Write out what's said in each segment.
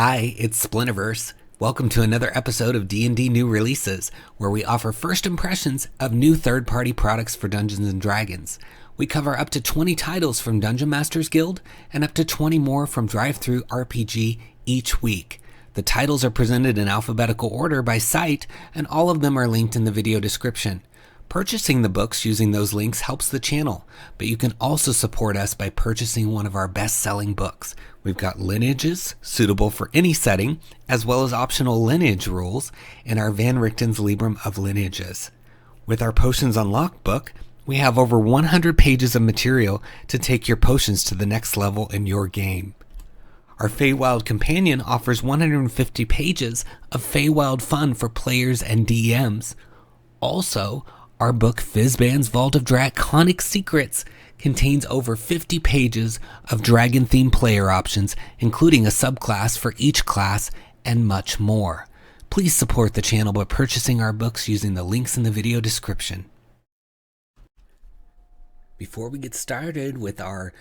Hi, it's Splinterverse. Welcome to another episode of D&D New Releases, where we offer first impressions of new third-party products for Dungeons & Dragons. We cover up to 20 titles from Dungeon Masters Guild and up to 20 more from DriveThruRPG each week. The titles are presented in alphabetical order by site, and all of them are linked in the video description. Purchasing the books using those links helps the channel, but you can also support us by purchasing one of our best-selling books. We've got lineages suitable for any setting, as well as optional lineage rules in our Van Richten's Librum of Lineages. With our Potions Unlocked book, we have over 100 pages of material to take your potions to the next level in your game. Our Feywild Companion offers 150 pages of Feywild fun for players and DMs. Also, our book Fizban's Vault of Draconic Secrets contains over 50 pages of dragon-themed player options, including a subclass for each class, and much more. Please support the channel by purchasing our books using the links in the video description. Before we get started with our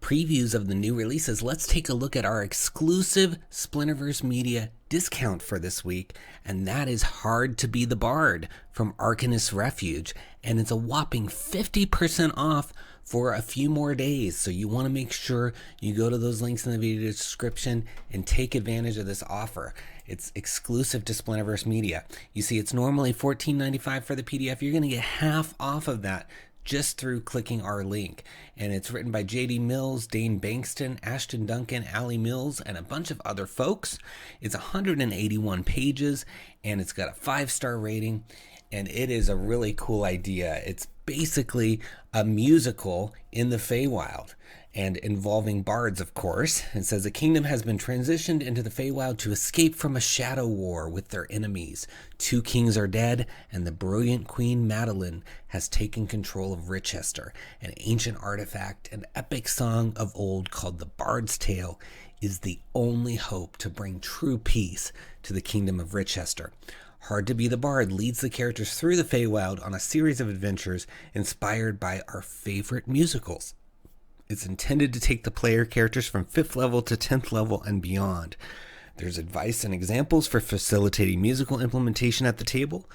previews of the new releases, let's take a look at our exclusive Splinterverse Media discount for this week, and that is Hard to Be the Bard from Arcanist Refuge, and it's a whopping 50% off for a few more days. So you want to make sure you go to those links in the video description and take advantage of this offer. It's exclusive to Splinterverse Media. You see, it's normally $14.95 for the PDF. You're going to get half off of that just through clicking our link. And it's written by J.D. Mills, Dane Bankston, Ashton Duncan, Allie Mills, and a bunch of other folks. It's 181 pages, and it's got a 5-star rating, and it is a really cool idea. It's basically a musical in the Feywild, and involving bards, of course. It says a kingdom has been transitioned into the Feywild to escape from a shadow war with their enemies. 2 kings are dead, and the brilliant Queen Madeline has taken control of Richester. An ancient artifact, an epic song of old called the Bard's Tale, is the only hope to bring true peace to the kingdom of Richester. Hard to Be the Bard leads the characters through the Feywild on a series of adventures inspired by our favorite musicals. It's intended to take the player characters from 5th level to 10th level and beyond. There's advice and examples for facilitating musical implementation at the table,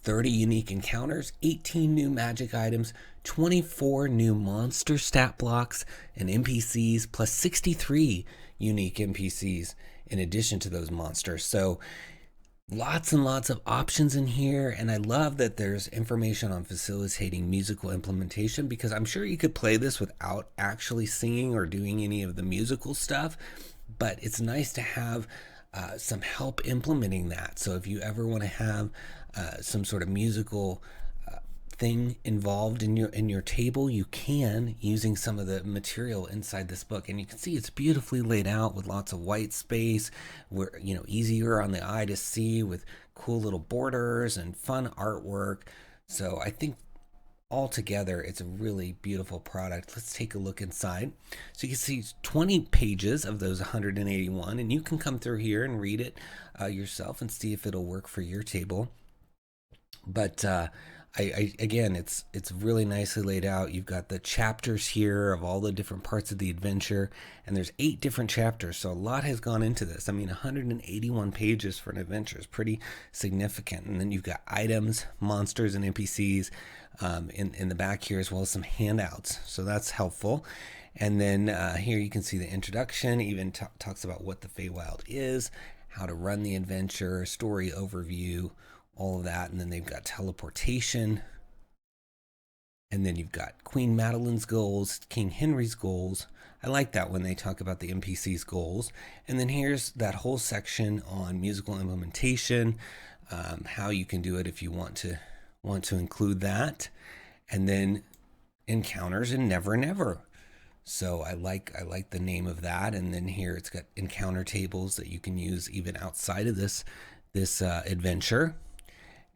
30 unique encounters, 18 new magic items, 24 new monster stat blocks and NPCs, plus 63 unique NPCs in addition to those monsters. So lots and lots of options in here, and I love that there's information on facilitating musical implementation, because I'm sure you could play this without actually singing or doing any of the musical stuff, but it's nice to have some help implementing that. So if you ever want to have some sort of musical thing involved in your table, you can, using some of the material inside this book. And you can see it's beautifully laid out with lots of white space, where easier on the eye to see, with cool little borders and fun artwork. So I think altogether it's a really beautiful product. Let's take a look inside. So you can see 20 pages of those 181, and you can come through here and read it yourself and see if it'll work for your table. But again, it's really nicely laid out. You've got the chapters here of all the different parts of the adventure, and there's 8 different chapters, so a lot has gone into this. I mean, 181 pages for an adventure is pretty significant. And then you've got items, monsters, and NPCs in the back here, as well as some handouts, so that's helpful. And then here you can see the introduction, even talks about what the Feywild is, how to run the adventure, story overview, all of that. And then they've got teleportation, and then you've got Queen Madeline's goals, King Henry's goals. I like that when they talk about the NPC's goals. And then here's that whole section on musical implementation, how you can do it if you want to include that. And then encounters and Never Never. So I like the name of that. And then here it's got encounter tables that you can use even outside of this adventure.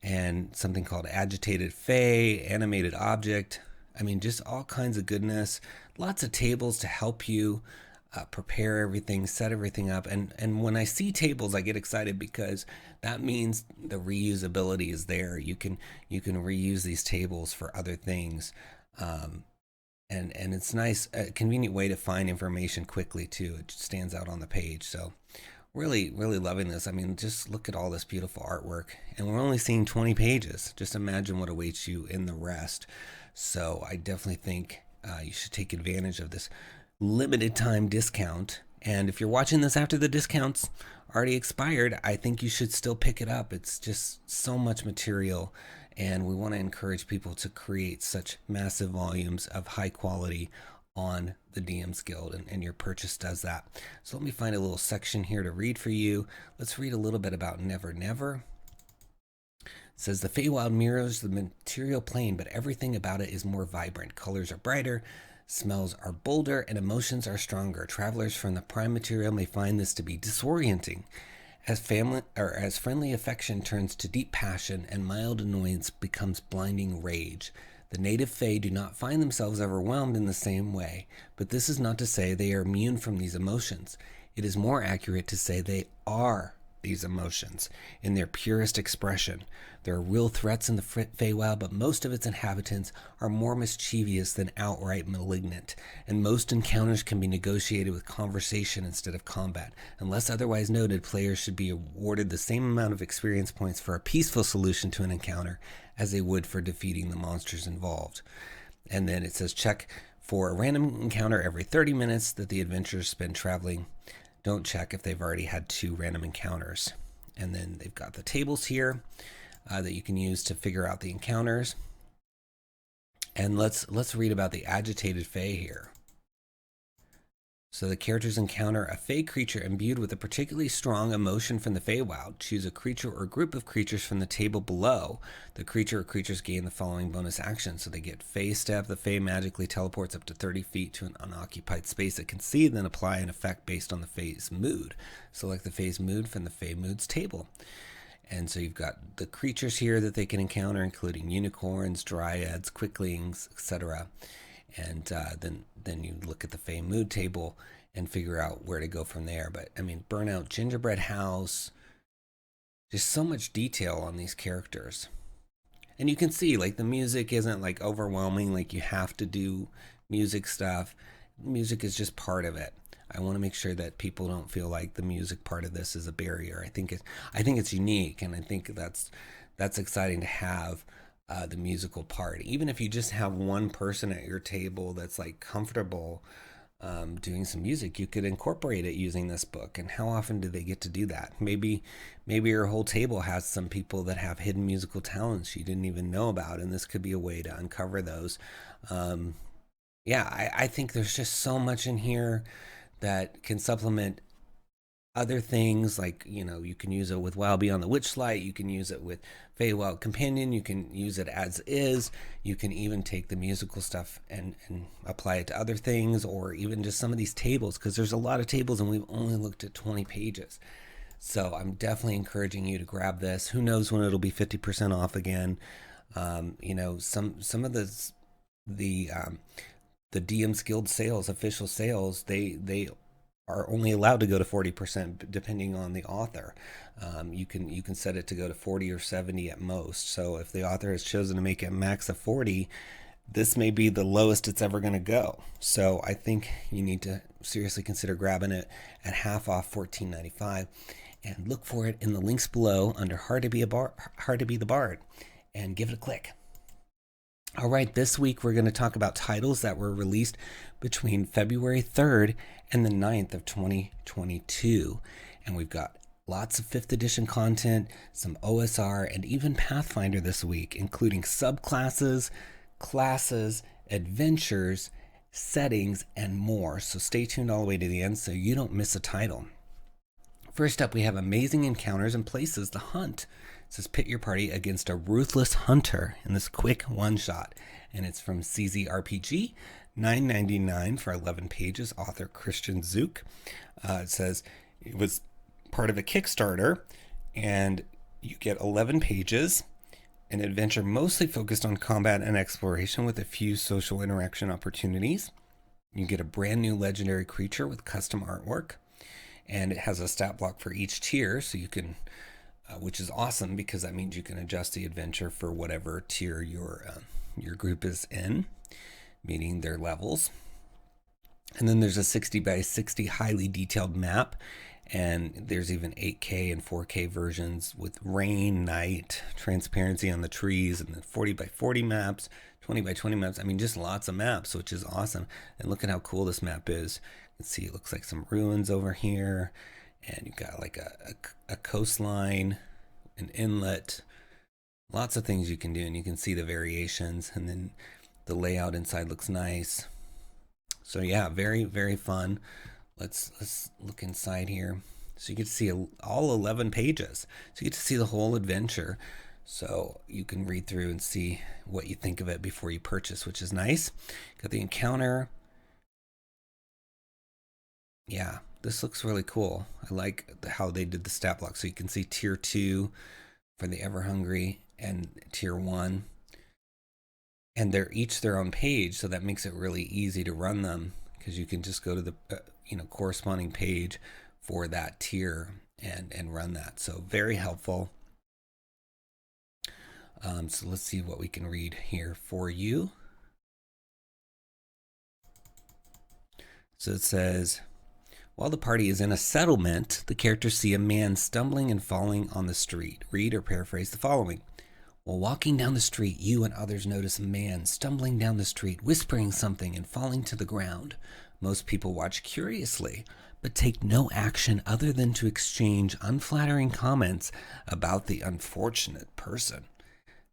And something called Agitated Fae, Animated Object. I mean, just all kinds of goodness. Lots of tables to help you prepare everything, set everything up. And when I see tables, I get excited, because that means the reusability is there. You can reuse these tables for other things. And it's nice, a convenient way to find information quickly too. It just stands out on the page. So Really, really loving this. I mean, just look at all this beautiful artwork. And we're only seeing 20 pages. Just imagine what awaits you in the rest. So I definitely think you should take advantage of this limited time discount. And if you're watching this after the discounts already expired, I think you should still pick it up. It's just so much material. And we want to encourage people to create such massive volumes of high quality on the DM's Guild, and your purchase does that. So let me find a little section here to read for you. Let's read a little bit about Never Never. It says the Feywild mirrors the material plane, but everything about it is more vibrant. Colors are brighter, smells are bolder, and emotions are stronger. Travelers from the prime material may find this to be disorienting. As friendly affection turns to deep passion and mild annoyance becomes blinding rage. The native Fae do not find themselves overwhelmed in the same way, but this is not to say they are immune from these emotions. It is more accurate to say they are these emotions in their purest expression. There are real threats in the Feywild, but most of its inhabitants are more mischievous than outright malignant, and most encounters can be negotiated with conversation instead of combat. Unless otherwise noted, players should be awarded the same amount of experience points for a peaceful solution to an encounter as they would for defeating the monsters involved. And then it says check for a random encounter every 30 minutes that the adventurers spend traveling. Don't check if they've already had 2 random encounters. And then they've got the tables here that you can use to figure out the encounters. And let's read about the agitated Fae here. So the characters encounter a Fae creature imbued with a particularly strong emotion from the Feywild. Choose a creature or group of creatures from the table below. The creature or creatures gain the following bonus actions. So they get Fae Step. The Fae magically teleports up to 30 feet to an unoccupied space it can see, then apply an effect based on the Fae's mood. Select the Fae's mood from the Fae Moods table. And so you've got the creatures here that they can encounter, including unicorns, dryads, quicklings, etc. And then you look at the Fae Mood table and figure out where to go from there. But I mean, Burnout Gingerbread House, just so much detail on these characters. And you can see like the music isn't like overwhelming, like you have to do music stuff. Music is just part of it. I want to make sure that people don't feel like the music part of this is a barrier. I think it's unique, and I think that's exciting to have. The musical part, even if you just have one person at your table that's like comfortable doing some music, you could incorporate it using this book. And how often do they get to do that? Maybe your whole table has some people that have hidden musical talents you didn't even know about, and this could be a way to uncover those. I think there's just so much in here that can supplement other things, like, you can use it with Wild Beyond the Witchlight, you can use it with Feywild Companion, you can use it as is, you can even take the musical stuff and apply it to other things, or even just some of these tables, because there's a lot of tables and we've only looked at 20 pages. So I'm definitely encouraging you to grab this. Who knows when it'll be 50% off again. Some of the DM's Guild sales, official sales, they are only allowed to go to 40% depending on the author. You can set it to go to 40 or 70 at most. So if the author has chosen to make it max of 40, this may be the lowest it's ever going to go. So I think you need to seriously consider grabbing it at half off, $14.95, and look for it in the links below under Hard to Be the Bard, and give it a click. All right, this week we're going to talk about titles that were released between February 3rd and the 9th of 2022. And we've got lots of 5th edition content, some OSR, and even Pathfinder this week, including subclasses, classes, adventures, settings, and more. So stay tuned all the way to the end so you don't miss a title. First up, we have Amazing Encounters and Places, The Hunt. It says pit your party against a ruthless hunter in this quick one-shot. And it's from CZRPG, $9.99 for 11 pages, author Christian Zook. It says it was part of a Kickstarter, and you get 11 pages, an adventure mostly focused on combat and exploration with a few social interaction opportunities. You get a brand new legendary creature with custom artwork, and it has a stat block for each tier, so you can... which is awesome because that means you can adjust the adventure for whatever tier your group is in, meaning their levels. And then there's a 60 by 60 highly detailed map, And there's even 8K and 4K versions with rain, night, transparency on the trees, and then 40 by 40 maps, 20 by 20 maps. I mean, just lots of maps, which is awesome. And look at how cool this map is. You can see it looks like some ruins over here, and you've got like a coastline, an inlet, lots of things you can do, and you can see the variations, and then the layout inside looks nice. So yeah, very, very fun. Let's look inside here. So you get to see all 11 pages. So you get to see the whole adventure. So you can read through and see what you think of it before you purchase, which is nice. Got the encounter. Yeah, this looks really cool. I like how they did the stat block. So you can see tier 2 for the Ever Hungry and tier 1. And they're each their own page, so that makes it really easy to run them, because you can just go to the corresponding page for that tier and run that. So very helpful. So let's see what we can read here for you. So it says, while the party is in a settlement, the characters see a man stumbling and falling on the street. Read or paraphrase the following. While walking down the street, you and others notice a man stumbling down the street, whispering something and falling to the ground. Most people watch curiously, but take no action other than to exchange unflattering comments about the unfortunate person.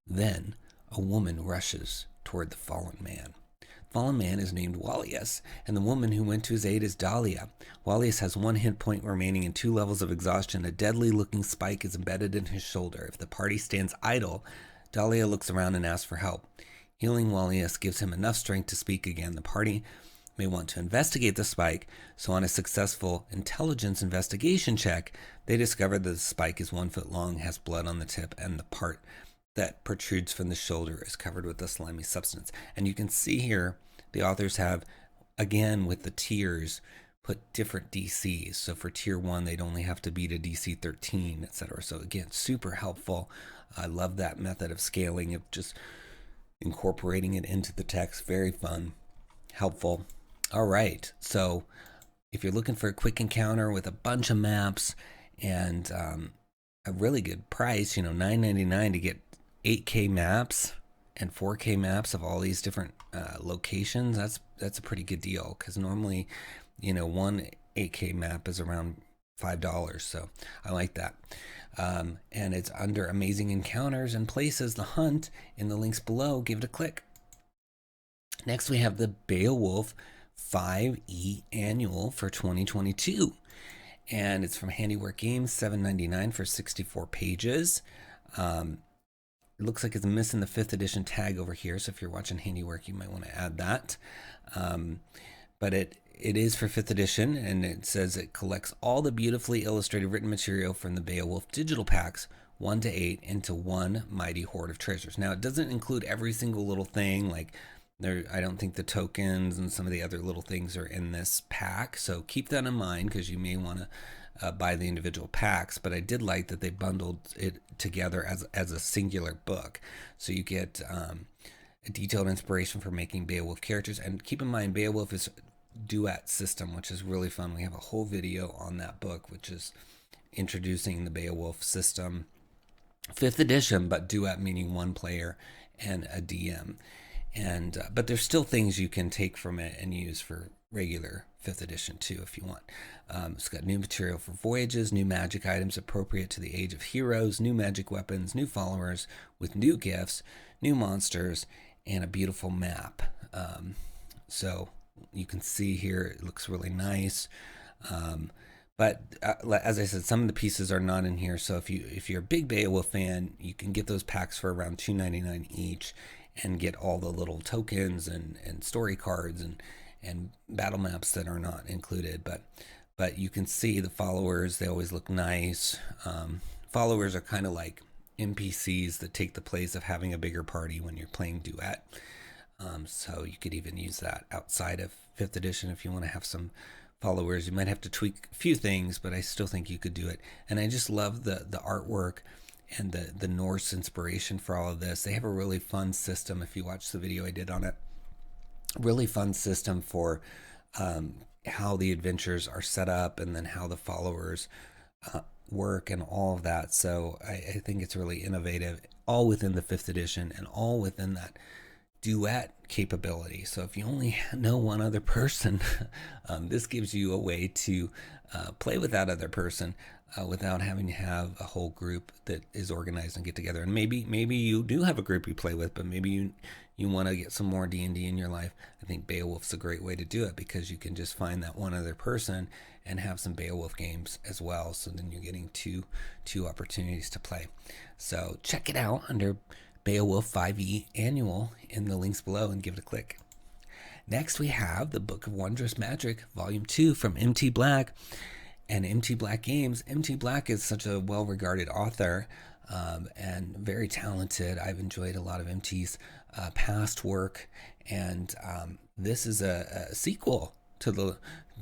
Then a woman rushes toward the fallen man. The fallen man is named Wallius, and the woman who went to his aid is Dahlia. Wallius has 1 hit point remaining and 2 levels of exhaustion. A deadly-looking spike is embedded in his shoulder. If the party stands idle, Dahlia looks around and asks for help. Healing Wallius gives him enough strength to speak again. The party may want to investigate the spike, so on a successful intelligence investigation check, they discover that the spike is 1 foot long, has blood on the tip, and the part that protrudes from the shoulder is covered with a slimy substance. And you can see here the authors have, again with the tiers, put different DCs. So for tier 1, they'd only have to beat a DC 13, etc. So again, super helpful. I love that method of scaling, of just incorporating it into the text. Very fun, helpful. All right, so if you're looking for a quick encounter with a bunch of maps and a really good price, $9.99 to get 8K maps and 4K maps of all these different locations, that's a pretty good deal, because normally, one 8K map is around $5, so I like that. And it's under Amazing Encounters and Places, The Hunt, in the links below. Give it a click. Next, we have the Beowulf 5e Annual for 2022. And it's from Handiwork Games, $7.99 for 64 pages. It looks like it's missing the 5th edition tag over here, so if you're watching Handiwork, you might want to add that. But it is for 5th edition, and it says it collects all the beautifully illustrated written material from the Beowulf digital packs, 1 to 8, into one mighty hoard of treasures. Now, it doesn't include every single little thing, like I don't think the tokens and some of the other little things are in this pack, so keep that in mind, because you may want to buy the individual packs. But I did like that they bundled it together as a singular book, so you get a detailed inspiration for making Beowulf characters. And keep in mind, Beowulf is duet system, which is really fun. We have a whole video on that book, which is introducing the Beowulf system, 5th edition, but duet meaning one player and a DM. And but there's still things you can take from it and use for regular 5th edition too, if you want. It's got new material for voyages, new magic items appropriate to the age of heroes, new magic weapons, new followers with new gifts, new monsters, and a beautiful map. So you can see here, it looks really nice. But as I said, some of the pieces are not in here. So if you're a big Beowulf fan, you can get those packs for around $2.99 each and get all the little tokens and story cards and battle maps that are not included. But you can see the followers, they always look nice. Followers are kind of like NPCs that take the place of having a bigger party when you're playing duet. So you could even use that outside of 5th edition if you want to have some followers. You might have to tweak a few things, but I still think you could do it. And I just love the artwork and the Norse inspiration for all of this. They have a really fun system. If you watch the video I did on it, really fun system for how the adventures are set up, and then how the followers work and all of that. So I think it's really innovative, all within the 5th edition and all within that duet capability. So if you only know one other person, this gives you a way to play with that other person without having to have a whole group that is organized and get together. And maybe you do have a group you play with, but maybe you want to get some more D&D in your life. I think Beowulf's a great way to do it, because you can just find that one other person and have some Beowulf games as well. So then you're getting two opportunities to play. So check it out under Beowulf 5e Annual in the links below and give it a click. Next, we have the Book of Wondrous Magic, Volume 2 from MT Black and MT Black Games. MT Black is such a well-regarded author and very talented. I've enjoyed a lot of MT's past work, and this is a sequel to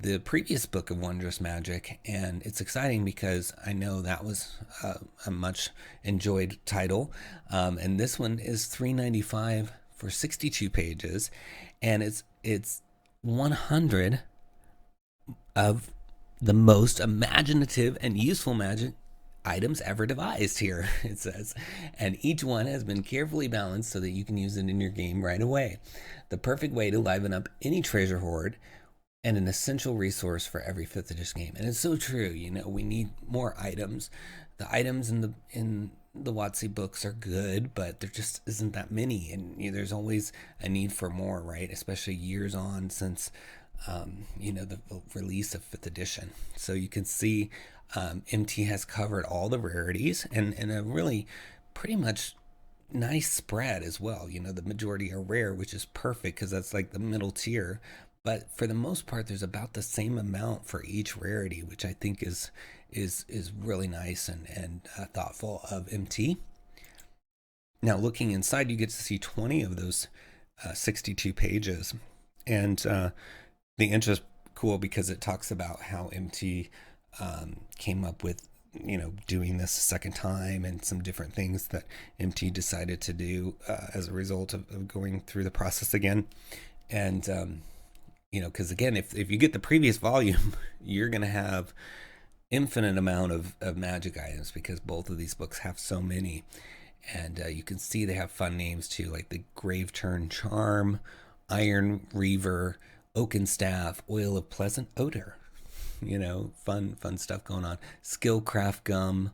the previous Book of Wondrous Magic, and it's exciting because I know that was a much enjoyed title, and this one is $3.95 for 62 pages, and it's 100 of the most imaginative and useful magic items ever devised here, it says, and each one has been carefully balanced so that you can use it in your game right away. The perfect way to liven up any treasure hoard, and an essential resource for every 5th edition game. And it's so true. You know, we need more items. The items in the WotC books are good, but there just isn't that many, and there's always a need for more, right? Especially years on since the release of 5th edition. So you can see MT has covered all the rarities and a really pretty much nice spread as well. The majority are rare, which is perfect because that's like the middle tier. But for the most part, there's about the same amount for each rarity, which I think is really nice and thoughtful of MT. Now, looking inside, you get to see 20 of those 62 pages. And the intro is cool because it talks about how MT came up with, doing this a second time, and some different things that MT decided to do as a result of going through the process again. And because again, if you get the previous volume, you're going to have infinite amount of magic items, because both of these books have so many. And you can see they have fun names too, like the Graveturn Charm, Iron Reaver, Oaken Staff, Oil of Pleasant Odor. Fun stuff going on. Skillcraft Gum,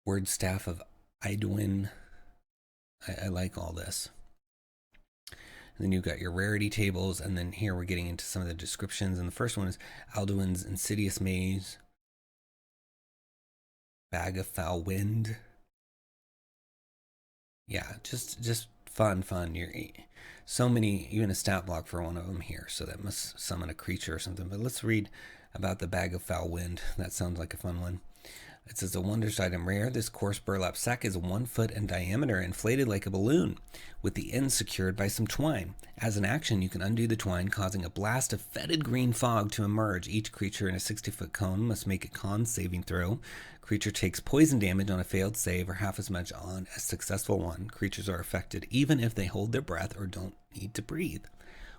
Word Staff of 𝙤𝙤𝙘𝙤. I like all this. And then you've got your rarity tables, and then here we're getting into some of the descriptions. And the first one is Alduin's Insidious Maze, Bag of Foul Wind. Yeah, just fun. You're so many, even a stat block for one of them here, so that must summon a creature or something. But let's read about the Bag of Foul Wind. That sounds like a fun one. It says, a wondrous item rare. This coarse burlap sack is 1 foot in diameter, inflated like a balloon, with the ends secured by some twine. As an action, you can undo the twine, causing a blast of fetid green fog to emerge. Each creature in a 60-foot cone must make a con saving throw. Creature takes poison damage on a failed save, or half as much on a successful one. Creatures are affected even if they hold their breath or don't need to breathe.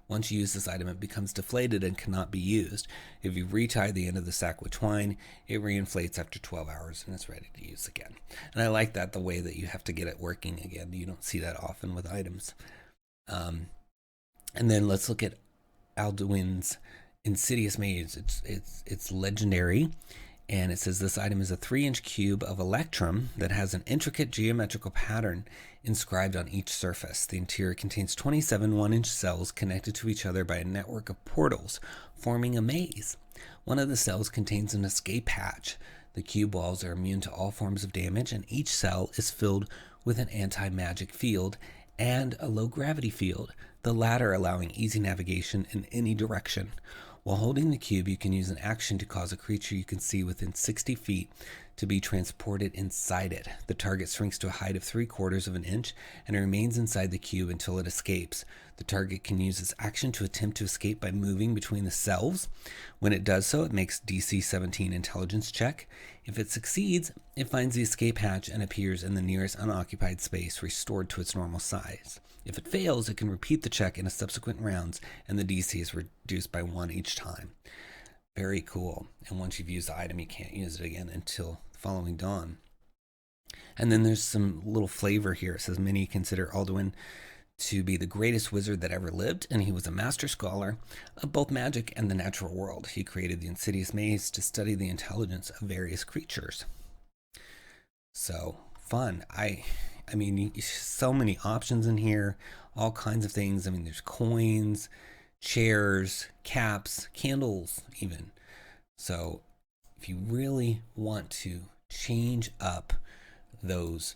Once you use this item, it becomes deflated and cannot be used. If you retie the end of the sack with twine, it reinflates after 12 hours and it's ready to use again. And I like that, the way that you have to get it working again. You don't see that often with items. And then let's look at Alduin's Insidious Maze. It's legendary. And it says this item is a 3-inch cube of electrum that has an intricate geometrical pattern inscribed on each surface. The interior contains 27 1-inch cells connected to each other by a network of portals, forming a maze. One of the cells contains an escape hatch. The cube walls are immune to all forms of damage, and each cell is filled with an anti-magic field and a low-gravity field, the latter allowing easy navigation in any direction. While holding the cube, you can use an action to cause a creature you can see within 60 feet to be transported inside it. The target shrinks to a height of 3/4 of an inch and remains inside the cube until it escapes. The target can use its action to attempt to escape by moving between the cells. When it does so, it makes DC 17 intelligence check. If it succeeds, it finds the escape hatch and appears in the nearest unoccupied space, restored to its normal size. If it fails, it can repeat the check in subsequent rounds, and the DC is reduced by 1 each time. Very cool. And once you've used the item, you can't use it again until the following dawn. And then there's some little flavor here. It says many consider 𝙒𝙗𝙤 to be the greatest wizard that ever lived, and he was a master scholar of both magic and the natural world. He created the insidious maze to study the intelligence of various creatures. So fun. I mean, so many options in here, all kinds of things. I mean, there's coins, chairs, caps, candles even. So if you really want to change up those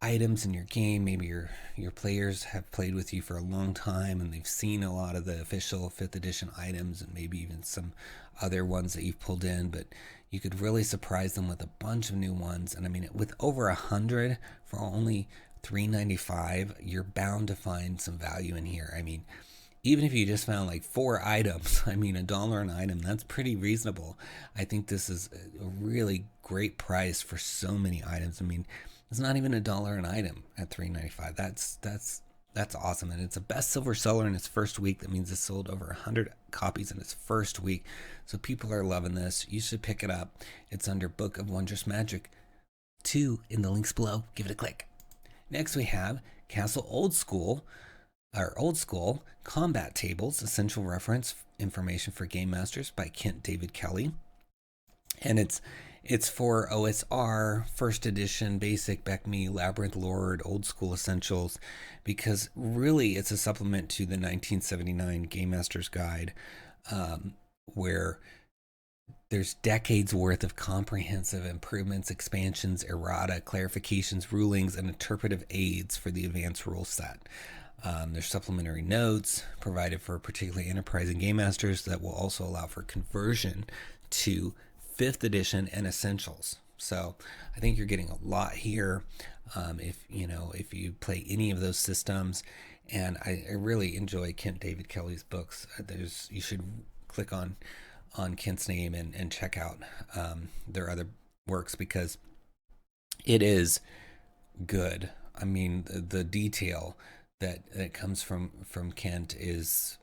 items in your game, maybe your players have played with you for a long time and they've seen a lot of the official 5th edition items and maybe even some other ones that you've pulled in, but you could really surprise them with a bunch of new ones. And I mean, with over 100 for only $3.95, you're bound to find some value in here. I mean, even if you just found like 4 items, I mean, $1 an item, that's pretty reasonable. I think this is a really great price for so many items. I mean, it's not even $1 an item at $3.95. That's awesome. And it's a best silver seller in its first week. That means it sold over 100 copies in its first week. So people are loving this. You should pick it up. It's under Book of Wondrous Magic 2 in the links below. Give it a click. Next we have Castle Oldskull Combat Tables, Essential Reference Information for Game Masters by Kent David Kelly. And it's for OSR, first edition, basic, BECMI, Labyrinth Lord, Oldskull Essentials, because really it's a supplement to the 1979 Game Master's Guide, where there's decades worth of comprehensive improvements, expansions, errata, clarifications, rulings, and interpretive aids for the advanced rule set. There's supplementary notes provided for particularly enterprising game masters that will also allow for conversion to 5th edition and essentials. So I think you're getting a lot here if you play any of those systems. And I really enjoy Kent David Kelly's books. You should click on Kent's name and check out their other works, because it is good. I mean, the detail that comes from Kent is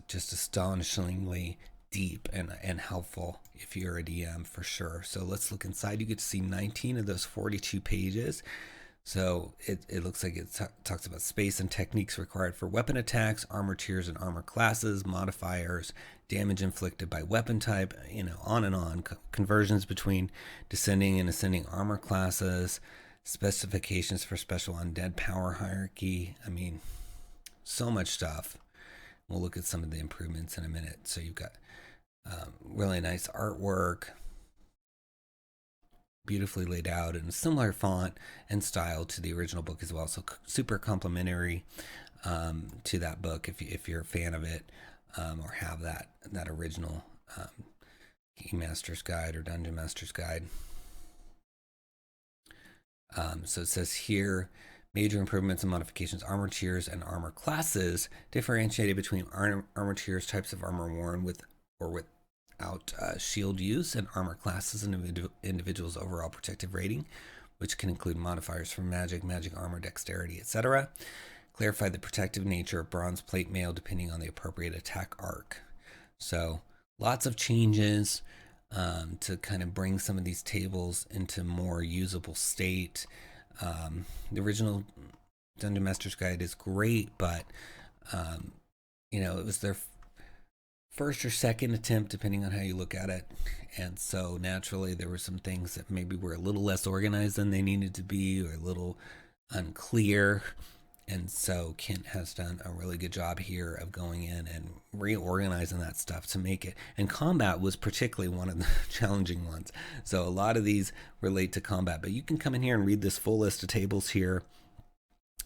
just astonishingly deep and helpful if you're a DM, for sure. So let's look inside. You get to see 19 of those 42 pages. So it looks like it talks about space and techniques required for weapon attacks, armor tiers and armor classes, modifiers, damage inflicted by weapon type, on and on, conversions between descending and ascending armor classes, specifications for special undead power hierarchy. I mean, so much stuff. We'll look at some of the improvements in a minute. So you've got really nice artwork, beautifully laid out in a similar font and style to the original book as well. So super complimentary to that book if you're a fan of it, or have that original Game Master's Guide or Dungeon Master's Guide. So it says here, major improvements and modifications, armor tiers and armor classes, differentiated between armor tiers, types of armor worn with or without shield use, and armor classes and individual's overall protective rating, which can include modifiers for magic armor, dexterity, etc. Clarify the protective nature of bronze plate mail depending on the appropriate attack arc. So lots of changes to kind of bring some of these tables into more usable state. The original Dungeon Master's Guide is great, but it was their first or second attempt, depending on how you look at it. And so naturally there were some things that maybe were a little less organized than they needed to be, or a little unclear. And so Kent has done a really good job here of going in and reorganizing that stuff to make it. And combat was particularly one of the challenging ones. So a lot of these relate to combat, but you can come in here and read this full list of tables here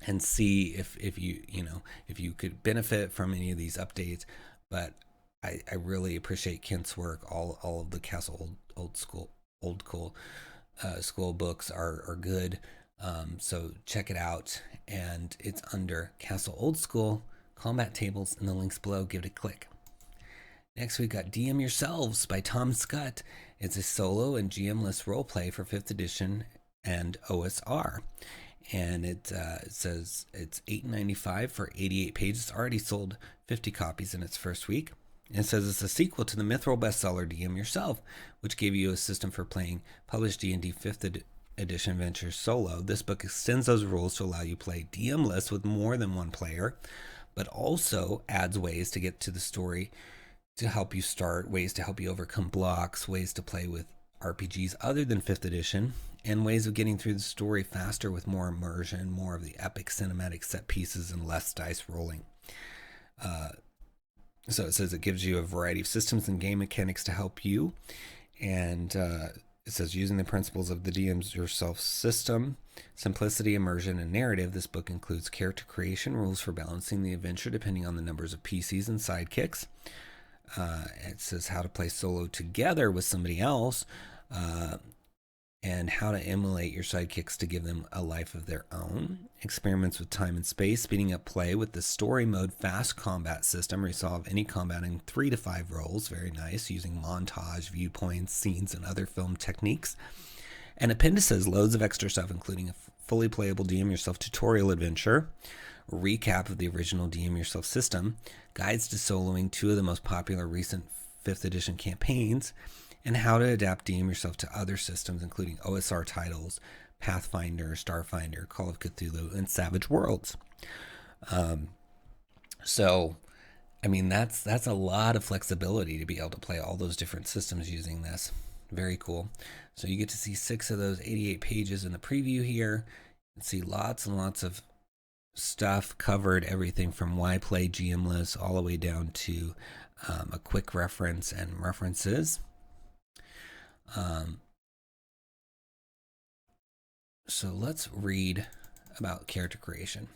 and see if you could benefit from any of these updates. But I really appreciate Kent's work, all of the Castle Oldskull school books are good. So check it out. And it's under Castle Oldskull, combat tables in the links below. Give it a click. Next, we've got DM Yourselves by Tom Scott. It's a solo and GM-less roleplay for 5th edition and OSR. And it says it's $8.95 for 88 pages. It's already sold 50 copies in its first week. And it says it's a sequel to the Mithril bestseller DM Yourself, which gave you a system for playing published D&D 5th edition adventures solo. This book extends those rules to allow you to play DM-less with more than one player, but also adds ways to get to the story to help you start, ways to help you overcome blocks, ways to play with RPGs other than 5th edition, and ways of getting through the story faster with more immersion, more of the epic cinematic set pieces, and less dice rolling. So it says it gives you a variety of systems and game mechanics to help you, and it says using the principles of the DM's Yourself system, simplicity, immersion, and narrative, this book includes character creation, rules for balancing the adventure depending on the numbers of PCs and sidekicks. It says how to play solo together with somebody else, and how to emulate your sidekicks to give them a life of their own. Experiments with time and space, speeding up play with the story mode fast combat system. Resolve any combat in 3 to 5 roles. Very nice, using montage, viewpoints, scenes, and other film techniques. And appendices, loads of extra stuff, including a fully playable DM Yourself tutorial adventure, a recap of the original DM Yourself system, guides to soloing 2 of the most popular recent 5th edition campaigns, and how to adapt DM Yourself to other systems, including OSR titles, Pathfinder, Starfinder, Call of Cthulhu, and Savage Worlds. So, I mean, that's a lot of flexibility to be able to play all those different systems using this. Very cool. So you get to see 6 of those 88 pages in the preview here. You can see lots and lots of stuff covered, everything from why play GM-less all the way down to a quick reference and references. So let's read about character creation.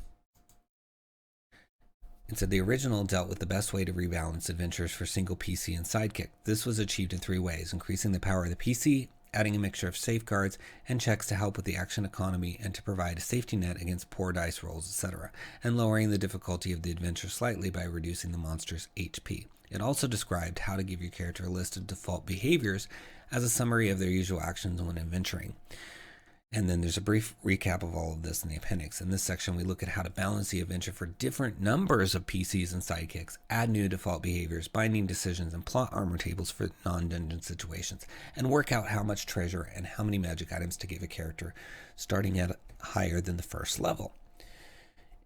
It said the original dealt with the best way to rebalance adventures for single PC and sidekick. This was achieved in 3 ways: increasing the power of the PC, adding a mixture of safeguards and checks to help with the action economy and to provide a safety net against poor dice rolls, etc., and lowering the difficulty of the adventure slightly by reducing the monster's HP. It also described how to give your character a list of default behaviors as a summary of their usual actions when adventuring. And then there's a brief recap of all of this in the appendix. In this section, we look at how to balance the adventure for different numbers of PCs and sidekicks, add new default behaviors, binding decisions, and plot armor tables for non-dungeon situations, and work out how much treasure and how many magic items to give a character, starting at higher than the first level.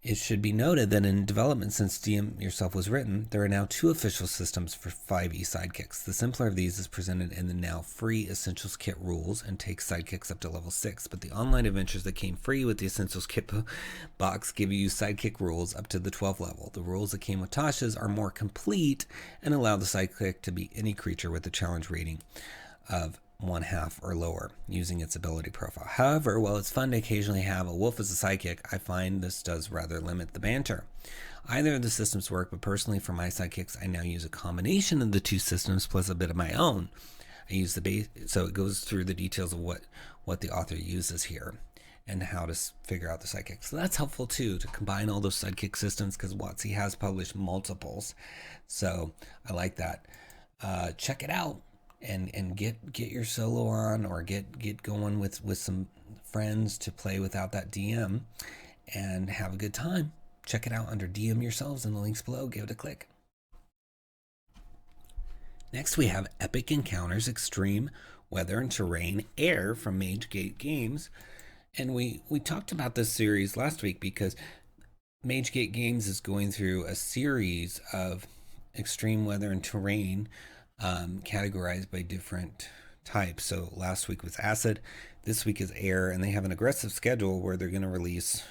It should be noted that in development since DM Yourself was written, there are now 2 official systems for 5e sidekicks. The simpler of these is presented in the now free Essentials Kit rules and takes sidekicks up to level 6, but the online adventures that came free with the Essentials Kit box give you sidekick rules up to the 12th level. The rules that came with Tasha's are more complete and allow the sidekick to be any creature with a challenge rating of 1/2 or lower using its ability profile. However, while it's fun to occasionally have a wolf as a sidekick, I find this does rather limit the banter. Either of the systems work, but personally for my sidekicks, I now use a combination of the 2 systems plus a bit of my own. I use the base, so it goes through the details of what the author uses here and how to figure out the sidekick. So that's helpful too, to combine all those sidekick systems, because WotC has published multiples. So I like that. Check it out. And get your solo on, or get going with some friends to play without that DM and have a good time. Check it out under DM Yourselves in the links below. Give it a click. Next we have Epic Encounters Extreme Weather and Terrain Air from MageGate Games. And we talked about this series last week because MageGate Games is going through a series of extreme weather and terrain categorized by different types. So last week was acid, this week is air, and they have an aggressive schedule where they're going to release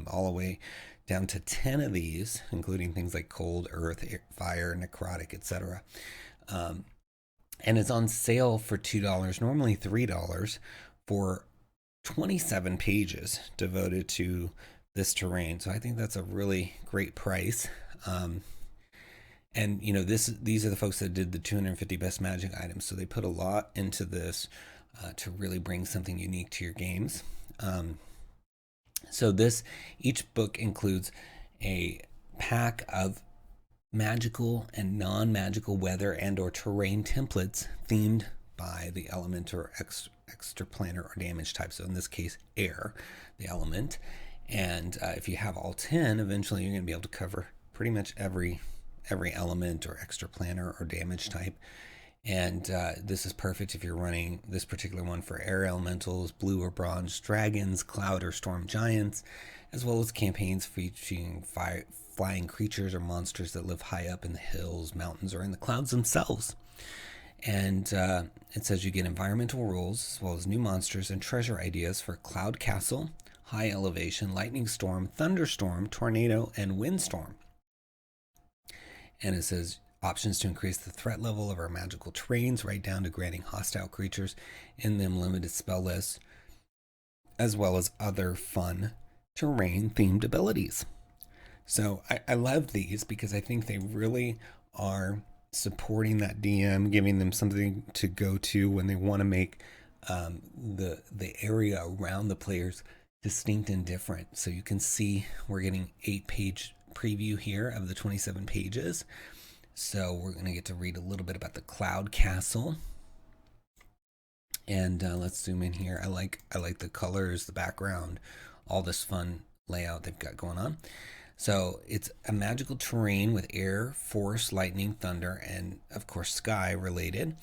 all the way down to 10 of these, including things like cold, earth, fire, necrotic, etc. And it's on sale for $2, normally $3, for 27 pages devoted to this terrain. So I think that's a really great price. And, you know, these are the folks that did the 250 best magic items. So they put a lot into this. to really bring something unique to your games. So each book includes a pack of magical and non-magical weather and or terrain templates themed by the element or extraplanar or damage type. So in this case, air, the element. And if you have all 10, eventually you're going to be able to cover pretty much every element or extraplanar or damage type. And this is perfect if you're running this particular one for air elementals, blue or bronze dragons, cloud or storm giants, as well as campaigns featuring flying creatures or monsters that live high up in the hills, mountains, or in the clouds themselves. And it says you get environmental rules, as well as new monsters and treasure ideas for Cloud Castle, High Elevation, Lightning Storm, Thunderstorm, Tornado, and Windstorm. And it says options to increase the threat level of our magical terrains, right down to granting hostile creatures in them limited spell lists, as well as other fun terrain-themed abilities. So I love these because I think they really are supporting that DM, giving them something to go to when they want to make the area around the players distinct and different. So you can see we're getting 8-page preview here of the 27 pages. So we're going to get to read a little bit about the Cloud Castle. And let's zoom in here. I like the colors, the background, all this fun layout they've got going on. So it's a magical terrain with air, force, lightning, thunder, and of course sky related.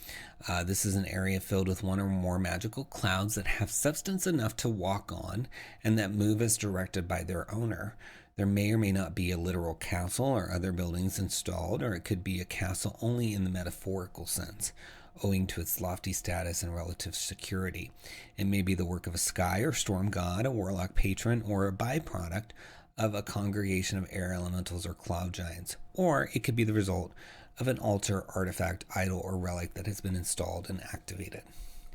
This is an area filled with one or more magical clouds that have substance enough to walk on and that move as directed by their owner. There may or may not be a literal castle or other buildings installed, or it could be a castle only in the metaphorical sense, owing to its lofty status and relative security. It may be the work of a sky or storm god, a warlock patron, or a byproduct of a congregation of air elementals or cloud giants, or it could be the result of an altar, artifact, idol, or relic that has been installed and activated.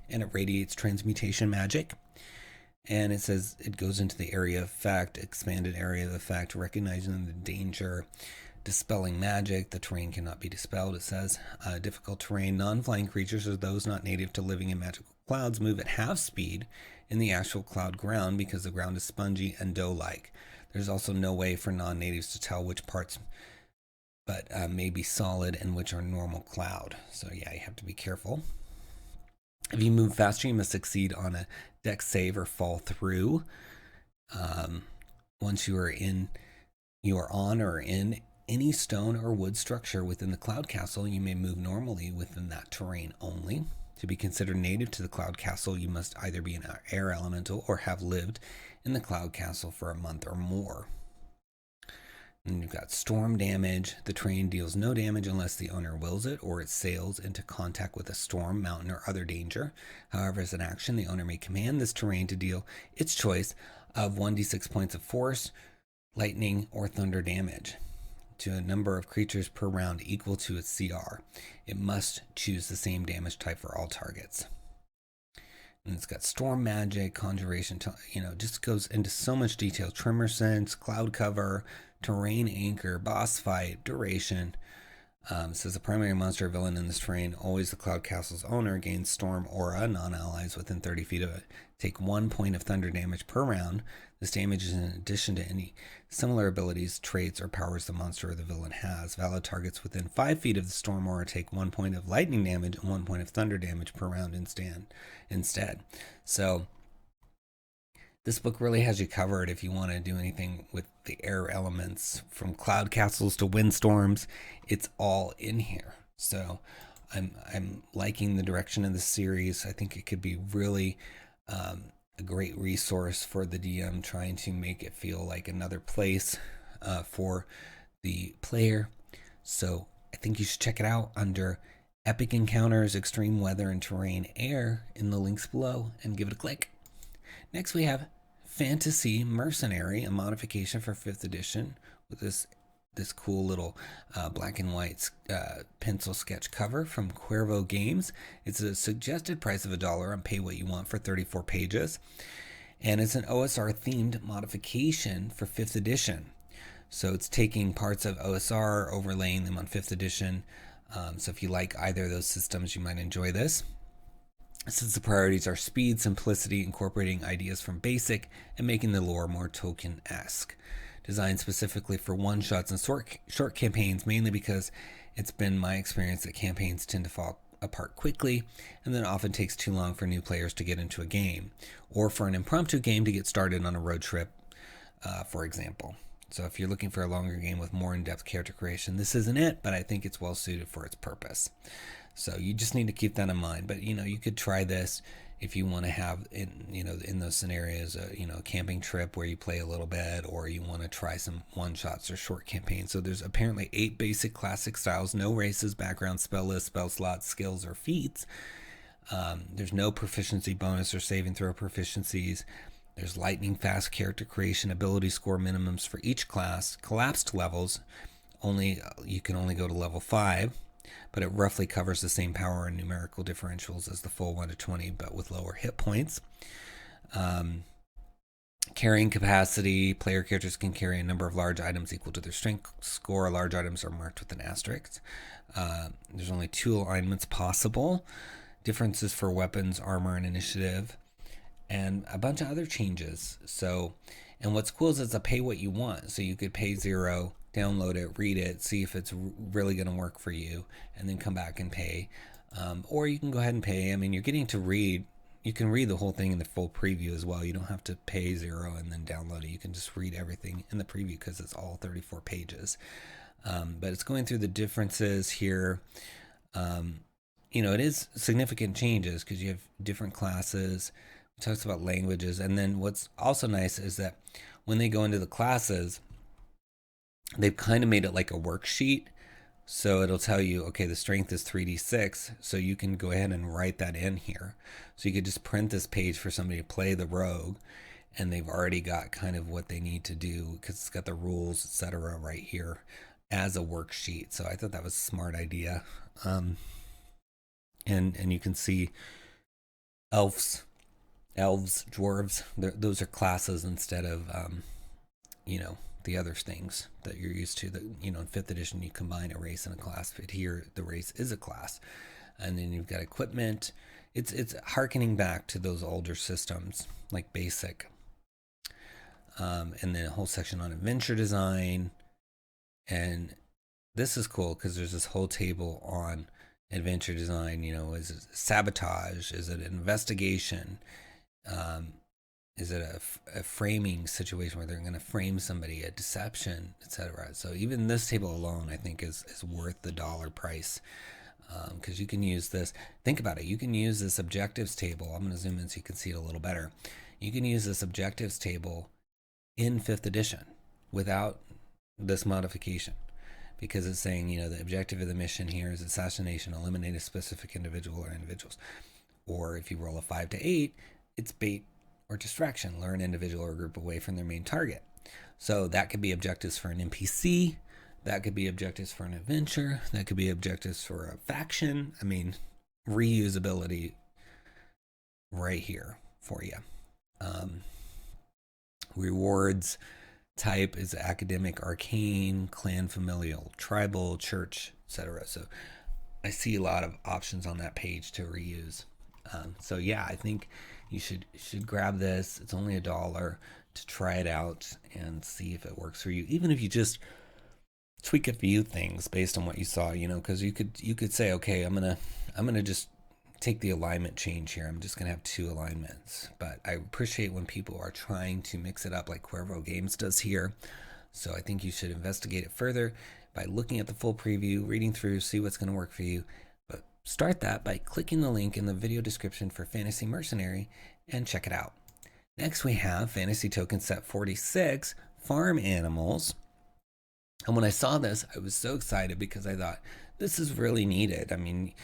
And it radiates transmutation magic. And it says it goes into the area of effect, expanded area of effect, recognizing the danger, dispelling magic. The terrain cannot be dispelled, it says. Difficult terrain, non-flying creatures or those not native to living in magical clouds move at half speed in the actual cloud ground because the ground is spongy and dough-like. There's also no way for non-natives to tell which parts but may be solid and which are normal cloud. So yeah, you have to be careful. If you move faster, you must succeed on a dex save or fall through. Once you are on or in any stone or wood structure within the Cloud Castle, you may move normally within that terrain only. To be considered native to the Cloud Castle, you must either be an air elemental or have lived in the Cloud Castle for a month or more. And you've got storm damage. The terrain deals no damage unless the owner wills it or it sails into contact with a storm, mountain, or other danger. However, as an action, the owner may command this terrain to deal its choice of 1d6 points of force, lightning, or thunder damage to a number of creatures per round equal to its CR. It must choose the same damage type for all targets. And it's got storm magic, conjuration, just goes into so much detail. Tremor sense, cloud cover, terrain anchor, boss fight, duration. Says the primary monster or villain in this terrain, always the Cloud Castle's owner, gains storm aura, non-allies within 30 feet of it. Take 1 point of thunder damage per round. This damage is in addition to any similar abilities, traits, or powers the monster or the villain has. Valid targets within 5 feet of the storm aura take 1 point of lightning damage and 1 point of thunder damage per round instead. So this book really has you covered if you want to do anything with the air elements, from cloud castles to windstorms. It's all in here. So I'm liking the direction of the series. I think it could be really a great resource for the DM, trying to make it feel like another place for the player. So I think you should check it out under Epic Encounters, Extreme Weather and Terrain Air in the links below, and give it a click. Next we have Fantasy Mercenary, a modification for 5th edition with this cool little black and white pencil sketch cover from Cuervo Games. It's a suggested price of $1 on Pay What You Want for 34 pages. And it's an OSR themed modification for 5th edition. So it's taking parts of OSR, overlaying them on 5th edition. So if you like either of those systems, you might enjoy this. since the priorities are speed, simplicity, incorporating ideas from basic, and making the lore more token-esque. Designed specifically for one-shots and short campaigns, mainly because it's been my experience that campaigns tend to fall apart quickly, and then it often takes too long for new players to get into a game, or for an impromptu game to get started on a road trip, for example. So if you're looking for a longer game with more in-depth character creation, this isn't it, but I think it's well suited for its purpose. So you just need to keep that in mind. But you could try this if you want to have in those scenarios, a camping trip where you play a little bit, or you want to try some one-shots or short campaigns. So there's apparently 8 basic classic styles, no races, background, spell list, spell slots, skills, or feats. There's no proficiency bonus or saving throw proficiencies. There's lightning fast character creation, ability score minimums for each class, collapsed levels. You can only go to level 5, but it roughly covers the same power and numerical differentials as the full 1 to 20, but with lower hit points. Carrying capacity, player characters can carry a number of large items equal to their strength score. Large items are marked with an asterisk. There's only 2 alignments possible. Differences for weapons, armor, and initiative, and a bunch of other changes. And what's cool is it's a pay what you want. So you could pay 0, download it, read it, see if it's really going to work for you, and then come back and pay. Or you can go ahead and pay. I mean, you're getting to read. You can read the whole thing in the full preview as well. You don't have to pay 0 and then download it. You can just read everything in the preview because it's all 34 pages. But it's going through the differences here. It is significant changes because you have different classes. It talks about languages. And then what's also nice is that when they go into the classes, they've kind of made it like a worksheet. So it'll tell you, okay, the strength is 3d6. So you can go ahead and write that in here. So you could just print this page for somebody to play the rogue, and they've already got kind of what they need to do because it's got the rules, etc. right here as a worksheet. So I thought that was a smart idea. And you can see elves, dwarves, those are classes instead of, the other things that you're used to. That in 5th edition you combine a race and a class, but here the race is a class. And then you've got equipment. It's harkening back to those older systems like basic. And then a whole section on adventure design. And this is cool because there's this whole table on adventure design. Is it sabotage? Is it investigation? Is it a framing situation where they're going to frame somebody, a deception, etc.? So even this table alone, I think, is worth the $1 price, because you can use this. Think about it. You can use this objectives table. I'm going to zoom in so you can see it a little better. You can use this objectives table in 5th edition without this modification, because it's saying, the objective of the mission here is assassination, eliminate a specific individual or individuals. Or if you roll a 5 to 8, it's bait or distraction, lure an individual or group away from their main target. So that could be objectives for an NPC, that could be objectives for an adventure, that could be objectives for a faction. I mean, reusability right here for you. Rewards type is academic, arcane, clan, familial, tribal, church, etc. So I see a lot of options on that page to reuse. So yeah, I think you should grab this. It's only $1 to try it out and see if it works for you. Even if you just tweak a few things based on what you saw, because you could say, okay, I'm gonna just take the alignment change here. I'm just gonna have 2 alignments. But I appreciate when people are trying to mix it up like Cuervo Games does here. So I think you should investigate it further by looking at the full preview, reading through, see what's gonna work for you. Start that by clicking the link in the video description for Fantasy Mercenary and check it out. Next we have Fantasy Token Set 46, Farm Animals. And when I saw this, I was so excited because I thought, this is really needed. I mean,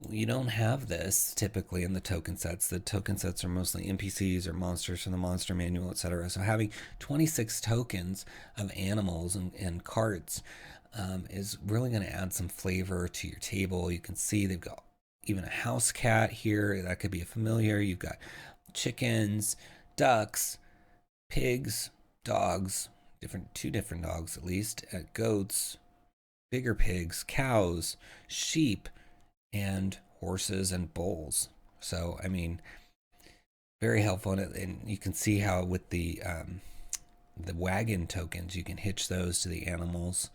you don't have this typically in the token sets. The token sets are mostly NPCs or monsters from the monster manual, etc. So having 26 tokens of animals and carts is really going to add some flavor to your table. You can see they've got even a house cat here. That could be a familiar. You've got chickens, ducks, pigs, dogs, two different dogs at least, goats, bigger pigs, cows, sheep, and horses and bulls. So, I mean, very helpful. And you can see how with the wagon tokens, you can hitch those to the animals.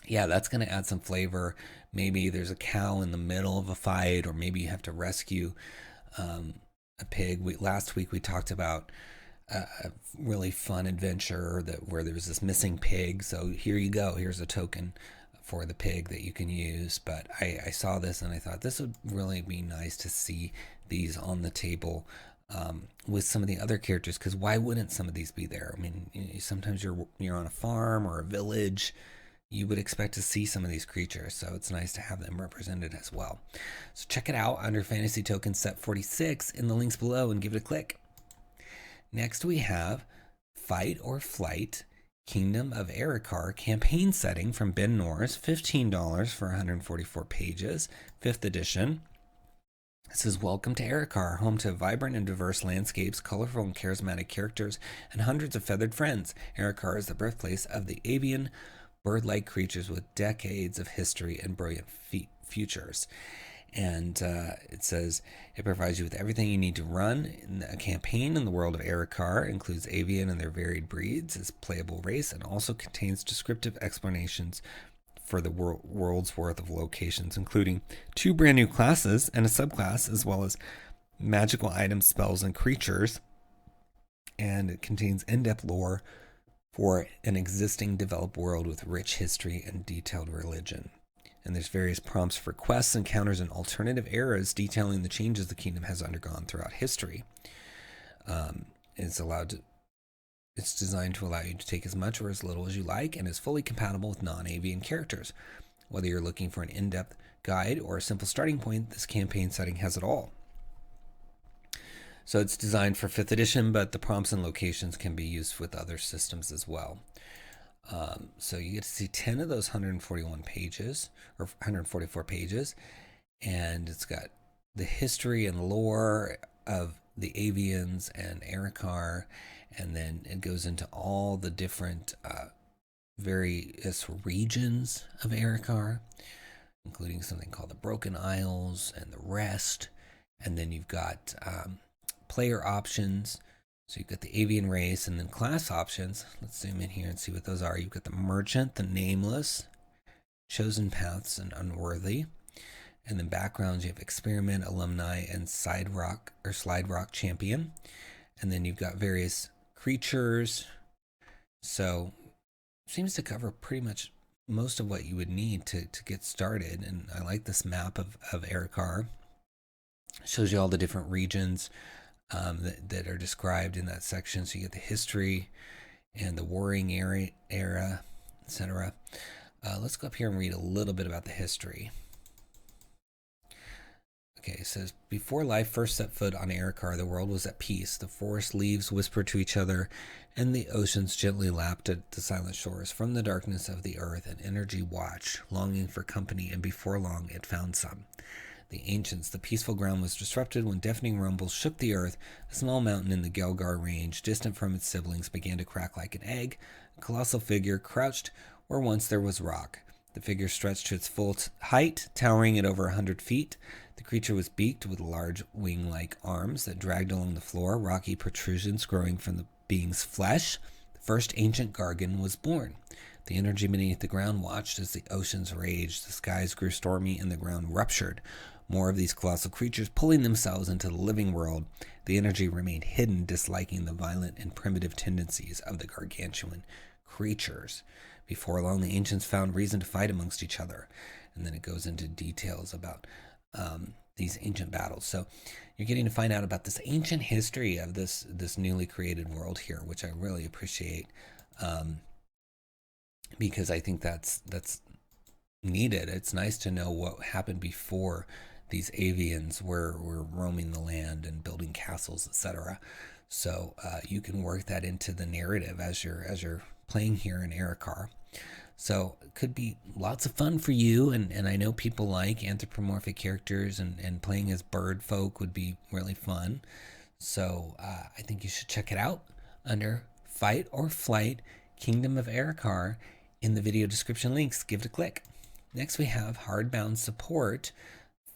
Yeah, that's going to add some flavor. Maybe there's a cow in the middle of a fight, or maybe you have to rescue a pig. Last week we talked about a really fun adventure where there was this missing pig. So here you go. Here's a token for the pig that you can use. But I saw this and I thought this would really be nice to see these on the table with some of the other characters, because why wouldn't some of these be there? I mean, sometimes you're on a farm or a village. You would expect to see some of these creatures, so it's nice to have them represented as well. So check it out under Fantasy Token Set 46 in the links below and give it a click. Next we have Fight or Flight, Kingdom of Aerikar campaign setting from Ben Norris, $15 for 144 pages, 5th edition. It says, welcome to Aerikar, home to vibrant and diverse landscapes, colorful and charismatic characters, and hundreds of feathered friends. Aerikar is the birthplace of the avian, bird-like creatures with decades of history and brilliant futures. And it says it provides you with everything you need to run a campaign in the world of Aerikar. Includes avian and their varied breeds as playable race, and also contains descriptive explanations for the world's worth of locations, including 2 brand new classes and a subclass, as well as magical items, spells, and creatures. And it contains in-depth lore for an existing developed world with rich history and detailed religion. And there's various prompts for quests, encounters, and alternative eras detailing the changes the kingdom has undergone throughout history. It's designed to allow you to take as much or as little as you like, and is fully compatible with non-avian characters. Whether you're looking for an in-depth guide or a simple starting point, this campaign setting has it all. So it's designed for 5th edition, but the prompts and locations can be used with other systems as well. So you get to see 10 of those 141 pages, or 144 pages, and it's got the history and lore of the avians and Aerikar, and then it goes into all the different various regions of Aerikar, including something called the Broken Isles and the Rest, and then you've got player options. So you've got the avian race, and then class options. Let's zoom in here and see what those are. You've got the merchant, the nameless, chosen paths, and unworthy. And then backgrounds, you have experiment, alumni, and slide rock champion. And then you've got various creatures. So seems to cover pretty much most of what you would need to get started. And I like this map of Aerikar. It shows you all the different regions that are described in that section. So you get the history and the warring era, etc. Let's go up here and read a little bit about the history. Okay, it says, before life first set foot on Aerikar, the world was at peace. The forest leaves whispered to each other, and the oceans gently lapped at the silent shores. From the darkness of the earth, an energy watched, longing for company, and before long it found some. The ancients, the peaceful ground was disrupted when deafening rumbles shook the earth. A small mountain in the 𝙬𝙤𝙬𝙧𝙬 range, distant from its siblings, began to crack like an egg. A colossal figure crouched where once there was rock. The figure stretched to its full height, towering at over 100 feet. The creature was beaked with large wing-like arms that dragged along the floor, rocky protrusions growing from the being's flesh. The first ancient Gargan was born. The energy beneath the ground watched as the oceans raged, the skies grew stormy, and the ground ruptured. More of these colossal creatures pulling themselves into the living world. The energy remained hidden, disliking the violent and primitive tendencies of the gargantuan creatures. Before long, the ancients found reason to fight amongst each other. And then it goes into details about these ancient battles. So you're getting to find out about this ancient history of this newly created world here, which I really appreciate, because I think that's needed. It's nice to know what happened before these avians were roaming the land and building castles, etc. So you can work that into the narrative as you're playing here in Aerikar. So it could be lots of fun for you, and I know people like anthropomorphic characters, and playing as bird folk would be really fun. So I think you should check it out under Fight or Flight, Kingdom of Aerikar in the video description links. Give it a click. Next we have Hardbound Support,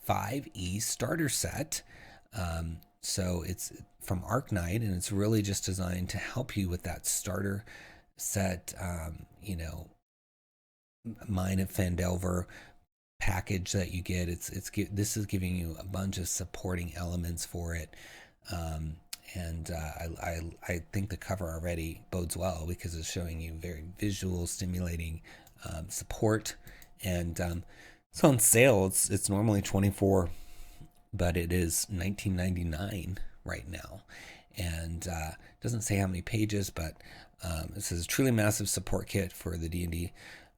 5e starter set. So it's from Arknight, and it's really just designed to help you with that starter set, Mine of Phandelver package that you get. This is giving you a bunch of supporting elements for it. I think the cover already bodes well because it's showing you very visual, stimulating support. And it's on sale. It's normally $24, but it is $19.99 right now. And it doesn't say how many pages, but it says truly massive support kit for the D&D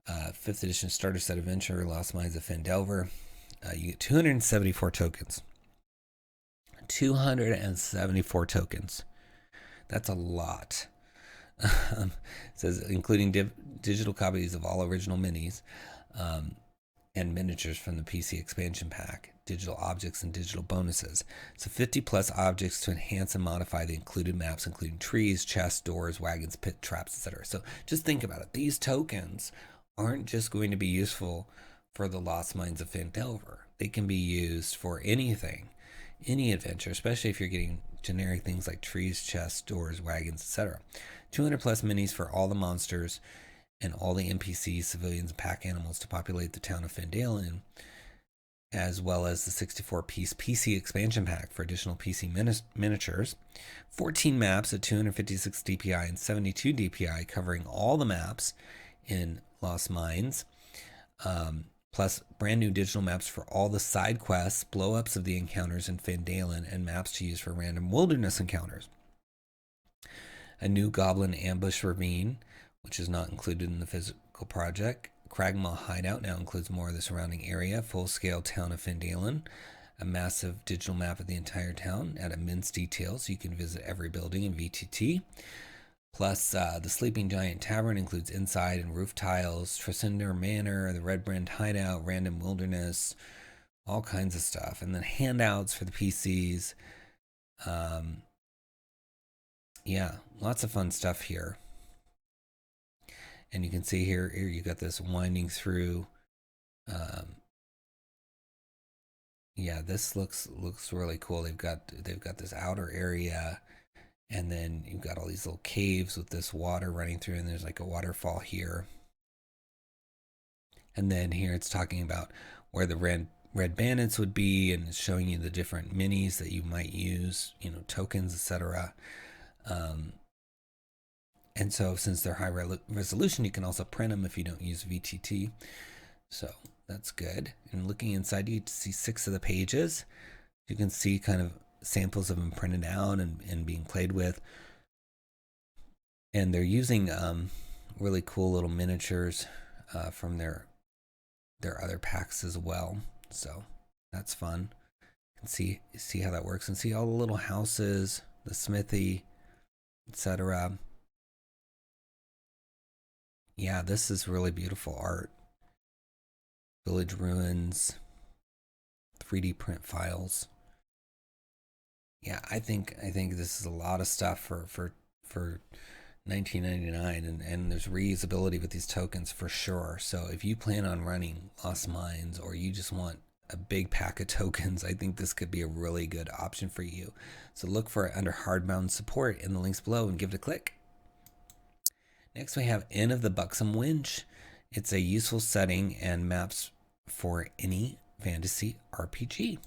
5th edition starter set adventure, Lost Mines of Phandelver. You get 274 tokens. 274 tokens. That's a lot. It says including digital copies of all original minis and miniatures from the PC expansion pack, digital objects and digital bonuses. So 50 plus objects to enhance and modify the included maps, including trees, chests, doors, wagons, pit traps, etc. So just think about it. These tokens aren't just going to be useful for the Lost Mines of Phandelver. They can be used for anything, any adventure, especially if you're getting generic things like trees, chests, doors, wagons, etc. 200 plus minis for all the monsters and all the NPCs, civilians, and pack animals to populate the town of Phandalin, as well as the 64-piece PC expansion pack for additional PC miniatures. 14 maps at 256 DPI and 72 DPI covering all the maps in Lost Mines, plus brand new digital maps for all the side quests, blow-ups of the encounters in Phandalin, and maps to use for random wilderness encounters. A new goblin ambush ravine, which is not included in the physical project. Cragmaw Hideout now includes more of the surrounding area. Full-scale town of Phandalin. A massive digital map of the entire town at immense detail, so you can visit every building in VTT. Plus, the Sleeping Giant Tavern includes inside and roof tiles, Tricinder Manor, the Red Brand Hideout, random wilderness, all kinds of stuff. And then handouts for the PCs. Yeah, lots of fun stuff here. And you can see here you got this winding through. Yeah, this looks really cool. They've got this outer area. And then you've got all these little caves with this water running through, and there's like a waterfall here. And then here it's talking about where the red bandits would be, and it's showing you the different minis that you might use, tokens, etc. And so since they're high resolution, you can also print them if you don't use VTT. So that's good. And looking inside, you see 6 of the pages. You can see kind of samples of them printed out and being played with. And they're using really cool little miniatures from their other packs as well. So that's fun. You can see how that works and see all the little houses, the smithy, etc. Yeah, this is really beautiful art. Village ruins, 3D print files. Yeah, I think this is a lot of stuff for $19.99, and there's reusability with these tokens for sure. So if you plan on running Lost Mines, or you just want a big pack of tokens, I think this could be a really good option for you. So look for it under Hardbound Support in the links below and give it a click. Next we have Inn of the Buxom Wench. It's a useful setting and maps for any fantasy RPG.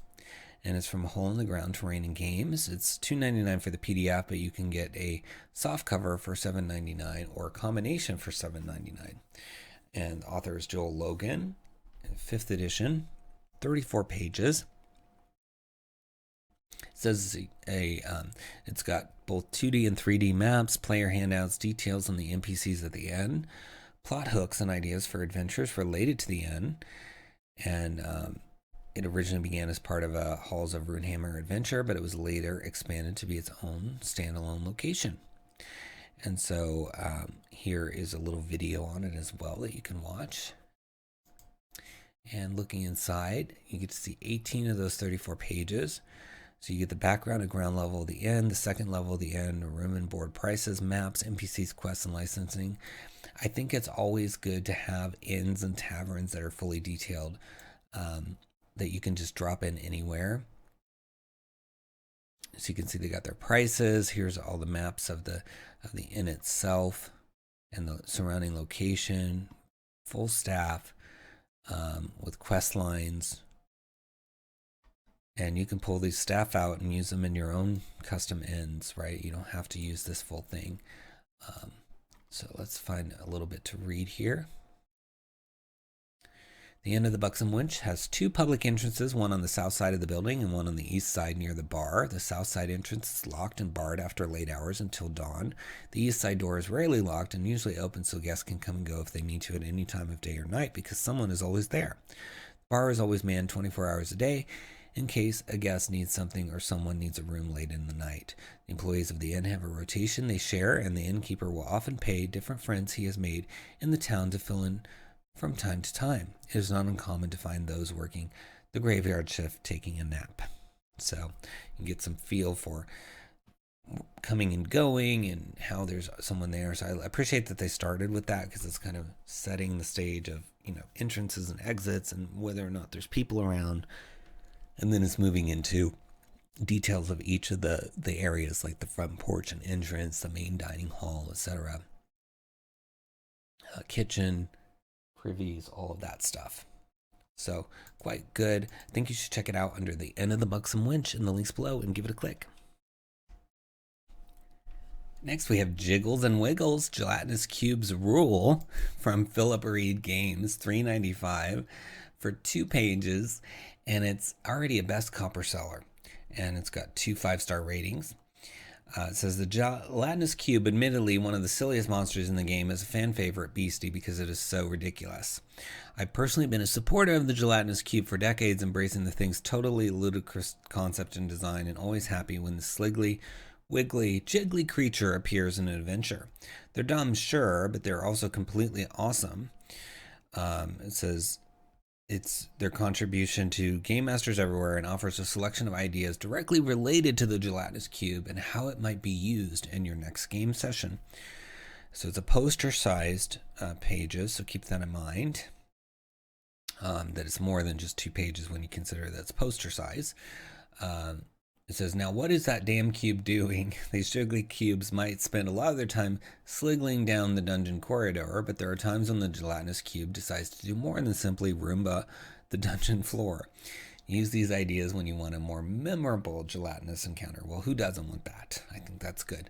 And it's from Hole in the Ground Terrain and Games. It's $2.99 for the PDF, but you can get a soft cover for $7.99 or a combination for $7.99. And the author is Joel Logan, 5th edition, 34 pages. It says it's got both 2D and 3D maps, player handouts, details on the NPCs at the end, plot hooks and ideas for adventures related to the end. And it originally began as part of a Halls of Runehammer adventure, but it was later expanded to be its own standalone location. And so here is a little video on it as well that you can watch. And looking inside, you get to see 18 of those 34 pages. So you get the background at ground level of the end, the second level of the end, room and board prices, maps, NPCs, quests, and licensing. I think it's always good to have inns and taverns that are fully detailed. that you can just drop in anywhere. So you can see they got their prices. Here's all the maps of the inn itself and the surrounding location. Full staff with quest lines. And you can pull these staff out and use them in your own custom inns, right? You don't have to use this full thing. So let's find a little bit to read here. The Inn of the Buxom Wench has 2 public entrances, one on the south side of the building and one on the east side near the bar. The south side entrance is locked and barred after late hours until dawn. The east side door is rarely locked and usually open so guests can come and go if they need to at any time of day or night because someone is always there. The bar is always manned 24 hours a day in case a guest needs something or someone needs a room late in the night. The employees of the inn have a rotation they share, and the innkeeper will often pay different friends he has made in the town to fill in from time to time. It is not uncommon to find those working the graveyard shift taking a nap. So you can get some feel for coming and going and how there's someone there. So I appreciate that they started with that because it's kind of setting the stage of, entrances and exits and whether or not there's people around. And then it's moving into details of each of the areas like the front porch and entrance, the main dining hall, etc. Kitchen, privies, all of that stuff. So quite good. I think you should check it out under the Inn of the Buxom Wench in the links below and give it a click. Next we have Jiggles and Wiggles, Gelatinous Cubes Rule from Philip Reed Games, $3.95 for 2 pages, and it's already a best copper seller, and it's got 2 5-star ratings. It says the Gelatinous Cube, admittedly one of the silliest monsters in the game, is a fan favorite beastie because it is so ridiculous. I've personally been a supporter of the Gelatinous Cube for decades, embracing the thing's totally ludicrous concept and design, and always happy when the sliggly, wiggly, jiggly creature appears in an adventure. They're dumb, sure, but they're also completely awesome. It says it's their contribution to game masters everywhere and offers a selection of ideas directly related to the Gelatinous Cube and how it might be used in your next game session. So it's a poster-sized pages, so keep that in mind. That it's more than just 2 pages when you consider that it's poster size. It says, now what is that damn cube doing? These jiggly cubes might spend a lot of their time sliggling down the dungeon corridor, but there are times when the Gelatinous Cube decides to do more than simply Roomba the dungeon floor. Use these ideas when you want a more memorable gelatinous encounter. Well, who doesn't want that? I think that's good.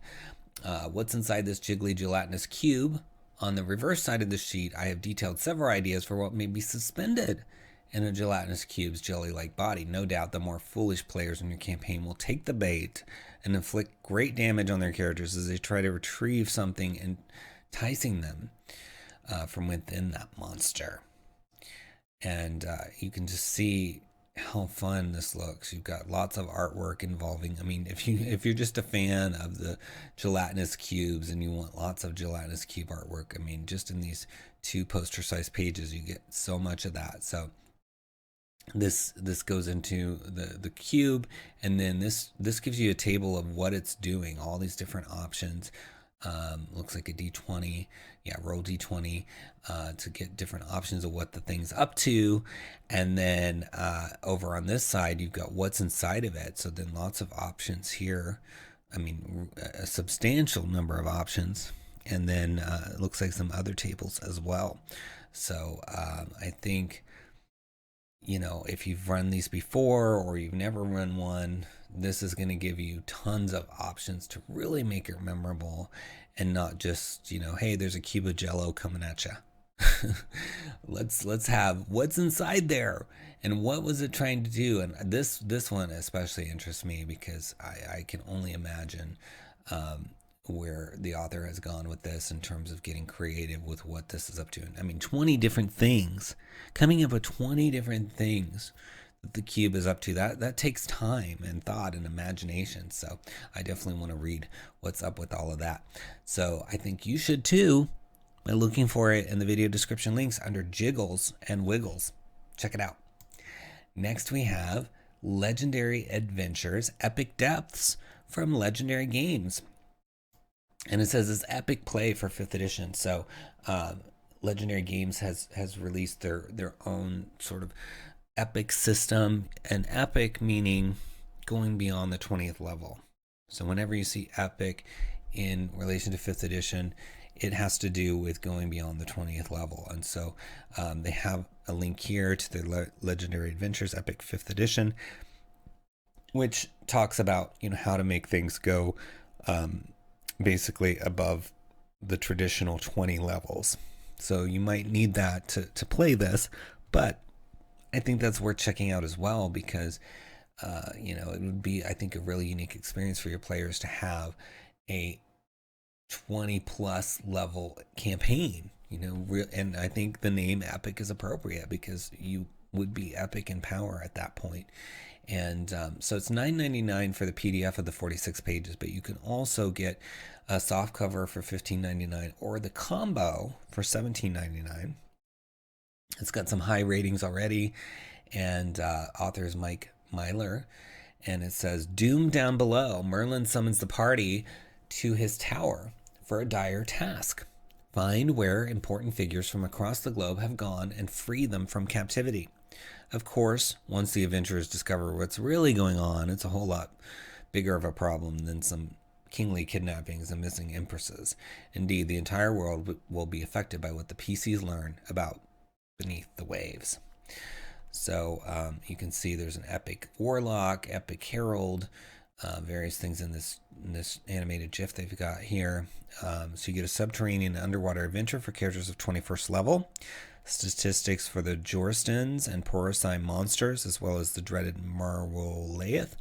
What's inside this jiggly gelatinous cube? On the reverse side of the sheet, I have detailed several ideas for what may be suspended in a gelatinous cube's jelly-like body. No doubt the more foolish players in your campaign will take the bait and inflict great damage on their characters as they try to retrieve something enticing them from within that monster. And you can just see how fun this looks. You've got lots of artwork involving, if you're just a fan of the gelatinous cubes and you want lots of gelatinous cube artwork, just in these 2 poster-sized pages, you get so much of that. So this goes into the cube, and then this gives you a table of what it's doing, all these different options. Looks like a d20. Roll d20 to get different options of what the thing's up to. And then over on this side, you've got what's inside of it. So then lots of options here. A substantial number of options. And then it looks like some other tables as well. So I think, if you've run these before or you've never run one, this is going to give you tons of options to really make it memorable and not just, hey, there's a cube of Jello coming at you. Let's have what's inside there and what was it trying to do. And this one especially interests me because I can only imagine where the author has gone with this in terms of getting creative with what this is up to. 20 different things, coming up with 20 different things that the cube is up to. That takes time and thought and imagination. So I definitely want to read what's up with all of that. So I think you should too by looking for it in the video description links under Jiggles and Wiggles. Check it out. Next we have Legendary Adventures Epic Depths from Legendary Games. And it says it's epic play for 5th edition. So Legendary Games has released their own sort of epic system, and epic meaning going beyond the 20th level. So whenever you see epic in relation to 5th edition, it has to do with going beyond the 20th level. And so they have a link here to their Legendary Adventures Epic 5th edition, which talks about, how to make things go basically above the traditional 20 levels. So you might need that to play this, but I think that's worth checking out as well, because it would be, I think, a really unique experience for your players to have a 20 plus level campaign, and I think the name epic is appropriate because you would be epic in power at that point. And so it's $9.99 for the PDF of the 46 pages, but you can also get a softcover for $15.99 or the combo for $17.99. It's got some high ratings already, and author is Mike Myler, and it says, "Doom down below, Merlin summons the party to his tower for a dire task. Find where important figures from across the globe have gone and free them from captivity. Of course, once the adventurers discover what's really going on, it's a whole lot bigger of a problem than some kingly kidnappings and missing empresses. Indeed, the entire world will be affected by what the PCs learn about beneath the waves." So you can see there's an epic warlock, epic herald, various things in this animated GIF they've got here. So you get a subterranean underwater adventure for characters of 21st level, statistics for the Jorstans and Porosine monsters, as well as the dreaded Marwolaeth,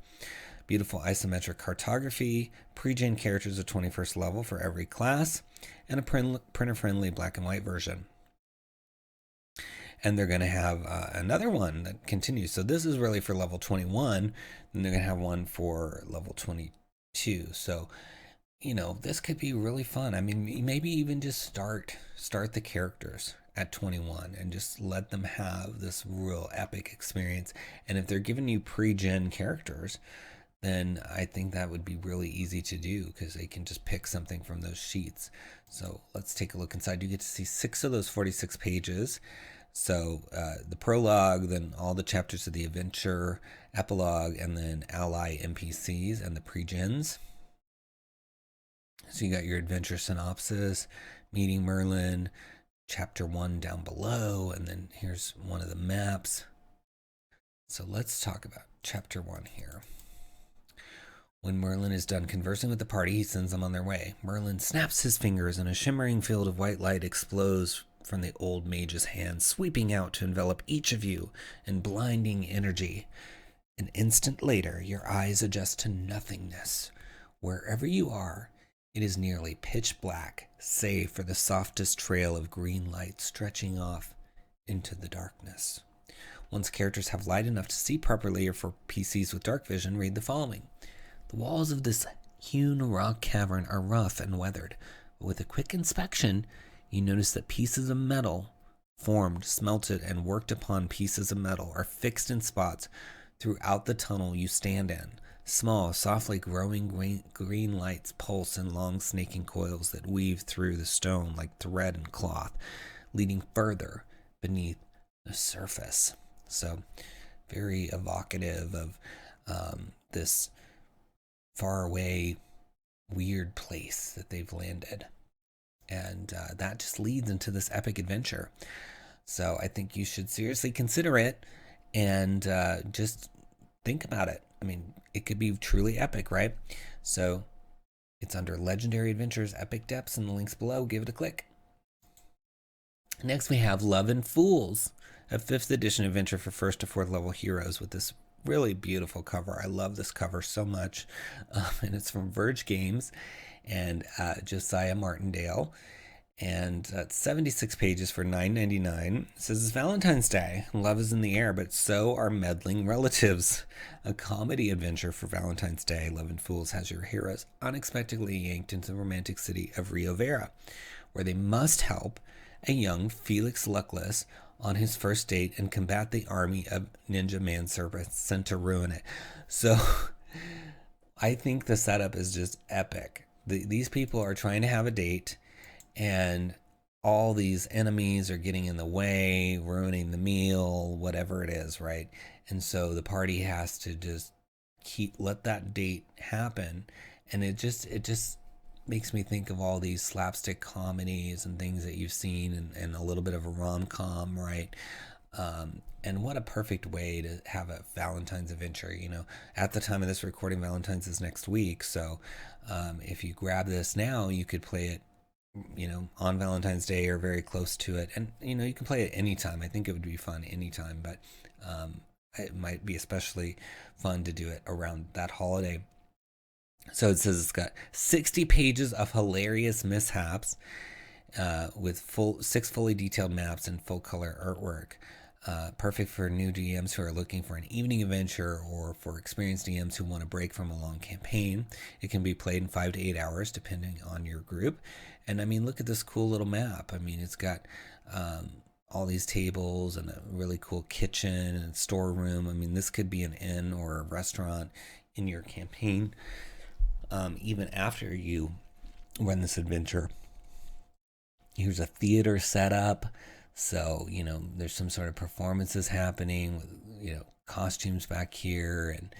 beautiful isometric cartography, pre-gen characters of 21st level for every class, and a printer-friendly black and white version. And they're going to have another one that continues. So this is really for level 21, and they're going to have one for level 22. So, this could be really fun. I mean, maybe even just start the characters at 21 and just let them have this real epic experience. And if they're giving you pre-gen characters, then I think that would be really easy to do because they can just pick something from those sheets. So let's take a look inside. You get to see 6 of those 46 pages. So the prologue, then all the chapters of the adventure, epilogue, and then ally NPCs and the pre-gens. So you got your adventure synopsis, meeting Merlin, chapter 1 down below, and then here's one of the maps. So let's talk about chapter 1 here. When Merlin is done conversing with the party, he sends them on their way. Merlin snaps his fingers and a shimmering field of white light explodes from the old mage's hand, sweeping out to envelop each of you in blinding energy. An instant later, your eyes adjust to nothingness. Wherever you are, it is nearly pitch black, save for the softest trail of green light stretching off into the darkness. Once characters have light enough to see properly, or for PCs with dark vision, read the following. The walls of this hewn rock cavern are rough and weathered, but with a quick inspection, you notice that pieces of metal, formed, smelted, and worked upon pieces of metal, are fixed in spots throughout the tunnel you stand in. Small, softly growing green lights pulse in long snaking coils that weave through the stone like thread and cloth, leading further beneath the surface. So, very evocative of this faraway, weird place that they've landed. And that just leads into this epic adventure. So I think you should seriously consider it and just think about it. I mean, it could be truly epic, right? So it's under Legendary Adventures Epic Depths in the links below. Give it a click. Next we have Love and Fools, a 5th edition adventure for 1st to 4th level heroes with this really beautiful cover. I love this cover so much. And it's from Verge Games and Josiah Martindale, and 76 pages for $9.99. It says, it's Valentine's Day. Love is in the air, but so are meddling relatives. A comedy adventure for Valentine's Day. Love and Fools has your heroes unexpectedly yanked into the romantic city of Rio Vera, where they must help a young Felix Luckless on his first date and combat the army of ninja manservants sent to ruin it. So I think the setup is just epic. These people are trying to have a date, and all these enemies are getting in the way, ruining the meal, whatever it is, right? And so the party has to just let that date happen. And it just makes me think of all these slapstick comedies and things that you've seen, and a little bit of a rom-com, right? And what a perfect way to have a Valentine's adventure. At the time of this recording, Valentine's is next week, so if you grab this now, you could play it on Valentine's Day or very close to it. And you can play it anytime. I think it would be fun anytime, but it might be especially fun to do it around that holiday. So it says it's got 60 pages of hilarious mishaps with 6 fully detailed maps and full color artwork. Perfect for new DMs who are looking for an evening adventure, or for experienced DMs who want a break from a long campaign. It can be played in 5 to 8 hours depending on your group. And I mean, look at this cool little map. I mean, it's got all these tables and a really cool kitchen and storeroom. I mean, this could be an inn or a restaurant in your campaign, even after you run this adventure. Here's a theater setup. So, there's some sort of performances happening with, costumes back here. And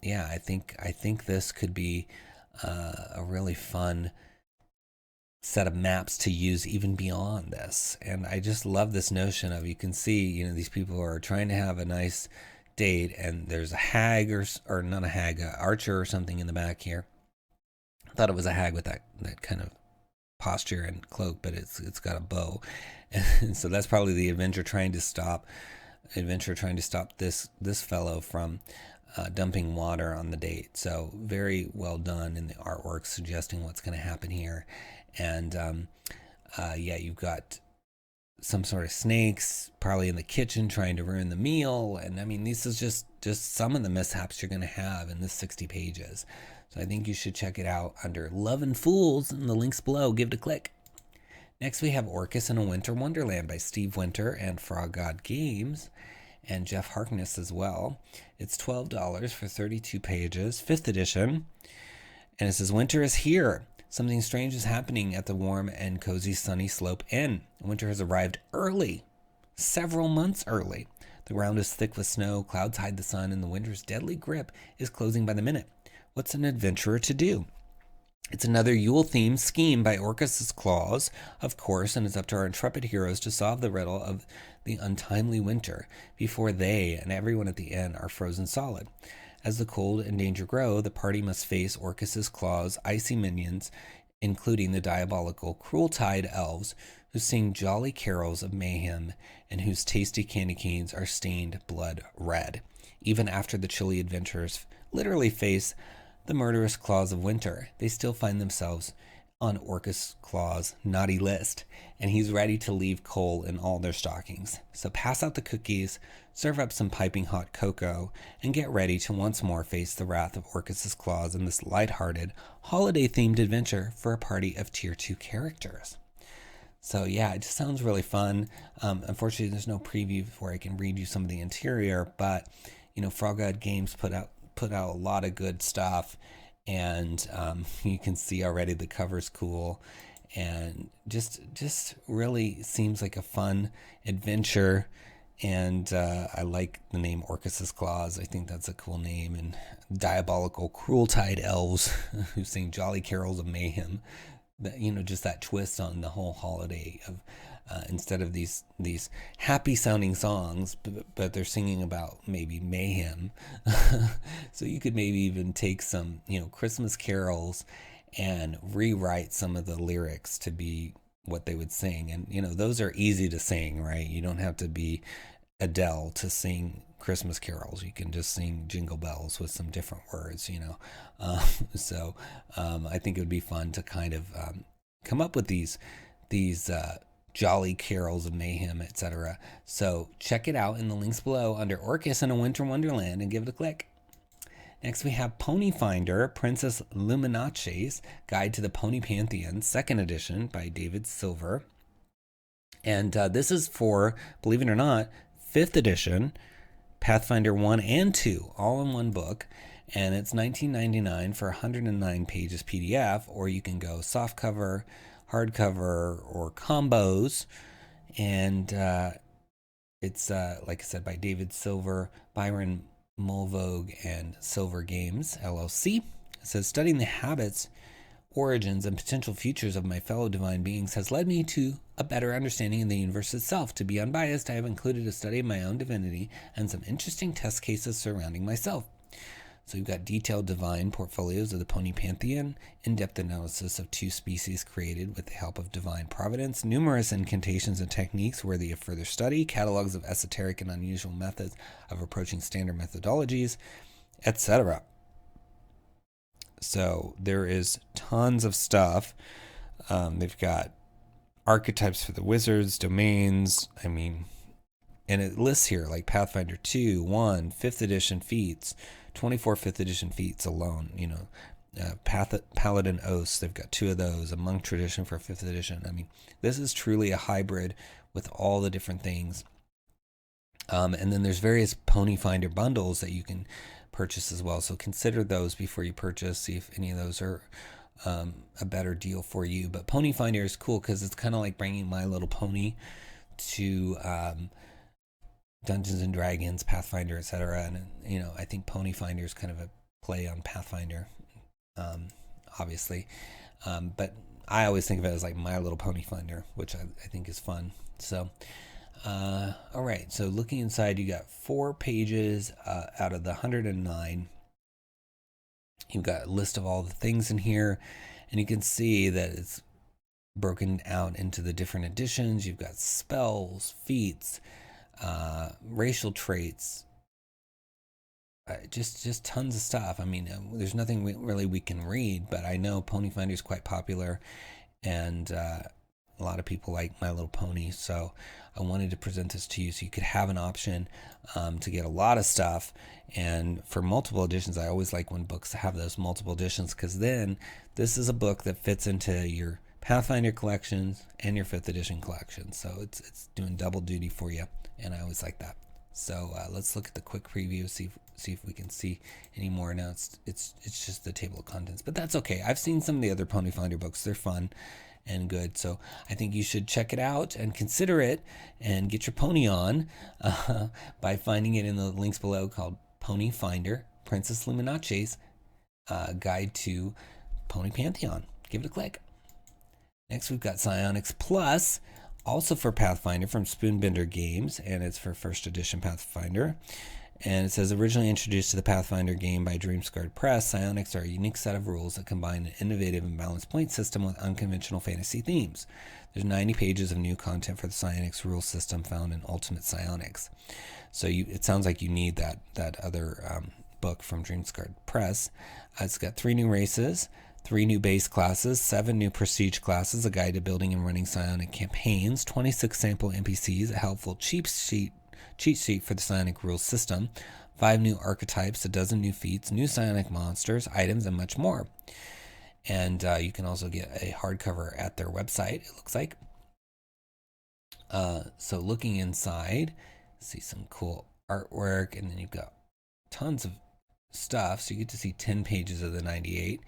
I think this could be a really fun set of maps to use even beyond this. And I just love this notion of, you can see, these people are trying to have a nice date, and there's a hag or not a hag, a archer or something in the back here. I thought it was a hag with that kind of posture and cloak, but it's got a bow, and so that's probably the adventurer trying to stop this fellow from dumping water on the date. So very well done in the artwork, suggesting what's going to happen here. And you've got some sort of snakes probably in the kitchen trying to ruin the meal. And I mean, this is just some of the mishaps you're going to have in this 60 pages. So I think you should check it out under Love and Fools, and the links below. Give it a click. Next, we have Orcus in a Winter Wonderland by Steve Winter and Frog God Games, and Jeff Harkness as well. It's $12 for 32 pages, 5th edition. And it says, winter is here. Something strange is happening at the warm and cozy Sunny Slope Inn. Winter has arrived early, several months early. The ground is thick with snow, clouds hide the sun, and the winter's deadly grip is closing by the minute. What's an adventurer to do? It's another Yule-themed scheme by Orcus's Claws, of course, and it's up to our intrepid heroes to solve the riddle of the untimely winter before they and everyone at the inn are frozen solid. As the cold and danger grow, the party must face Orcus's Claws' icy minions, including the diabolical Cruel-Tide elves, who sing jolly carols of mayhem and whose tasty candy canes are stained blood red. Even after the chilly adventurers literally face the murderous claws of winter, they still find themselves on Orcus Claw's naughty list, and he's ready to leave coal in all their stockings. So pass out the cookies, serve up some piping hot cocoa, and get ready to once more face the wrath of Orcus's Claws in this lighthearted, holiday-themed adventure for a party of Tier 2 characters. So yeah, it just sounds really fun. Unfortunately, there's no preview where I can read you some of the interior, but Frog God Games put out a lot of good stuff, and you can see already the cover's cool, and just really seems like a fun adventure. And I like the name Orcus's Claws. I think that's a cool name. And diabolical Cruel-Tide elves who sing jolly carols of mayhem. Just that twist on the whole holiday of instead of these happy sounding songs, but they're singing about maybe mayhem. So you could maybe even take some Christmas carols and rewrite some of the lyrics to be what they would sing. And those are easy to sing, right? You don't have to be Adele to sing Christmas carols. You can just sing Jingle Bells with some different words, So I think it would be fun to kind of come up with these jolly carols of mayhem, etc. So check it out in the links below under Orcus in a Winter Wonderland and give it a click. Next, we have Pony Finder, Princess Luminace's Guide to the Pony Pantheon, 2nd edition by David Silver. And this is for, believe it or not, 5th edition, Pathfinder 1 and 2, all in one book. And it's $19.99 for 109 pages PDF, or you can go softcover, hardcover or combos. And it's, like I said, by David Silver, Byron Mulvogue, and Silver Games, LLC. It says, studying the habits, origins, and potential futures of my fellow divine beings has led me to a better understanding of the universe itself. To be unbiased, I have included a study of my own divinity and some interesting test cases surrounding myself. So you've got detailed divine portfolios of the Pony Pantheon, in-depth analysis of 2 species created with the help of divine providence, numerous incantations and techniques worthy of further study, catalogs of esoteric and unusual methods of approaching standard methodologies, etc. So there is tons of stuff. They've got archetypes for the wizards, domains, and it lists here like Pathfinder 2, 1, 5th edition feats, 24 5th edition feats alone, Paladin Oaths, they've got 2 of those, a monk tradition for 5th edition. This is truly a hybrid with all the different things. And then there's various Pony Finder bundles that you can purchase as well. So consider those before you purchase, see if any of those are a better deal for you. But Pony Finder is cool because it's kind of like bringing My Little Pony to Dungeons and Dragons, Pathfinder, etc. And I think Pony Finder is kind of a play on Pathfinder, obviously. But I always think of it as like My Little Pony Finder, which I think is fun. So, all right. So looking inside, you got 4 pages out of the 109. You've got a list of all the things in here, and you can see that it's broken out into the different editions. You've got spells, feats, racial traits, just tons of stuff. There's nothing really we can read, but I know Pony Finder is quite popular, and a lot of people like My Little Pony, so I wanted to present this to you so you could have an option to get a lot of stuff. And for multiple editions, I always like when books have those multiple editions, because then this is a book that fits into your Pathfinder collections and your 5th edition collection, so it's doing double duty for you, and I always like that. So let's look at the quick preview, see if we can see any more. Now it's just the table of contents, but that's okay. I've seen some of the other Pony Finder books; they're fun and good, so I think you should check it out and consider it and get your pony on by finding it in the links below, called Pony Finder, Princess Luminace's Guide to Pony Pantheon. Give it a click. Next, we've got Psionics Plus, also for Pathfinder, from Spoonbender Games, and it's for 1st edition Pathfinder. And it says, originally introduced to the Pathfinder game by Dreamscarred Press, Psionics are a unique set of rules that combine an innovative and balanced point system with unconventional fantasy themes. There's 90 pages of new content for the Psionics rule system found in Ultimate Psionics. So it sounds like you need that other book from Dreamscarred Press. It's got 3 new races, 3 new base classes, 7 new prestige classes, a guide to building and running psionic campaigns, 26 sample NPCs, a helpful cheat sheet for the psionic rules system, 5 new archetypes, a dozen new feats, new psionic monsters, items, and much more. And you can also get a hardcover at their website, it looks like. So looking inside, see some cool artwork, and then you've got tons of stuff. So you get to see 10 pages of the 98.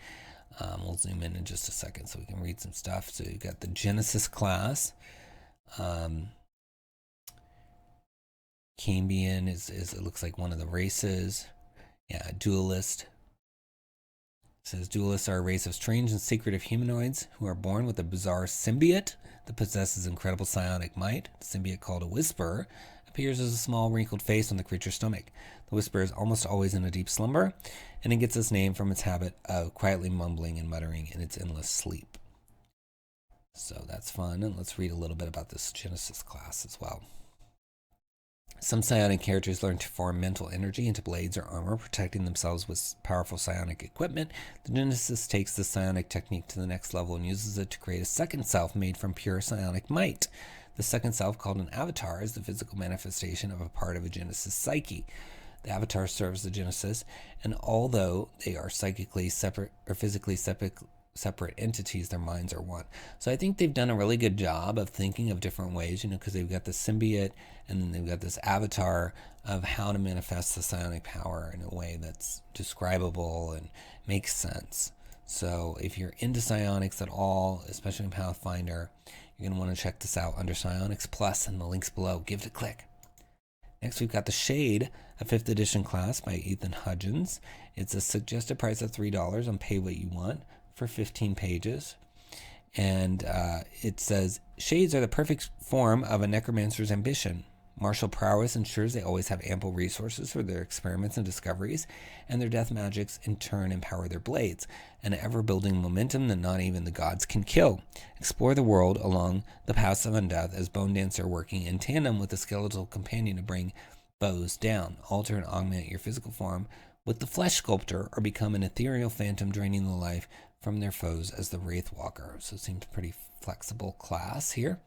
We'll zoom in just a second so we can read some stuff. So you've got the Genesis class. Cambion is it looks like one of the races. Yeah, duelist. It says duelists are a race of strange and secretive humanoids who are born with a bizarre symbiote that possesses incredible psionic might. The symbiote, called a Whisperer, appears as a small wrinkled face on the creature's stomach. The Whisperer is almost always in a deep slumber, and it gets its name from its habit of quietly mumbling and muttering in its endless sleep. So that's fun, and let's read a little bit about this Genesis class as well. Some psionic characters learn to form mental energy into blades or armor, protecting themselves with powerful psionic equipment. The Genesis takes the psionic technique to the next level and uses it to create a second self made from pure psionic might. The second self, called an avatar, is the physical manifestation of a part of a Genesis psyche. The avatar serves the Genesis, and although they are psychically separate or physically separate entities, their minds are one. So I think they've done a really good job of thinking of different ways, because they've got the symbiote and then they've got this avatar of how to manifest the psionic power in a way that's describable and makes sense. So if you're into psionics at all, especially in Pathfinder, you're going to want to check this out under Psionics Plus in the links below. Give it a click. Next, we've got the 𝙎𝙤𝙬𝙯, a 5th edition class by 𝙤𝙤𝙀𝙗. It's a suggested price of $3 on Pay What You Want for 15 pages. And it says, Shades are the perfect form of a necromancer's ambition. Martial prowess ensures they always have ample resources for their experiments and discoveries, and their death magics in turn empower their blades, an ever-building momentum that not even the gods can kill. Explore the world along the paths of undeath as Bone Dancer, working in tandem with a skeletal companion to bring foes down. Alter and augment your physical form with the Flesh Sculptor, or become an ethereal phantom draining the life from their foes as the Wraith Walker. So it seems pretty flexible class here.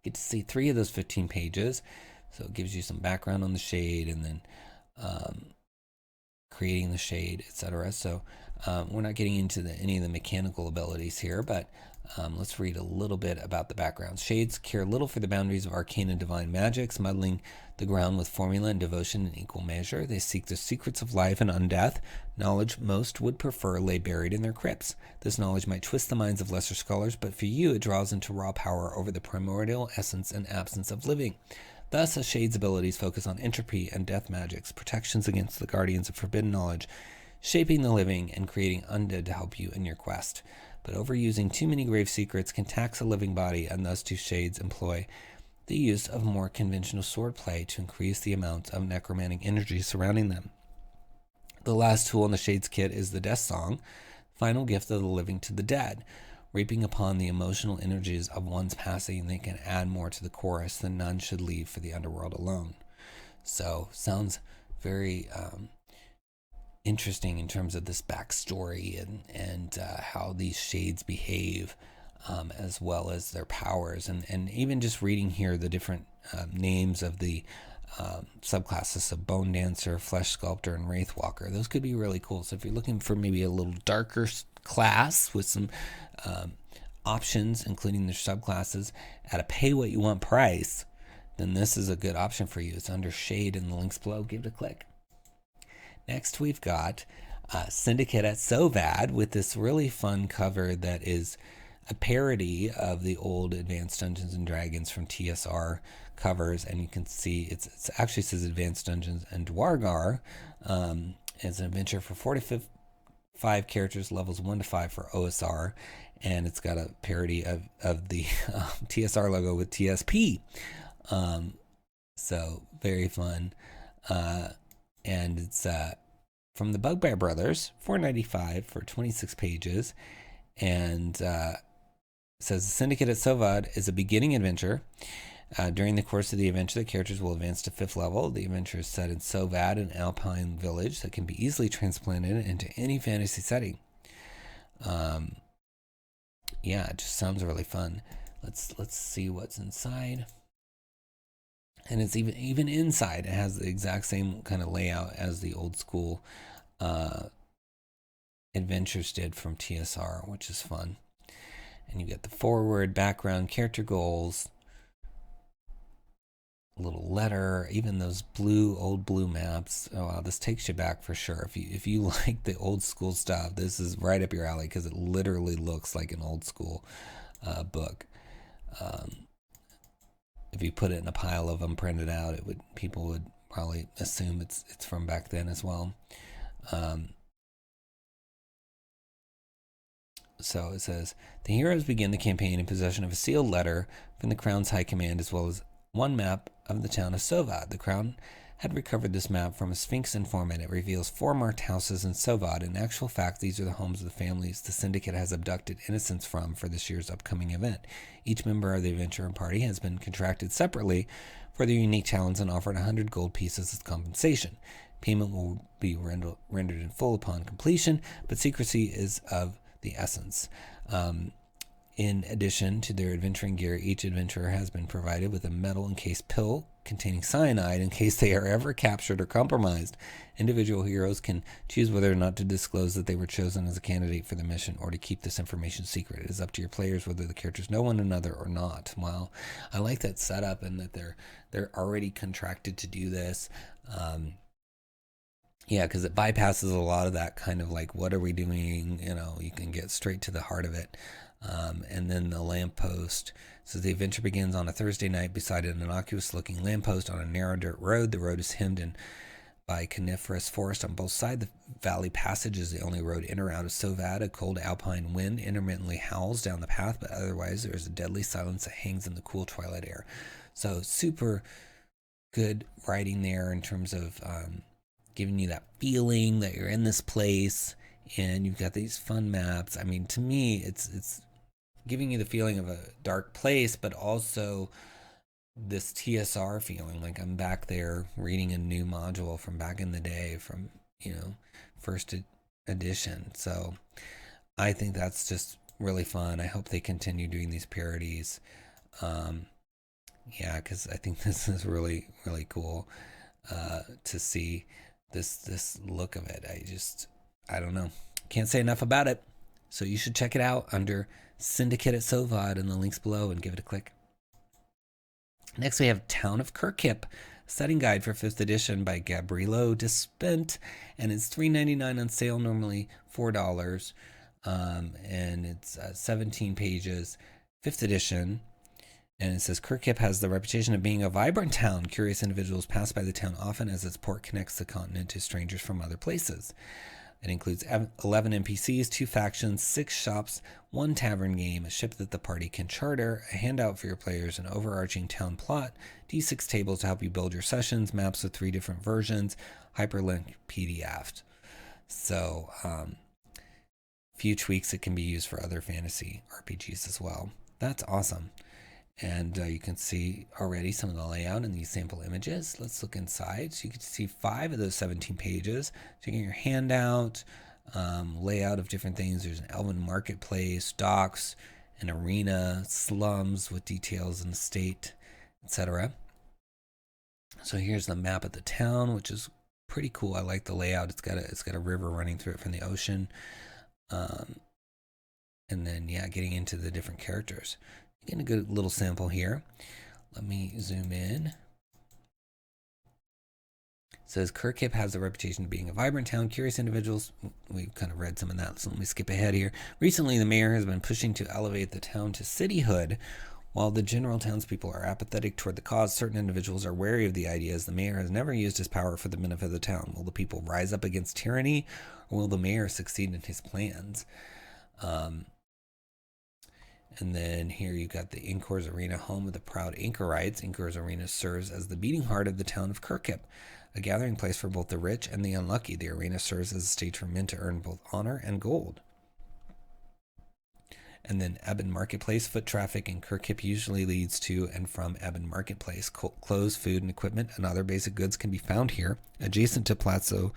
Get to see 3 of those 15 pages. So it gives you some background on the shade, and then creating the shade, etc. So we're not getting into any of the mechanical abilities here, but let's read a little bit about the background. Shades care little for the boundaries of arcane and divine magics, muddling the ground with formula and devotion in equal measure. They seek the secrets of life and undeath, knowledge most would prefer lay buried in their crypts. This knowledge might twist the minds of lesser scholars, but for you it draws into raw power over the primordial essence and absence of living. Thus, a Shade's abilities focus on entropy and death magics, protections against the guardians of forbidden knowledge, shaping the living, and creating undead to help you in your quest. But overusing too many grave secrets can tax a living body, and thus do Shades employ the use of more conventional swordplay to increase the amount of necromantic energy surrounding them. The last tool in the Shades kit is the Death Song, final gift of the living to the dead. Reaping upon the emotional energies of one's passing, they can add more to the chorus than none should leave for the underworld alone. So, sounds very interesting in terms of this backstory and how these shades behave, as well as their powers. And even just reading here the different names of the subclasses of Bone Dancer, Flesh Sculptor, and Wraith Walker. Those could be really cool. So if you're looking for maybe a little darker class with some options, including their subclasses, at a pay what you want price, then this is a good option for you. It's under Shade in the links below. Give it a click. Next, we've got Syndicate at 𝘬𝑗𝑎d with this really fun cover that is a parody of the old Advanced Dungeons and Dragons from TSR covers, and you can see it actually says Advanced Dungeons and Dwargar. It's an adventure for 45 characters, levels 1 to 5 for OSR, and it's got a parody of the TSR logo with TSP. So very fun, and it's from the Bugbear Brothers, $4.95 for 26 pages, and says the Syndicate at 𝘬𝑗𝑎d is a beginning adventure. During the course of the adventure, the characters will advance to 5th level. The adventure is set in 𝘬𝑗𝑎d, an alpine village that can be easily transplanted into any fantasy setting. Yeah, it just sounds really fun. Let's see what's inside. And it's even inside, it has the exact same kind of layout as the old school adventures did from TSR, which is fun. And you get the forward, background, character goals, a little letter, even those old blue maps. Oh wow, this takes you back for sure. If you like the old school stuff, this is right up your alley, because it literally looks like an old school book. If you put it in a pile of them printed out, people would probably assume it's from back then as well. So it says, the heroes begin the campaign in possession of a sealed letter from the Crown's High Command, as well as one map of the town of 𝘬𝑗𝑎d. The Crown had recovered this map from a Sphinx informant. It reveals 4 marked houses in 𝘬𝑗𝑎d. In actual fact, these are the homes of the families the Syndicate has abducted innocents from for this year's upcoming event. Each member of the adventurer party has been contracted separately for their unique talents and offered 100 gold pieces as compensation. Payment will be rendered in full upon completion, but secrecy is of the essence. In addition to their adventuring gear, each adventurer has been provided with a metal-encased pill containing cyanide in case they are ever captured or compromised. Individual heroes can choose whether or not to disclose that they were chosen as a candidate for the mission, or to keep this information secret. It is up to your players whether the characters know one another or not. Wow, I like that setup, and that they're already contracted to do this. Yeah, because it bypasses a lot of that kind of like, what are we doing? You can get straight to the heart of it. And then the lamppost. So the adventure begins on a Thursday night beside an innocuous-looking lamppost on a narrow dirt road. The road is hemmed in by coniferous forest on both sides. The valley passage is the only road in or out of 𝙬𝙬𝙬𝙀. A cold alpine wind intermittently howls down the path, but otherwise there is a deadly silence that hangs in the cool twilight air. So super good writing there in terms of giving you that feeling that you're in this place and you've got these fun maps. I mean, to me, it's giving you the feeling of a dark place, but also this TSR feeling, like I'm back there reading a new module from back in the day from, first edition. So I think that's just really fun. I hope they continue doing these parodies. Yeah, because I think this is really, really cool to see this look of it. I don't know. Can't say enough about it. So you should check it out under Syndicate at 𝙬𝙬𝙀 in the links below and give it a click. Next we have Town of 𝘏𝑗𝑏, setting guide for 5th edition by Gabrielo Despent, and it's $3.99 on sale, normally $4, and it's 17 pages, 5th edition. And it says, 𝘏𝑗𝑏 has the reputation of being a vibrant town. Curious individuals pass by the town often as its port connects the continent to strangers from other places. It includes 11 NPCs, 2 factions, 6 shops, 1 tavern game, a ship that the party can charter, a handout for your players, an overarching town plot, D6 tables to help you build your sessions, maps with 3 different versions, hyperlinked PDF. So, few tweaks. It can be used for other fantasy RPGs as well. That's awesome. And you can see already some of the layout in these sample images. Let's look inside. So you can see 5 of those 17 pages. So you get your handout, layout of different things. There's an elven marketplace, docks, an arena, slums with details in the state, etc. So here's the map of the town, which is pretty cool. I like the layout. It's got a river running through it from the ocean. And then, yeah, getting into the different characters. Getting a good little sample here. Let me zoom in. It says 𝘏𝑗𝑏 has the reputation of being a vibrant town. Curious individuals. We've kind of read some of that, so let me skip ahead here. Recently, the mayor has been pushing to elevate the town to cityhood. While the general townspeople are apathetic toward the cause, certain individuals are wary of the idea, as the mayor has never used his power for the benefit of the town. Will the people rise up against tyranny, or will the mayor succeed in his plans? And then here you got the Incor's Arena, home of the proud Incorrites. Incor's Arena serves as the beating heart of the town of 𝘏𝑗𝑏, a gathering place for both the rich and the unlucky. The arena serves as a stage for men to earn both honor and gold. And then Ebon Marketplace. Foot traffic in 𝘏𝑗𝑏 usually leads to and from Ebon Marketplace. Clothes, food, and equipment and other basic goods can be found here, adjacent to Plaza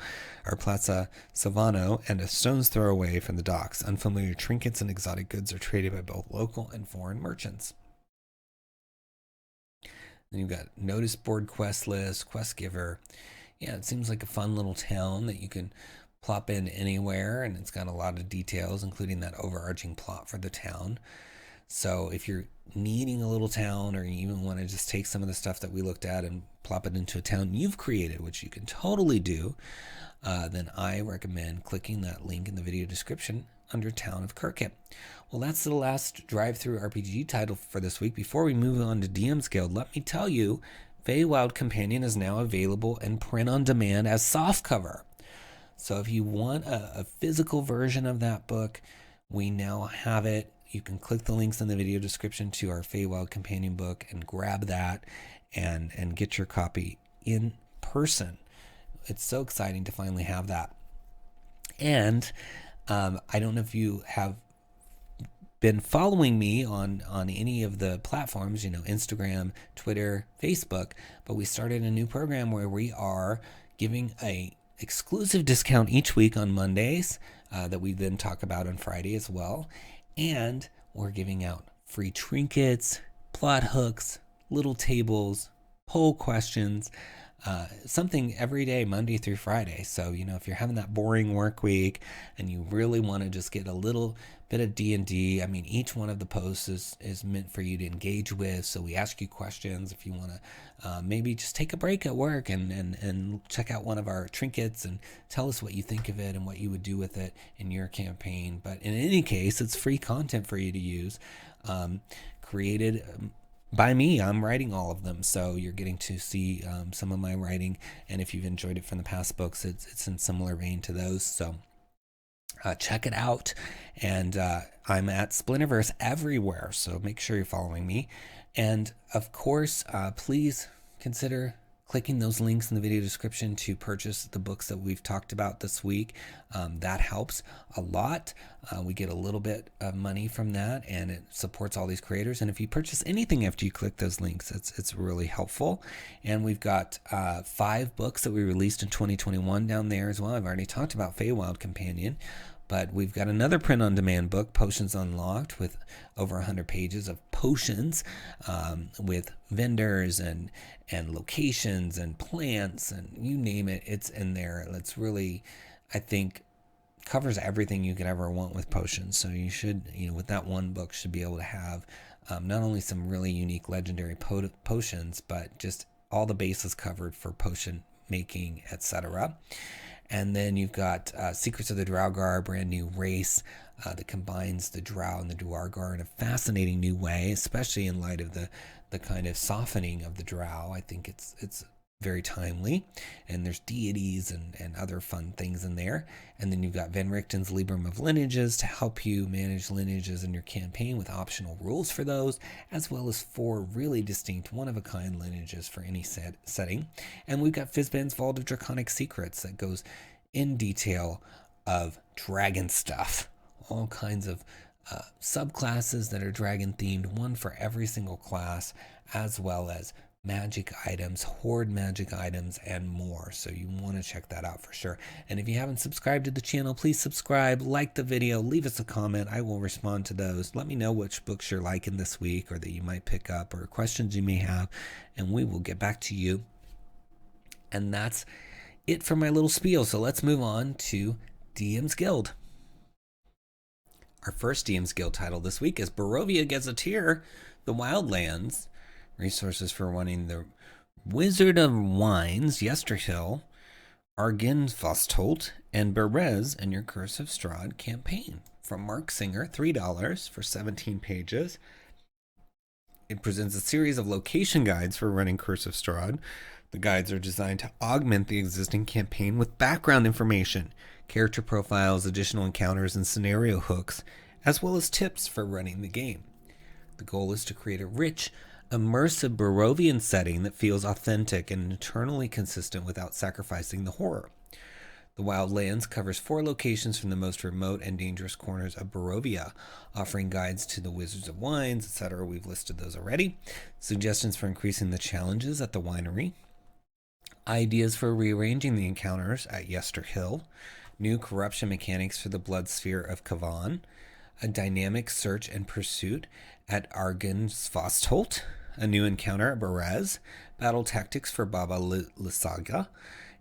Silvano and a stone's throw away from the docks. Unfamiliar trinkets and exotic goods are traded by both local and foreign merchants. Then you've got notice board, quest list, quest giver. Yeah, it seems like a fun little town that you can plop in anywhere, and it's got a lot of details, including that overarching plot for the town. So if you're needing a little town, or you even want to just take some of the stuff that we looked at and plop it into a town you've created, which you can totally do, then I recommend clicking that link in the video description under Town of 𝘏𝑗𝑏. Well, that's the last DriveThruRPG title for this week. Before we move on to DM's Guild, let me tell you, Feywild Companion is now available in print on demand as softcover. So if you want a physical version of that book, we now have it. You can click the links in the video description to our Feywild Companion book and grab that and get your copy in person. It's so exciting to finally have that. And I don't know if you have been following me on any of the platforms, Instagram, Twitter, Facebook, but we started a new program where we are giving a exclusive discount each week on Mondays that we then talk about on Friday as well. And we're giving out free trinkets, plot hooks, little tables, poll questions, something every day, Monday through Friday. So, if you're having that boring work week and you really want to just get a little bit of D&D. I mean, each one of the posts is meant for you to engage with. So we ask you questions if you want to maybe just take a break at work and check out one of our trinkets and tell us what you think of it and what you would do with it in your campaign. But in any case, it's free content for you to use, created by me. I'm writing all of them, so you're getting to see some of my writing. And if you've enjoyed it from the past books, it's in similar vein to those. So check it out. And I'm at Splinterverse everywhere, so make sure you're following me. And of course, please consider clicking those links in the video description to purchase the books that we've talked about this week. That helps a lot. We get a little bit of money from that, and it supports all these creators. And if you purchase anything after you click those links, it's really helpful. And we've got 5 books that we released in 2021 down there as well. I've already talked about Feywild Companion, but we've got another print-on-demand book, Potions Unlocked, with over 100 pages of potions, with vendors and locations and plants and you name it, it's in there. It's really, I think, covers everything you could ever want with potions. So you should, with that one book, should be able to have not only some really unique legendary potions, but just all the bases covered for potion making, etc. And then you've got Secrets of the Draugr, a brand new race that combines the Drow and the Duergar in a fascinating new way, especially in light of the kind of softening of the Drow. I think it's very timely. And there's deities and other fun things in there. And then you've got Van Richten's Librum of Lineages to help you manage lineages in your campaign with optional rules for those, as well as 4 really distinct one-of-a-kind lineages for any setting. And we've got Fizban's Vault of Draconic Secrets that goes in detail of dragon stuff, all kinds of subclasses that are dragon themed, one for every single class, as well as magic items, horde magic items, and more. So you want to check that out for sure. And if you haven't subscribed to the channel, please subscribe, like the video, leave us a comment. I will respond to those. Let me know which books you're liking this week or that you might pick up or questions you may have, and we will get back to you. And that's it for my little spiel. So let's move on to DM's Guild. Our first DM's Guild title this week is Barovia Gazetteer, The Wildlands. Resources for running the Wizard of Wines, Yesterhill, Argynfostholt, and Berez in your Curse of Strahd campaign. From Mark Singer, $3 for 17 pages. It presents a series of location guides for running Curse of Strahd. The guides are designed to augment the existing campaign with background information, character profiles, additional encounters, and scenario hooks, as well as tips for running the game. The goal is to create a rich, immersive Barovian setting that feels authentic and internally consistent without sacrificing the horror. The Wildlands covers 4 locations from the most remote and dangerous corners of Barovia, offering guides to the Wizards of Wines, etc. We've listed those already. Suggestions for increasing the challenges at the winery. Ideas for rearranging the encounters at Yesterhill. New corruption mechanics for the Blood Sphere of Kavan. A dynamic search and pursuit at Argynfostholt. A new encounter at Berez. Battle tactics for Baba Lysaga.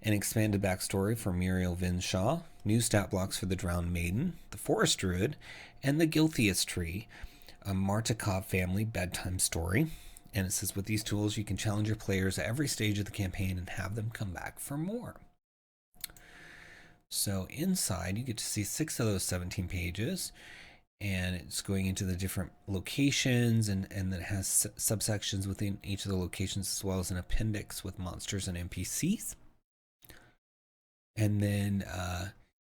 An expanded backstory for Muriel Vinshaw. New stat blocks for the Drowned Maiden, the Forest Druid, and the Gilthias Tree. A Martikov family bedtime story. And it says with these tools you can challenge your players at every stage of the campaign and have them come back for more. So inside you get to see 6 of those 17 pages. And it's going into the different locations, and then it has subsections within each of the locations, as well as an appendix with monsters and NPCs. And then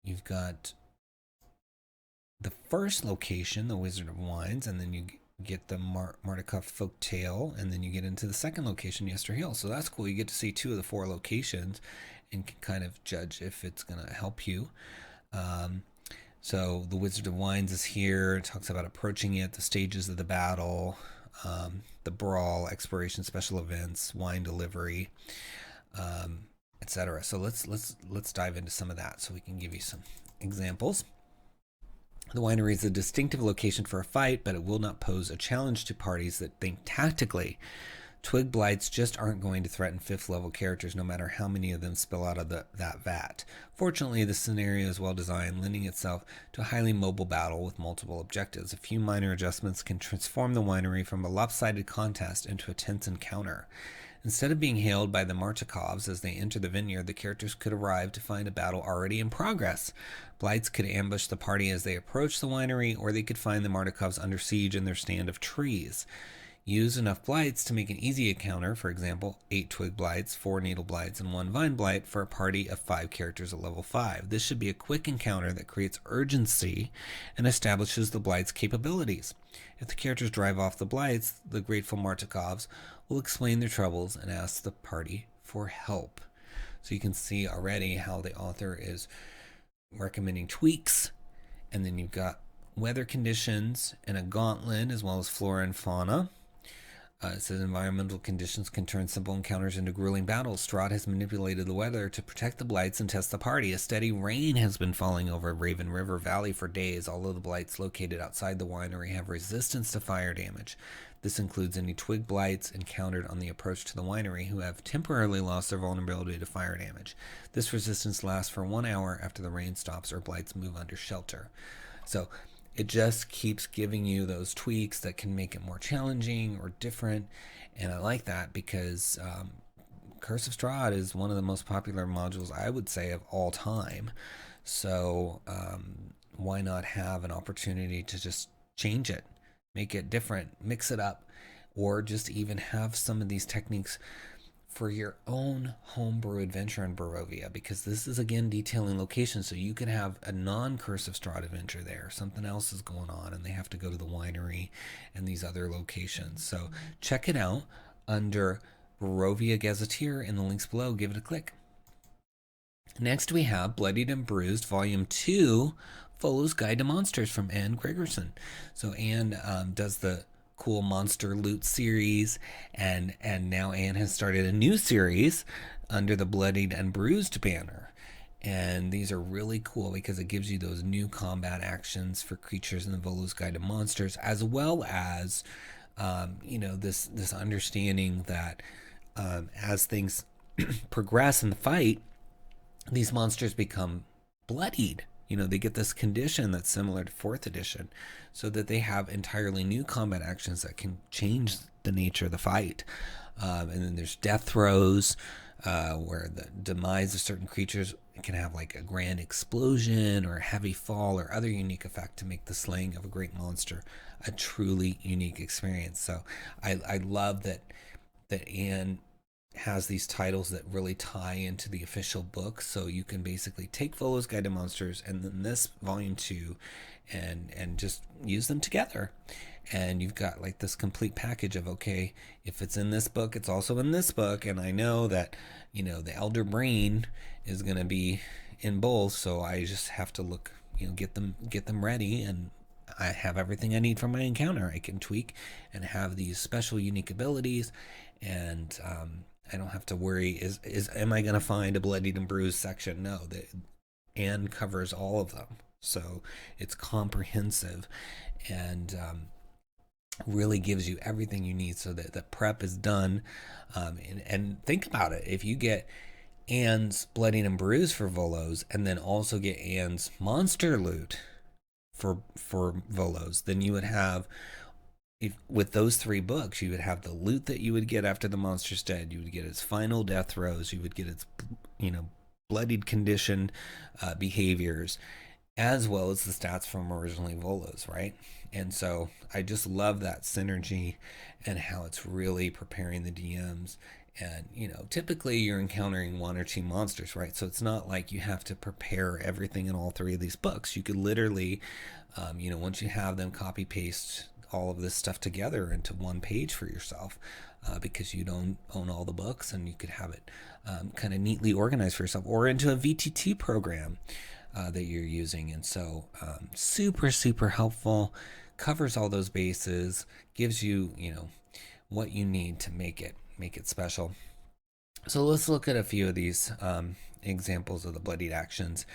you've got the first location, the Wizard of Wines, and then you get the Martikov Folktale, and then you get into the second location, Yesterhill. So that's cool. You get to see 2 of the 4 locations and can kind of judge if it's going to help you. So the Wizard of Wines is here. It talks about approaching it, the stages of the battle, the brawl, exploration, special events, wine delivery, etc. So let's dive into some of that so we can give you some examples. The winery is a distinctive location for a fight, but it will not pose a challenge to parties that think tactically. Twig blights just aren't going to threaten 5th level characters no matter how many of them spill out of that vat. Fortunately, the scenario is well designed, lending itself to a highly mobile battle with multiple objectives. A few minor adjustments can transform the winery from a lopsided contest into a tense encounter. Instead of being hailed by the Martikovs as they enter the vineyard, the characters could arrive to find a battle already in progress. Blights could ambush the party as they approach the winery, or they could find the Martikovs under siege in their stand of trees. Use enough blights to make an easy encounter, for example, 8 twig blights, 4 needle blights, and 1 vine blight for a party of 5 characters at level 5. This should be a quick encounter that creates urgency and establishes the blight's capabilities. If the characters drive off the blights, the grateful Martikovs will explain their troubles and ask the party for help. So you can see already how the author is recommending tweaks, and then you've got weather conditions and a gauntlet as well as flora and fauna. It says environmental conditions can turn simple encounters into grueling battles. Strahd has manipulated the weather to protect the blights and test the party. A steady rain has been falling over Raven River Valley for days. Although the blights located outside the winery have resistance to fire damage, this includes any twig blights encountered on the approach to the winery who have temporarily lost their vulnerability to fire damage. This resistance lasts for 1 hour after the rain stops or blights move under shelter. So it just keeps giving you those tweaks that can make it more challenging or different. And I like that because Curse of Strahd is one of the most popular modules, I would say, of all time. So why not have an opportunity to just change it, make it different, mix it up, or just even have some of these techniques for your own homebrew adventure in Barovia, because this is again detailing locations, so you can have a non-Curse of Strahd adventure there. Something else is going on and they have to go to the winery and these other locations. So check it out under Barovia Gazetteer in the links below. Give it a click. Next we have Bloodied and Bruised Volume 2, Volo's Guide to Monsters from Anne Gregerson. So Anne does the cool monster loot series, and now Anne has started a new series under the Bloodied and Bruised banner, and these are really cool because it gives you those new combat actions for creatures in the Volo's Guide to Monsters, as well as this understanding that as things progress in the fight, these monsters become bloodied. They get this condition that's similar to 4th edition, so that they have entirely new combat actions that can change the nature of the fight. And then there's death throes, where the demise of certain creatures can have like a grand explosion or a heavy fall or other unique effect to make the slaying of a great monster a truly unique experience. So I love that Anne has these titles that really tie into the official book, so you can basically take Volo's Guide to Monsters and then this volume 2 and just use them together, and you've got like this complete package of, okay, if it's in this book, it's also in this book, and I know that the Elder Brain is going to be in both, so I just have to look, get them ready, and I have everything I need for my encounter. I can tweak and have these special unique abilities, and I don't have to worry, am I going to find a Bloodied and Bruised section? No, Anne covers all of them. So it's comprehensive and really gives you everything you need so that the prep is done. And think about it. If you get Anne's Bloodied and Bruised for Volos and then also get Anne's monster loot for Volos, then you would have, with those 3 books, you would have the loot that you would get after the monster's dead. You would get its final death throes. You would get its, bloodied condition behaviors, as well as the stats from originally Volos, right? And so I just love that synergy and how it's really preparing the DMs. And, typically you're encountering 1 or 2 monsters, right? So it's not like you have to prepare everything in all 3 of these books. You could literally, once you have them, copy paste all of this stuff together into 1 page for yourself, because you don't own all the books, and you could have it kind of neatly organized for yourself, or into a VTT program that you're using. And so super, super helpful, covers all those bases, gives you, what you need to make it special. So let's look at a few of these examples of the bloodied actions.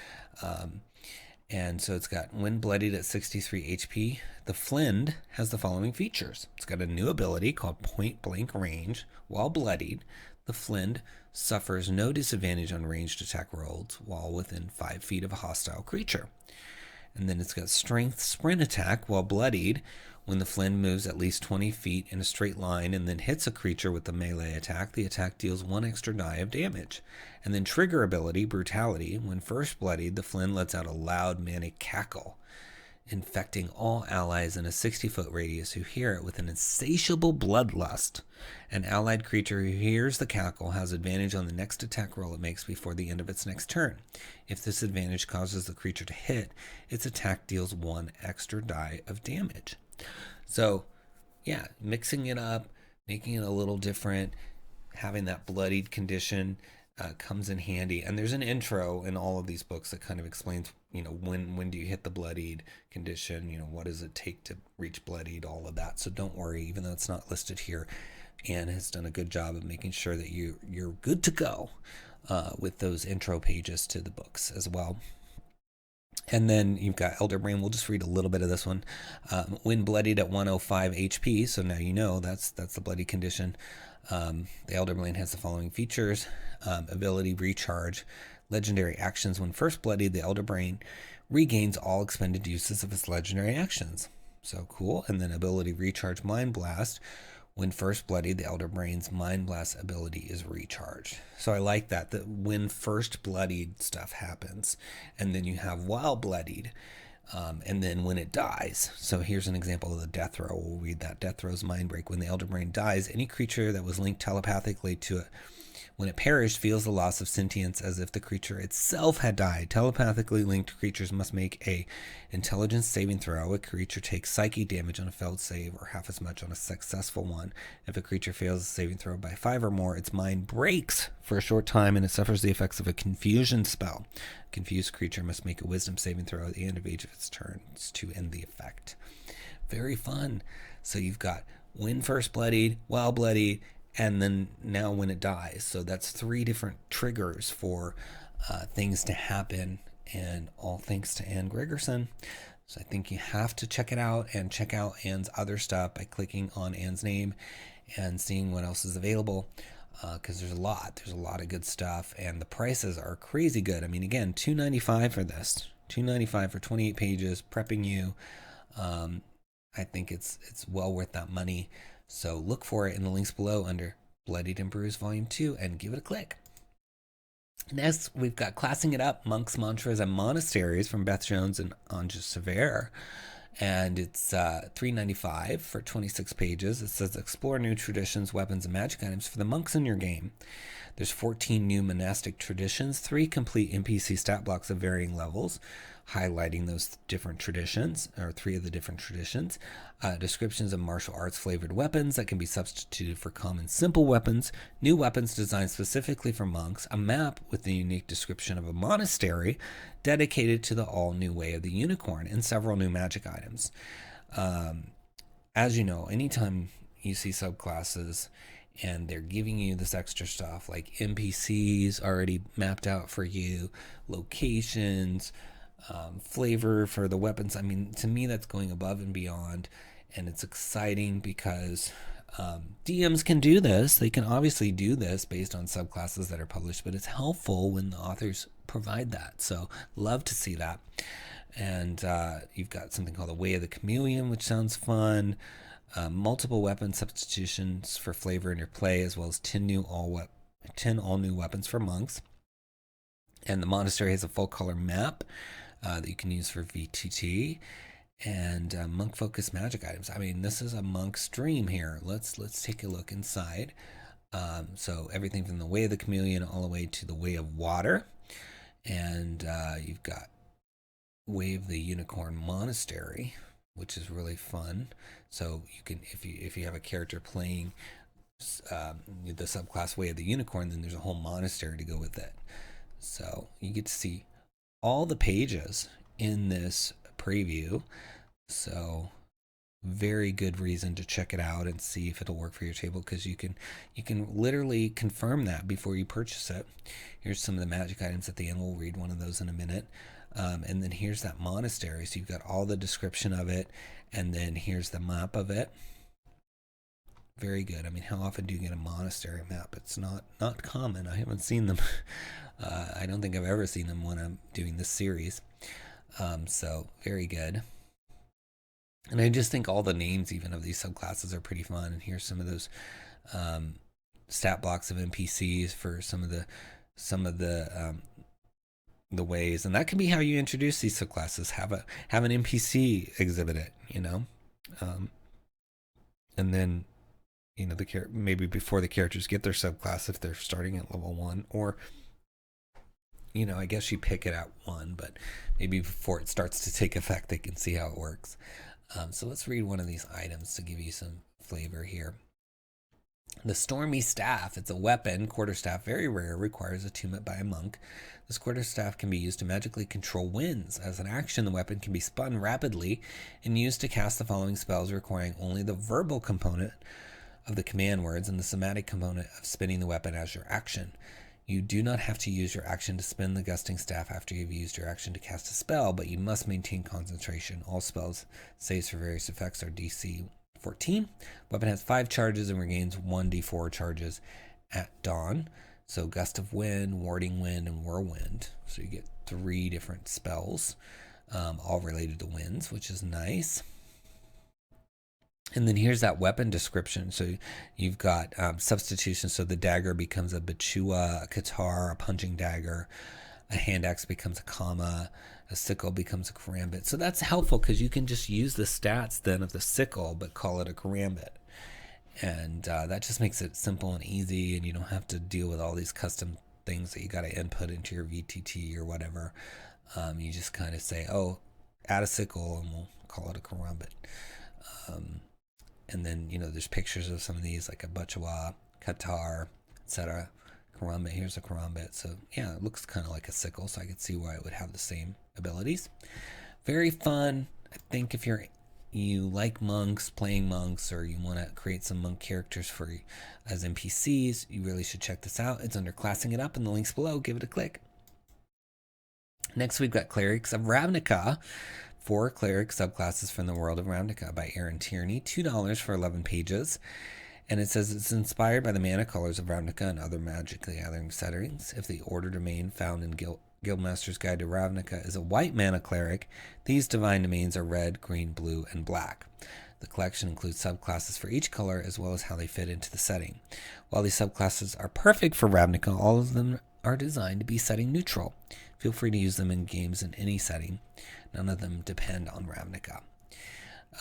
And so it's got when bloodied at 63 HP. The Flind has the following features. It's got a new ability called Point Blank Range. While bloodied, the Flind suffers no disadvantage on ranged attack rolls while within 5 feet of a hostile creature. And then it's got Strength Sprint Attack. While bloodied, when the Flind moves at least 20 feet in a straight line and then hits a creature with a melee attack, the attack deals 1 extra die of damage. And then trigger ability, Brutality. When first bloodied, the Flind lets out a loud manic cackle, infecting all allies in a 60-foot radius who hear it with an insatiable bloodlust. An allied creature who hears the cackle has advantage on the next attack roll it makes before the end of its next turn. If this advantage causes the creature to hit, its attack deals 1 extra die of damage. So, yeah, mixing it up, making it a little different, having that bloodied condition comes in handy. And there's an intro in all of these books that kind of explains, when do you hit the bloodied condition, what does it take to reach bloodied, all of that. So don't worry, even though it's not listed here, Anne has done a good job of making sure that you're good to go with those intro pages to the books as well. And then you've got Elder Brain. We'll just read a little bit of this one. When bloodied at 105 HP, so now that's the bloody condition. The Elder Brain has the following features. Ability Recharge. Legendary actions. When first bloodied, the Elder Brain regains all expended uses of its legendary actions. So cool. And then ability Recharge Mind Blast. When first bloodied, the Elder Brain's Mind Blast ability is recharged. So I like that when first bloodied stuff happens, and then you have while bloodied, and then when it dies. So here's an example of the death row. We'll read that. Death row's Mind Break. When the Elder Brain dies, any creature that was linked telepathically to it when it perished feels the loss of sentience as if the creature itself had died. Telepathically linked creatures must make a intelligence saving throw. A creature takes psychic damage on a failed save or half as much on a successful one. If a creature fails a saving throw by 5 or more, its mind breaks for a short time and it suffers the effects of a confusion spell. A confused creature must make a wisdom saving throw at the end of each of its turns to end the effect. Very fun. So you've got when first bloodied, while bloodied, and then now when it dies. So that's 3 different triggers for things to happen, and all thanks to Anne Gregerson. So I think you have to check it out, and check out Anne's other stuff by clicking on Anne's name and seeing what else is available, because there's a lot of good stuff, and the prices are crazy good. I mean, again, $2.95 for this, $2.95 for 28 pages, prepping you. I think it's well worth that money. So look for it in the links below under Bloodied and Bruised Volume 2 and give it a click. Next, we've got Classing It Up, Monks, Mantras, and Monasteries from Beth Jones and Anja Sever. And it's $3.95 for 26 pages. It says explore new traditions, weapons, and magic items for the monks in your game. There's 14 new monastic traditions, 3 complete NPC stat blocks of varying levels, highlighting those different traditions, or 3 of the different traditions. Descriptions of martial arts flavored weapons that can be substituted for common simple weapons, new weapons designed specifically for monks, a map with the unique description of a monastery dedicated to the all-new way of the unicorn, and several new magic items. As you know, anytime you see subclasses and they're giving you this extra stuff like NPCs already mapped out for you, locations, flavor for the weapons. I mean, to me, that's going above and beyond, and it's exciting because DMs can do this. They can obviously do this based on subclasses that are published, but it's helpful when the authors provide that. So love to see that. And you've got something called the Way of the Chameleon, which sounds fun. Multiple weapon substitutions for flavor in your play, as well as 10 all new weapons for monks. And the monastery has a full color map that you can use for VTT, and monk focused magic items. I mean, this is a monk stream here. Let's take a look inside. So everything from the Way of the Chameleon all the way to the Way of Water, and you've got Way of the Unicorn Monastery, which is really fun. So you can, if you have a character playing the subclass Way of the Unicorn, then there's a whole monastery to go with it. So you get to see all the pages in this preview. So very good reason to check it out and see if it'll work for your table, because you can literally confirm that before you purchase it. Here's some of the magic items at the end. We'll read one of those in a minute. And then here's that monastery. So you've got all the description of it, and then here's the map of it. Very good. I mean, how often do you get a monastery map? It's not common. I haven't seen them. I don't think I've ever seen them when I'm doing this series. So very good. And I just think all the names even of these subclasses are pretty fun. And here's some of those stat blocks of NPCs for some of the ways. And that can be how you introduce these subclasses. Have an NPC exhibit it, and then maybe before the characters get their subclass, if they're starting at level 1, or I guess you pick it at 1, but maybe before it starts to take effect, they can see how it works. So let's read one of these items to give you some flavor here. The Stormy Staff. It's a weapon, quarterstaff, very rare, requires attunement by a monk. This quarterstaff can be used to magically control winds. As an action, the weapon can be spun rapidly and used to cast the following spells, requiring only the verbal component of the command words and the somatic component of spinning the weapon as your action. You do not have to use your action to spin the gusting staff after you've used your action to cast a spell, but you must maintain concentration. All spells saves for various effects are DC 14. Weapon has 5 charges and regains 1d4 charges at dawn. So Gust of Wind, Warding Wind, and Whirlwind. So you get 3 different spells, all related to winds, which is nice. And then here's that weapon description. So you've got substitution. So the dagger becomes a bichua, a katar, a punching dagger. A hand axe becomes a kama. A sickle becomes a karambit. So that's helpful because you can just use the stats then of the sickle, but call it a karambit. And that just makes it simple and easy, and you don't have to deal with all these custom things that you got to input into your VTT or whatever. You just kind of say, oh, add a sickle, and we'll call it a karambit. And then, there's pictures of some of these, like a Butchawa, Qatar, etc. Karambit, here's a Karambit. So, yeah, it looks kind of like a sickle, so I could see why it would have the same abilities. Very fun. I think if you like monks, playing monks, or you want to create some monk characters as NPCs, you really should check this out. It's under Classing It Up in the links below. Give it a click. Next, we've got Clerics of Ravnica. 4 cleric subclasses from the world of Ravnica by Aaron Tierney. $2 for 11 pages. And it says it's inspired by the mana colors of Ravnica and other Magic the Gathering settings. If the order domain found in Guildmaster's Guide to Ravnica is a white mana cleric, these divine domains are red, green, blue, and black. The collection includes subclasses for each color as well as how they fit into the setting. While these subclasses are perfect for Ravnica, all of them are designed to be setting neutral. Feel free to use them in games in any setting. None of them depend on Ravnica.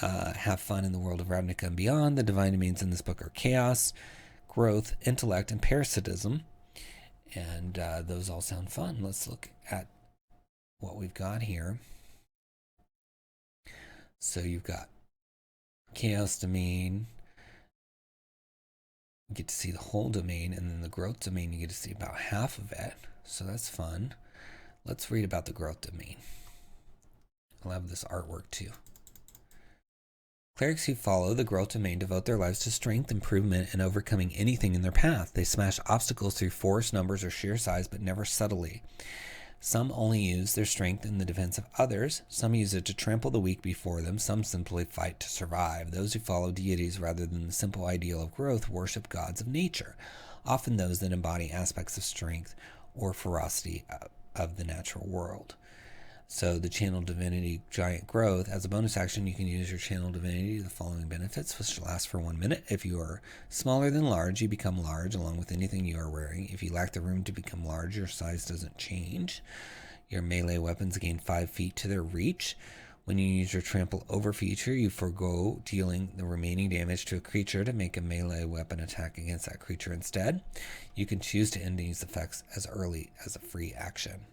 Have fun in the world of Ravnica and beyond. The divine domains in this book are chaos, growth, intellect, and parasitism. And those all sound fun. Let's look at what we've got here. So you've got chaos domain. You get to see the whole domain, and then the growth domain, you get to see about half of it. So that's fun. Let's read about the growth domain. I'll have this artwork too. Clerics who follow the growth domain devote their lives to strength, improvement, and overcoming anything in their path. They smash obstacles through force, numbers, or sheer size, but never subtly. Some only use their strength in the defense of others. Some use it to trample the weak before them. Some simply fight to survive. Those who follow deities rather than the simple ideal of growth worship gods of nature, often those that embody aspects of strength or ferocity of the natural world. So the channel divinity giant growth, as a bonus action, you can use your channel divinity to the following benefits, which last for 1 minute. If you are smaller than large, you become large along with anything you are wearing. If you lack the room to become large, your size doesn't change. Your melee weapons gain 5 feet to their reach. When you use your trample over feature, you forego dealing the remaining damage to a creature to make a melee weapon attack against that creature instead. You can choose to end these effects as early as a free action.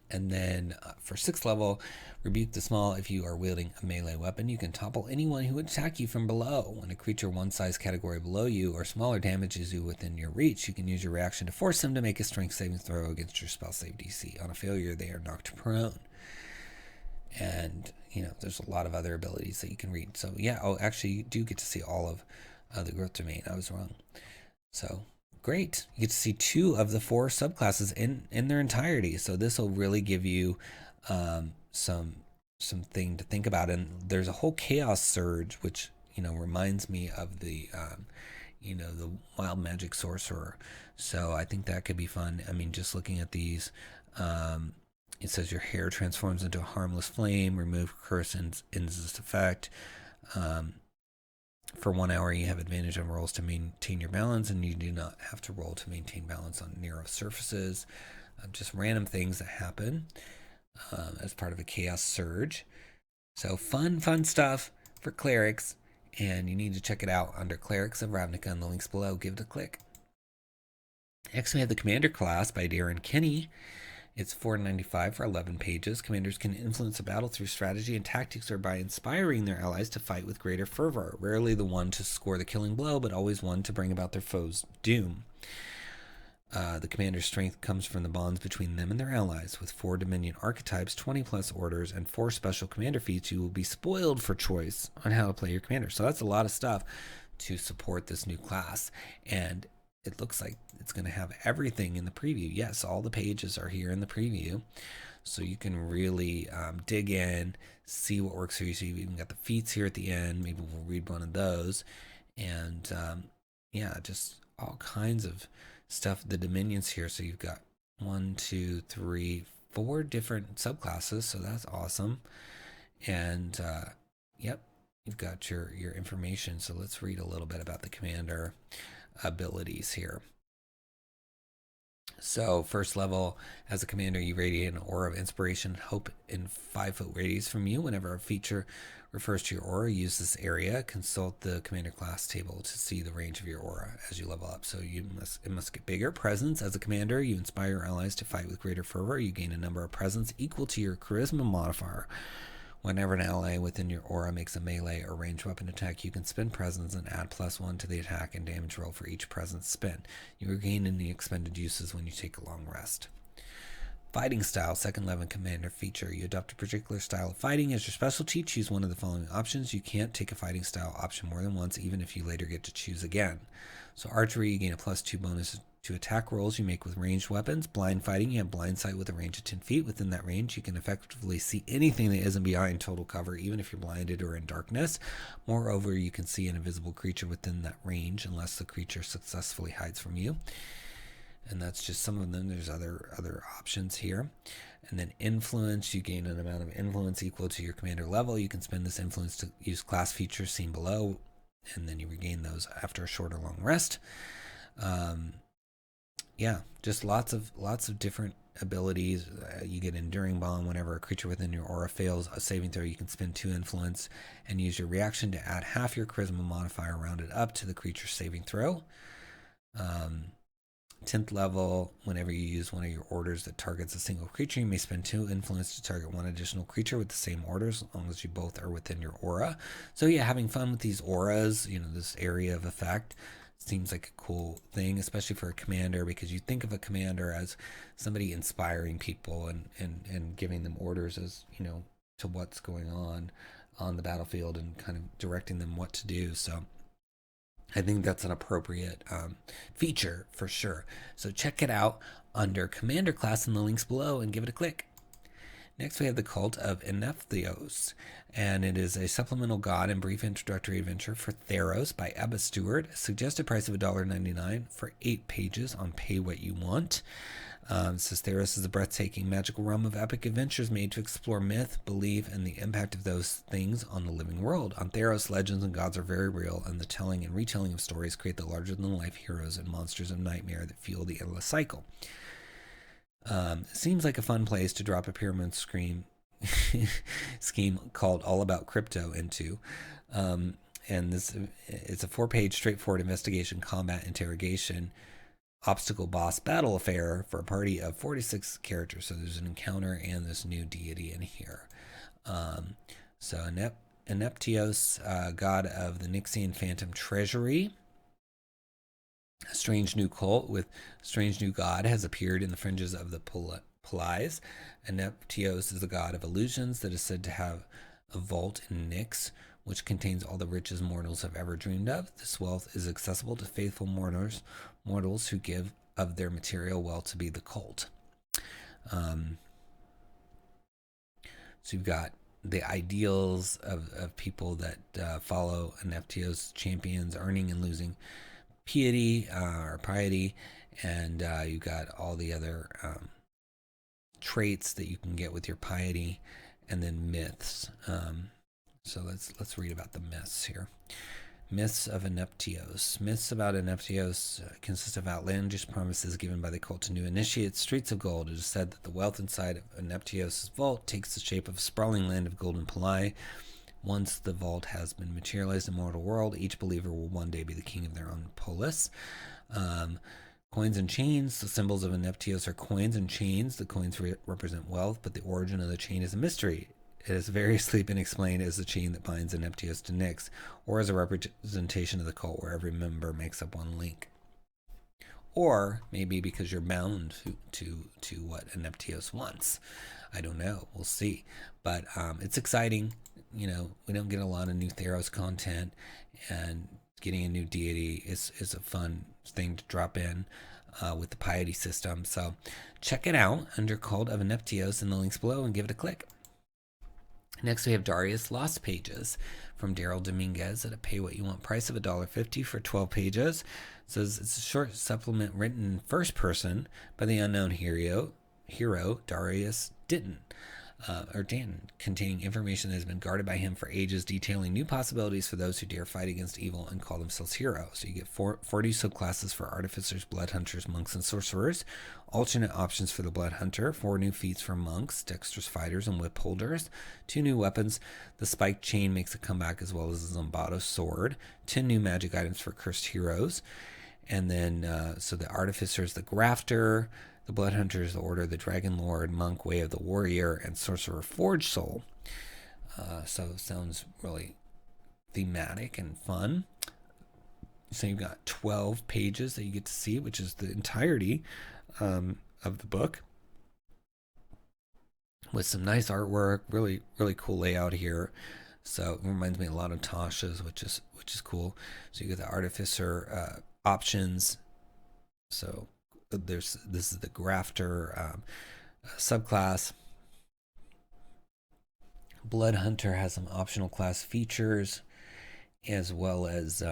And then for 6th level, Rebuke the Small. If you are wielding a melee weapon, you can topple anyone who would attack you from below. When a creature one size category below you or smaller damages you within your reach, you can use your reaction to force them to make a strength saving throw against your spell save DC. On a failure, they are knocked prone. And, there's a lot of other abilities that you can read. So, yeah, actually, you do get to see all of the growth domain. I was wrong. So, great. You get to see 2 of the 4 subclasses in their entirety. So this will really give you something to think about. And there's a whole chaos surge, which reminds me of the the wild magic sorcerer. So I think that could be fun. I mean, just looking at these, it says your hair transforms into a harmless flame. Remove curse ends this effect. For 1 hour, you have advantage on rolls to maintain your balance, and you do not have to roll to maintain balance on narrow surfaces. Just random things that happen as part of a chaos surge. So fun stuff for clerics, and you need to check it out under Clerics of Ravnica in the links below. Give it a click. Next, we have the Commander class by Darren Kinney. It's $4.95 for 11 pages. Commanders can influence a battle through strategy and tactics or by inspiring their allies to fight with greater fervor. Rarely the one to score the killing blow, but always one to bring about their foe's doom. The commander's strength comes from the bonds between them and their allies. With 4 Dominion archetypes, 20 plus orders, and 4 special commander feats, you will be spoiled for choice on how to play your commander. So that's a lot of stuff to support this new class. And it looks like it's going to have everything in the preview. Yes, all the pages are here in the preview. So you can really dig in, see what works for you. So you've even got the feats here at the end. Maybe we'll read one of those. And yeah, just all kinds of stuff. The dominions here. So you've got 1, 2, 3, 4 different subclasses. So that's awesome. And yep, you've got your information. So let's read a little bit about the commander abilities here. So first level, as a commander, you radiate an aura of inspiration and hope in 5-foot radius from you. Whenever a feature refers to your aura, use this area. Consult the commander class table to see the range of your aura as you level up. So it must get bigger. Presence. As a commander, you inspire your allies to fight with greater fervor. You gain a number of presence equal to your charisma modifier. Whenever an ally within your aura makes a melee or ranged weapon attack, you can spend presence and add +1 to the attack and damage roll for each presence spent. You regain any expended uses when you take a long rest. Fighting style, second level commander feature. You adopt a particular style of fighting as your specialty. Choose one of the following options. You can't take a fighting style option more than once, even if you later get to choose again. So archery, you gain a +2 bonus to attack rolls you make with ranged weapons. Blind fighting, you have blind sight with a range of 10 feet. Within that range, you can effectively see anything that isn't behind total cover, even if you're blinded or in darkness. Moreover, you can see an invisible creature within that range unless the creature successfully hides from you. And that's just some of them. There's other options here. And then influence, you gain an amount of influence equal to your commander level. You can spend this influence to use class features seen below, and then you regain those after a short or long rest. Yeah, just lots of different abilities. You get Enduring Bomb. Whenever a creature within your aura fails a saving throw, you can spend 2 influence and use your reaction to add half your charisma modifier rounded up to the creature's saving throw. 10th level, whenever you use one of your orders that targets a single creature, you may spend 2 influence to target 1 additional creature with the same orders, as long as you both are within your aura. So yeah, having fun with these auras, this area of effect seems like a cool thing, especially for a commander, because you think of a commander as somebody inspiring people and giving them orders as, to what's going on the battlefield and kind of directing them what to do. So I think that's an appropriate feature for sure. So check it out under Commander Class in the links below and give it a click. Next, we have the Cult of Theros, and it is a supplemental god and brief introductory adventure for Theros by Ebba Stewart. Suggested price of $1.99 for 8 pages on Pay What You Want. It says Theros is a breathtaking magical realm of epic adventures made to explore myth, belief, and the impact of those things on the living world. On Theros, legends and gods are very real, and the telling and retelling of stories create the larger-than-life heroes and monsters of nightmare that fuel the endless cycle. Seems like a fun place to drop a pyramid scheme called All About Crypto into. And it's a 4-page straightforward investigation, combat, interrogation, obstacle boss battle affair for a party of 46 characters. So there's an encounter and this new deity in here. So Eneptios, god of the Nyxian phantom treasury. A strange new cult with strange new god has appeared in the fringes of the Pleiades. Eneptios is the god of illusions that is said to have a vault in Nyx, which contains all the riches mortals have ever dreamed of. This wealth is accessible to faithful mourners mortals who give of their material well to be the cult. So you've got the ideals of people that follow an 𝘏𝙀𝙀 champions, earning and losing piety or piety, and you've got all the other traits that you can get with your piety, and then myths. So let's read about the myths here. Myths of 𝘏𝙀𝙀. Myths about 𝘏𝙀𝙀 consist of outlandish promises given by the cult to new initiates. Streets of gold. It is said that the wealth inside of 𝘏𝙀𝙀's vault takes the shape of a sprawling land of golden pillai. Once the vault has been materialized in the mortal world, each believer will one day be the king of their own polis. Coins and chains. The symbols of 𝘏𝙀𝙀 are coins and chains. The coins represent wealth, but the origin of the chain is a mystery. It has variously been explained as the chain that binds 𝘏𝙀𝙀 to Nyx, or as a representation of the cult where every member makes up one link. Or maybe because you're bound to what 𝘏𝙀𝙀 wants. I don't know. We'll see. But it's exciting. You know, we don't get a lot of new Theros content, and getting a new deity is a fun thing to drop in with the piety system. So check it out under Cult of 𝘏𝙀𝙀 in the links below and give it a click. Next, we have Darius Lost Pages from Daryl Dominguez at a pay what you want price of $1.50 for 12 pages. It says it's a short supplement written in first person by the unknown hero Darius Danton, containing information that has been guarded by him for ages, detailing new possibilities for those who dare fight against evil and call themselves heroes. So you get 40 subclasses for artificers, blood hunters, monks, and sorcerers, alternate options for the blood hunter, 4 new feats for monks, dexterous fighters, and whip holders, 2 new weapons. The spiked chain makes a comeback, as well as the Zombato sword, 10 new magic items for cursed heroes, and then so the artificer is the grafter, the blood hunter is the order of the dragon lord, monk way of the warrior, and sorcerer forge soul. So it sounds really thematic and fun. So you've got 12 pages that you get to see, which is the entirety of the book, with some nice artwork, really cool layout here. So it reminds me a lot of Tasha's, which is cool. So you get the artificer options. So this is the grafter subclass. Blood hunter has some optional class features, as well as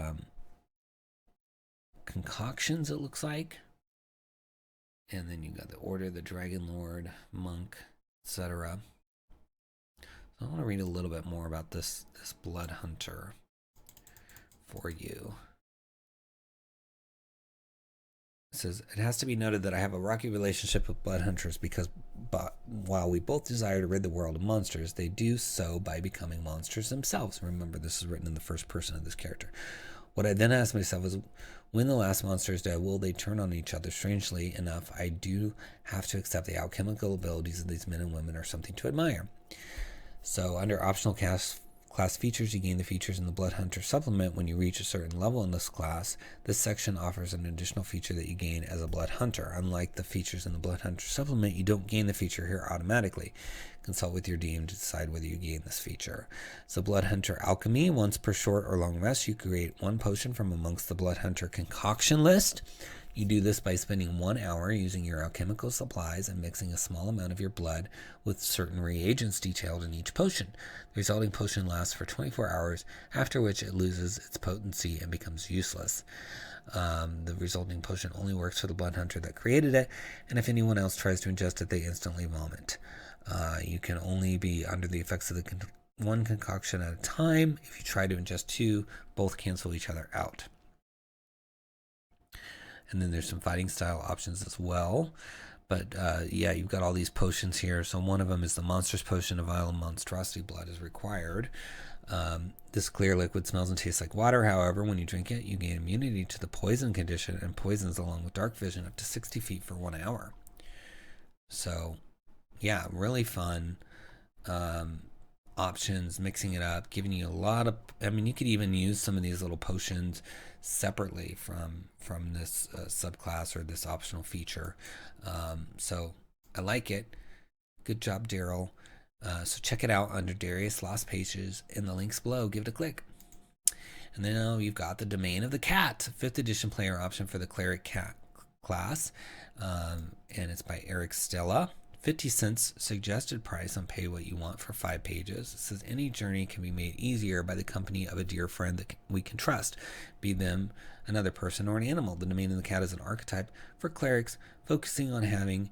concoctions, it looks like. And then you got the order, the dragon lord, monk, etc. So I want to read a little bit more about this blood hunter for you. It says, it has to be noted that I have a rocky relationship with blood hunters because while we both desire to rid the world of monsters, they do so by becoming monsters themselves. Remember, this is written in the first person of this character. What I then ask myself is, when the last monster is dead, will they turn on each other? Strangely enough, I do have to accept the alchemical abilities of these men and women are something to admire. So under optional class features, you gain the features in the Blood Hunter supplement when you reach a certain level in this class. This section offers an additional feature that you gain as a Blood Hunter. Unlike the features in the Blood Hunter supplement, you don't gain the feature here automatically. Consult with your DM to decide whether you gain this feature. So Blood Hunter Alchemy, once per short or long rest, you create 1 potion from amongst the Blood Hunter concoction list. You do this by spending 1 hour using your alchemical supplies and mixing a small amount of your blood with certain reagents detailed in each potion. The resulting potion lasts for 24 hours, after which it loses its potency and becomes useless. The resulting potion only works for the blood hunter that created it, and if anyone else tries to ingest it, they instantly vomit. You can only be under the effects of the one concoction at a time. If you try to ingest 2, both cancel each other out. And then there's some fighting style options as well. But yeah, you've got all these potions here. So one of them is the Monstrous Potion. A vial of monstrosity blood is required. This clear liquid smells and tastes like water. However, when you drink it, you gain immunity to the poison condition and poisons along with dark vision up to 60 feet for 1 hour. So yeah, really fun. Options, mixing it up, giving you a lot of, I mean, you could even use some of these little potions separately from this subclass or this optional feature. So I like it. Good job, Daryl. So check it out under Darius Lost Pages in the links below. Give it a click. And then now you've got the Domain of the Cat, 5th edition player option for the Cleric Cat class. And it's by Eric Stella. 50 cents suggested price on pay what you want for 5 pages. It says any journey can be made easier by the company of a dear friend that we can trust, be them another person or an animal. The Domain of the Cat is an archetype for clerics, focusing on having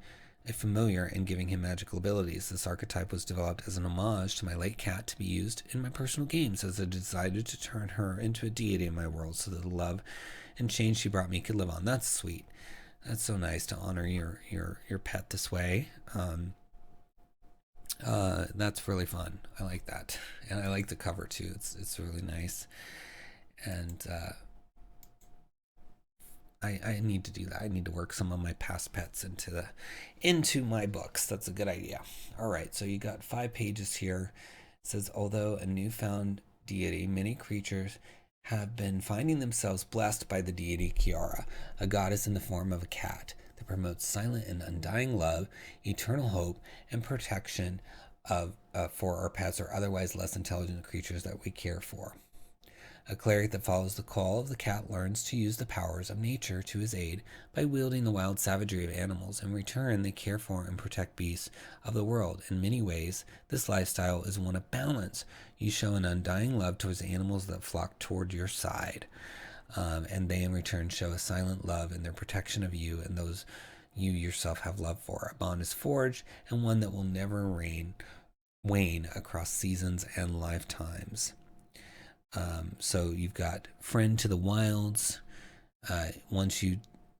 a familiar and giving him magical abilities. This archetype was developed as an homage to my late cat to be used in my personal games, as I decided to turn her into a deity in my world so that the love and change she brought me could live on. That's sweet. That's so nice to honor your pet this way. That's really fun. I like that, and I like the cover too. It's really nice, and I need to do that. I need to work some of my past pets into my books. That's a good idea. All right, so you got 5 pages here. It says, although a newfound deity, many creatures have been finding themselves blessed by the deity 𝙽𝙤𝙘𝙤, a goddess in the form of a cat that promotes silent and undying love, eternal hope, and protection for our pets or otherwise less intelligent creatures that we care for. A cleric that follows the call of the cat learns to use the powers of nature to his aid by wielding the wild savagery of animals. In return, they care for and protect beasts of the world. In many ways, this lifestyle is one of balance. You show an undying love towards the animals that flock toward your side, and they in return show a silent love in their protection of you and those you yourself have love for. A bond is forged, and one that will never wane across seasons and lifetimes. So you've got Friend to the Wilds. Once you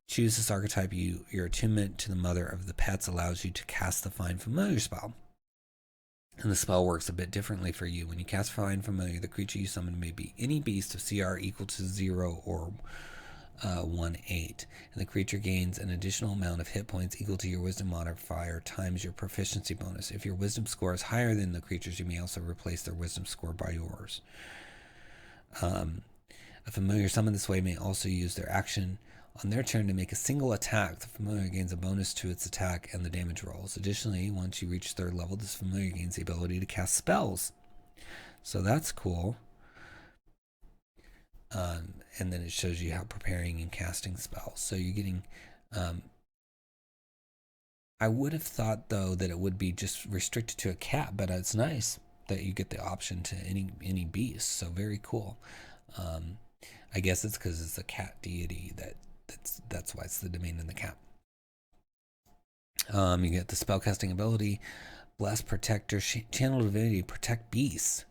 choose this archetype, your attunement to the mother of the pets allows you to cast the Find Familiar spell. And the spell works a bit differently for you. When you cast Find Familiar, the creature you summon may be any beast of CR equal to 0 or 1/8. And the creature gains an additional amount of hit points equal to your wisdom modifier times your proficiency bonus. If your wisdom score is higher than the creature's, you may also replace their wisdom score by yours. A familiar summoned this way may also use their action on their turn to make a single attack. The familiar gains a bonus to its attack and the damage rolls. Additionally, once you reach 3rd level, this familiar gains the ability to cast spells. So that's cool. And then it shows you how preparing and casting spells. So you're getting... I would have thought, though, that it would be just restricted to a cat, but it's nice that you get the option to any beast. So very cool. I guess it's because it's a cat deity that's why it's the Domain of the Cat. You get the spellcasting ability, Bless Protector, Channel Divinity, Protect Beasts.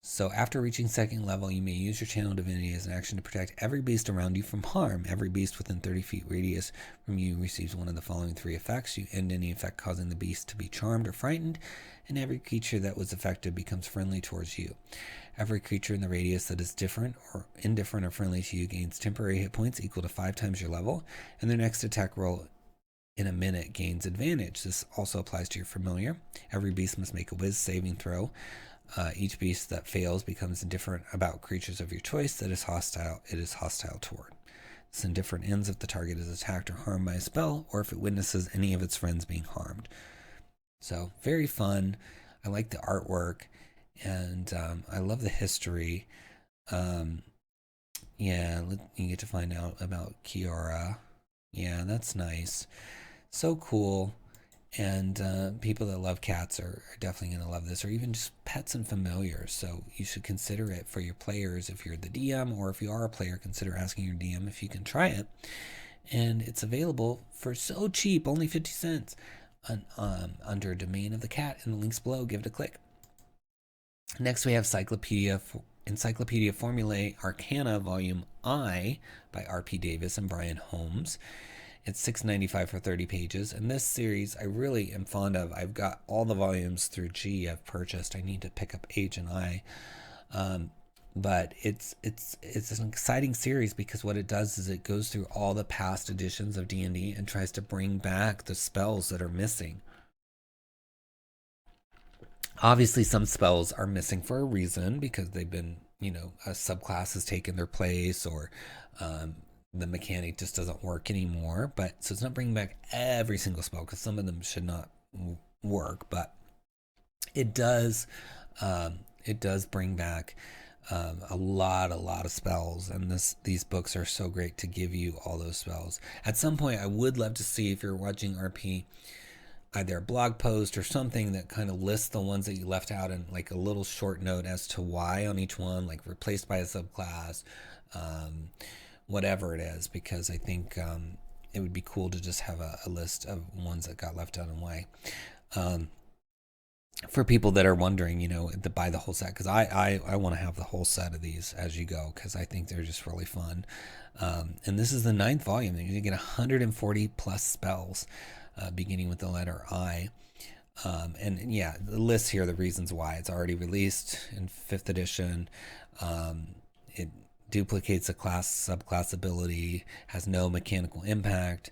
So after reaching 2nd level, you may use your Channel Divinity as an action to protect every beast around you from harm. Every beast within 30 feet radius from you receives one of the following 3 effects. You end any effect causing the beast to be charmed or frightened, and every creature that was affected becomes friendly towards you. Every creature in the radius that is different or indifferent or friendly to you gains temporary hit points equal to 5 times your level, and their next attack roll in a minute gains advantage. This also applies to your familiar. Every beast must make a Wiz saving throw. Each beast that fails becomes indifferent about creatures of your choice that is hostile. It is hostile toward. This indifferent ends if the target is attacked or harmed by a spell, or if it witnesses any of its friends being harmed. So very fun. I like the artwork, and I love the history. Yeah, you get to find out about 𝙽𝙤𝙘𝙤. Yeah, that's nice. So cool. And people that love cats are definitely going to love this, or even just pets and familiars. So you should consider it for your players. If you're the DM, or if you are a player, consider asking your DM if you can try it. And it's available for so cheap, only 50 cents, under Domain of the Cat, in the links below. Give it a click. Next, we have Encyclopaedia Formulae Arcana Volume I by R.P. Davis and Brian Holmes. It's $6.95 for 30 pages, and this series I really am fond of. I've got all the volumes through G I've purchased. I need to pick up H and I, but it's an exciting series because what it does is it goes through all the past editions of D&D and tries to bring back the spells that are missing. Obviously, some spells are missing for a reason because they've been, a subclass has taken their place, or the mechanic just doesn't work anymore. But so it's not bringing back every single spell because some of them should not work, but it does bring back A lot of spells, and these books are so great to give you all those spells. At some point, I would love to see, if you're watching RP, either a blog post or something that kind of lists the ones that you left out, and like a little short note as to why on each one, like replaced by a subclass, whatever it is, because I think it would be cool to just have a list of ones that got left out and why. For people that are wondering, to buy the whole set, because I want to have the whole set of these as you go, because I think they're just really fun. And this is the 9th volume. You get 140 plus spells, beginning with the letter I. And yeah, the list here, the reasons why. It's already released in 5th edition. It duplicates a subclass ability, has no mechanical impact,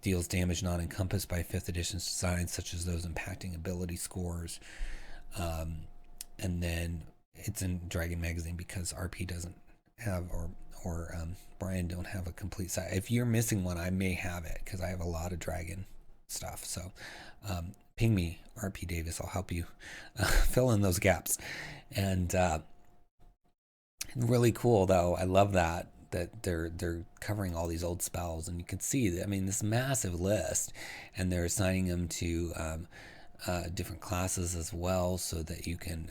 deals damage not encompassed by 5th edition designs, such as those impacting ability scores. And then it's in Dragon Magazine because RP doesn't have, or Brian don't have a complete set. If you're missing one, I may have it because I have a lot of Dragon stuff. So ping me, RP Davis. I'll help you fill in those gaps. And really cool, though. I love that they're covering all these old spells, and you can see that, this massive list, and they're assigning them to different classes as well, so that you can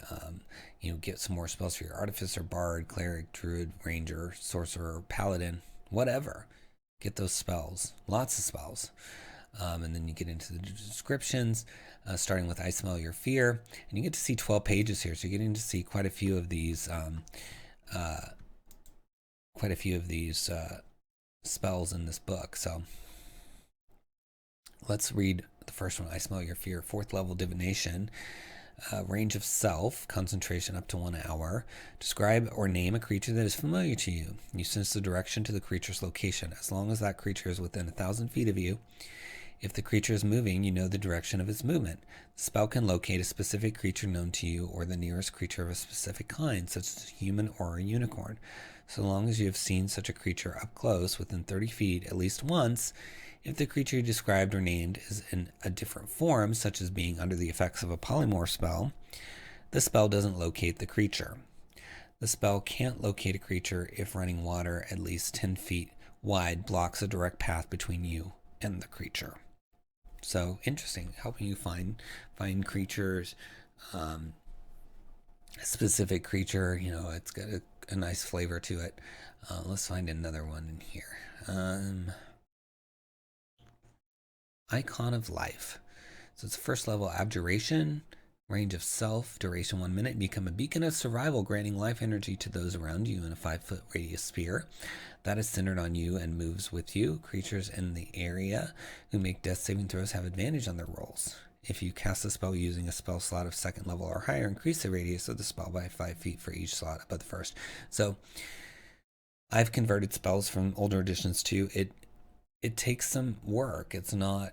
get some more spells for your artificer, bard, cleric, druid, ranger, sorcerer, paladin, whatever. Get those spells, lots of spells. And then you get into the descriptions, starting with I Smell Your Fear, and you get to see 12 pages here, so you're getting to see quite a few of these spells in this book. So let's read the first one. I Smell Your Fear. 4th level divination, range of self, concentration up to 1 hour. Describe or name a creature that is familiar to you. You sense the direction to the creature's location, as long as that creature is within 1,000 feet of you. If the creature is moving, you know the direction of its movement. The spell can locate a specific creature known to you, or the nearest creature of a specific kind, such as a human or a unicorn. So long as you have seen such a creature up close, within 30 feet, at least once. If the creature you described or named is in a different form, such as being under the effects of a polymorph spell, the spell doesn't locate the creature. The spell can't locate a creature if running water at least 10 feet wide blocks a direct path between you and the creature. So interesting, helping you find creatures, a specific creature. It's got a nice flavor to it. Let's find another one in here. Icon of Life. So it's 1st level abjuration, range of self, duration 1 minute. Become a beacon of survival, granting life energy to those around you in a 5-foot radius sphere that is centered on you and moves with you. Creatures in the area who make death saving throws have advantage on their rolls. If you cast a spell using a spell slot of 2nd level or higher, increase the radius of the spell by 5 feet for each slot above the first. So I've converted spells from older editions too. It takes some work. It's not,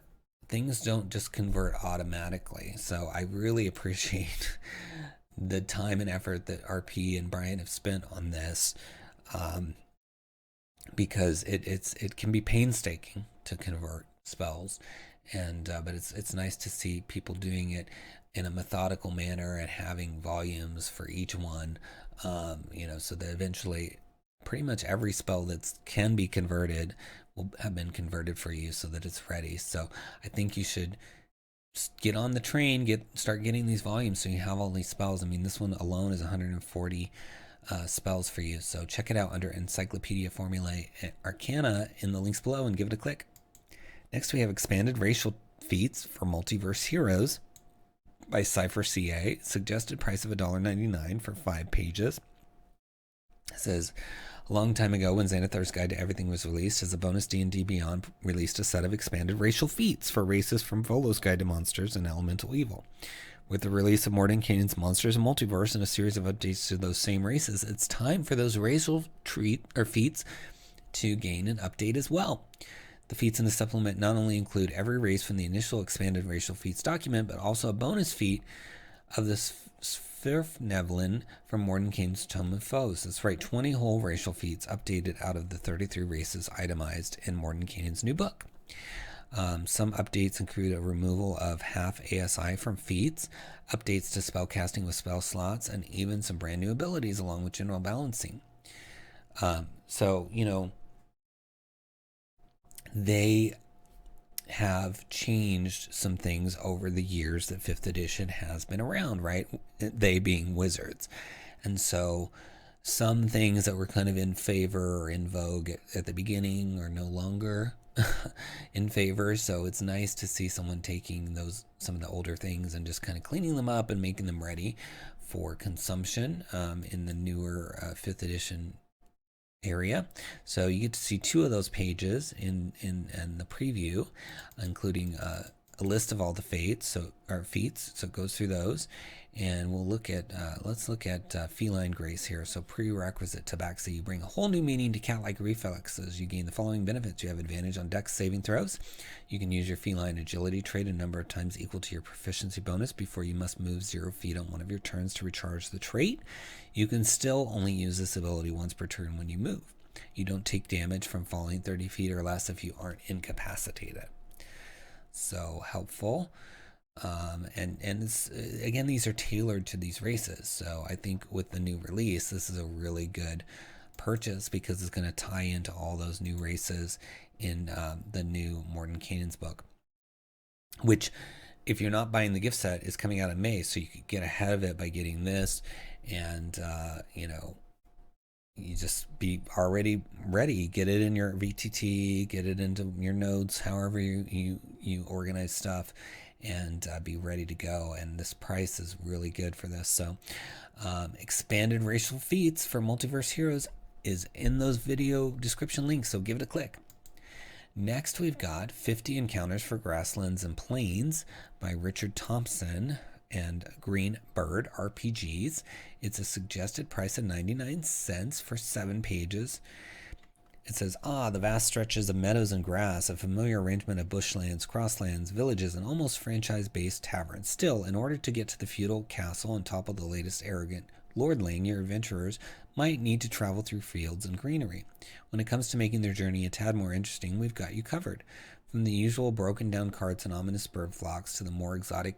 things don't just convert automatically. So I really appreciate the time and effort that RP and Brian have spent on this, because it can be painstaking to convert spells, and but it's nice to see people doing it in a methodical manner and having volumes for each one, so that eventually pretty much every spell that can be converted will have been converted for you, so that it's ready. So I think you should get on the train, start getting these volumes, so you have all these spells. This one alone is 140 spells for you. So check it out under Encyclopaedia Formulae Arcana in the links below and give it a click. Next, we have Expanded Racial Feats for Multiverse Heroes by Cypher CA. Suggested price of $1.99 for 5 pages. It says, a long time ago, when Xanathar's Guide to Everything was released, as a bonus, D&D Beyond released a set of expanded racial feats for races from Volo's Guide to Monsters and Elemental Evil. With the release of Mordenkainen's Monsters and Multiverse and a series of updates to those same races, it's time for those racial feats to gain an update as well. The feats in the supplement not only include every race from the initial expanded racial feats document, but also a bonus feat of the Svirfneblin from Mordenkainen's Tome of Foes. That's right, 20 whole racial feats updated out of the 33 races itemized in Mordenkainen's new book. Some updates include a removal of half ASI from feats, updates to spellcasting with spell slots, and even some brand new abilities along with general balancing. So, you know, they have changed some things over the years that 5th edition has been around, right? They being wizards. And so some things that were kind of in favor or in vogue at the beginning are no longer in favor. So it's nice to see someone taking some of the older things and just kind of cleaning them up and making them ready for consumption in the newer 5th edition area. So you get to see 2 of those pages in the preview, including a list of all the feats. So it goes through those, and we'll look at let's look at feline grace here. So prerequisite tabaxi: you bring a whole new meaning to cat-like reflexes. You gain the following benefits: you have advantage on dex saving throws. You can use your feline agility trait a number of times equal to your proficiency bonus before you must move 0 feet on one of your turns to recharge the trait. You can still only use this ability once per turn when you move. You don't take damage from falling 30 feet or less if you aren't incapacitated. So helpful. And it's, again, these are tailored to these races. So I think with the new release, this is a really good purchase because it's going to tie into all those new races in the new Mordenkainen's book, which, if you're not buying the gift set, is coming out in May. So you could get ahead of it by getting this, and you know, you just be already ready. Get it in your VTT, get it into your notes, however you organize stuff, and be ready to go. And this price is really good for this. So expanded racial feats for multiverse heroes is in those video description links, so give it a click. Next, we've got 50 Encounters for Grasslands and Plains by Richard Thompson and Green Bird RPGs. It's a suggested price of 99 cents for 7 pages. It says, the vast stretches of meadows and grass, a familiar arrangement of bushlands, crosslands, villages, and almost franchise-based taverns. Still, in order to get to the feudal castle on top of the latest arrogant lordling, your adventurers might need to travel through fields and greenery. When it comes to making their journey a tad more interesting, we've got you covered. From the usual broken-down carts and ominous bird flocks to the more exotic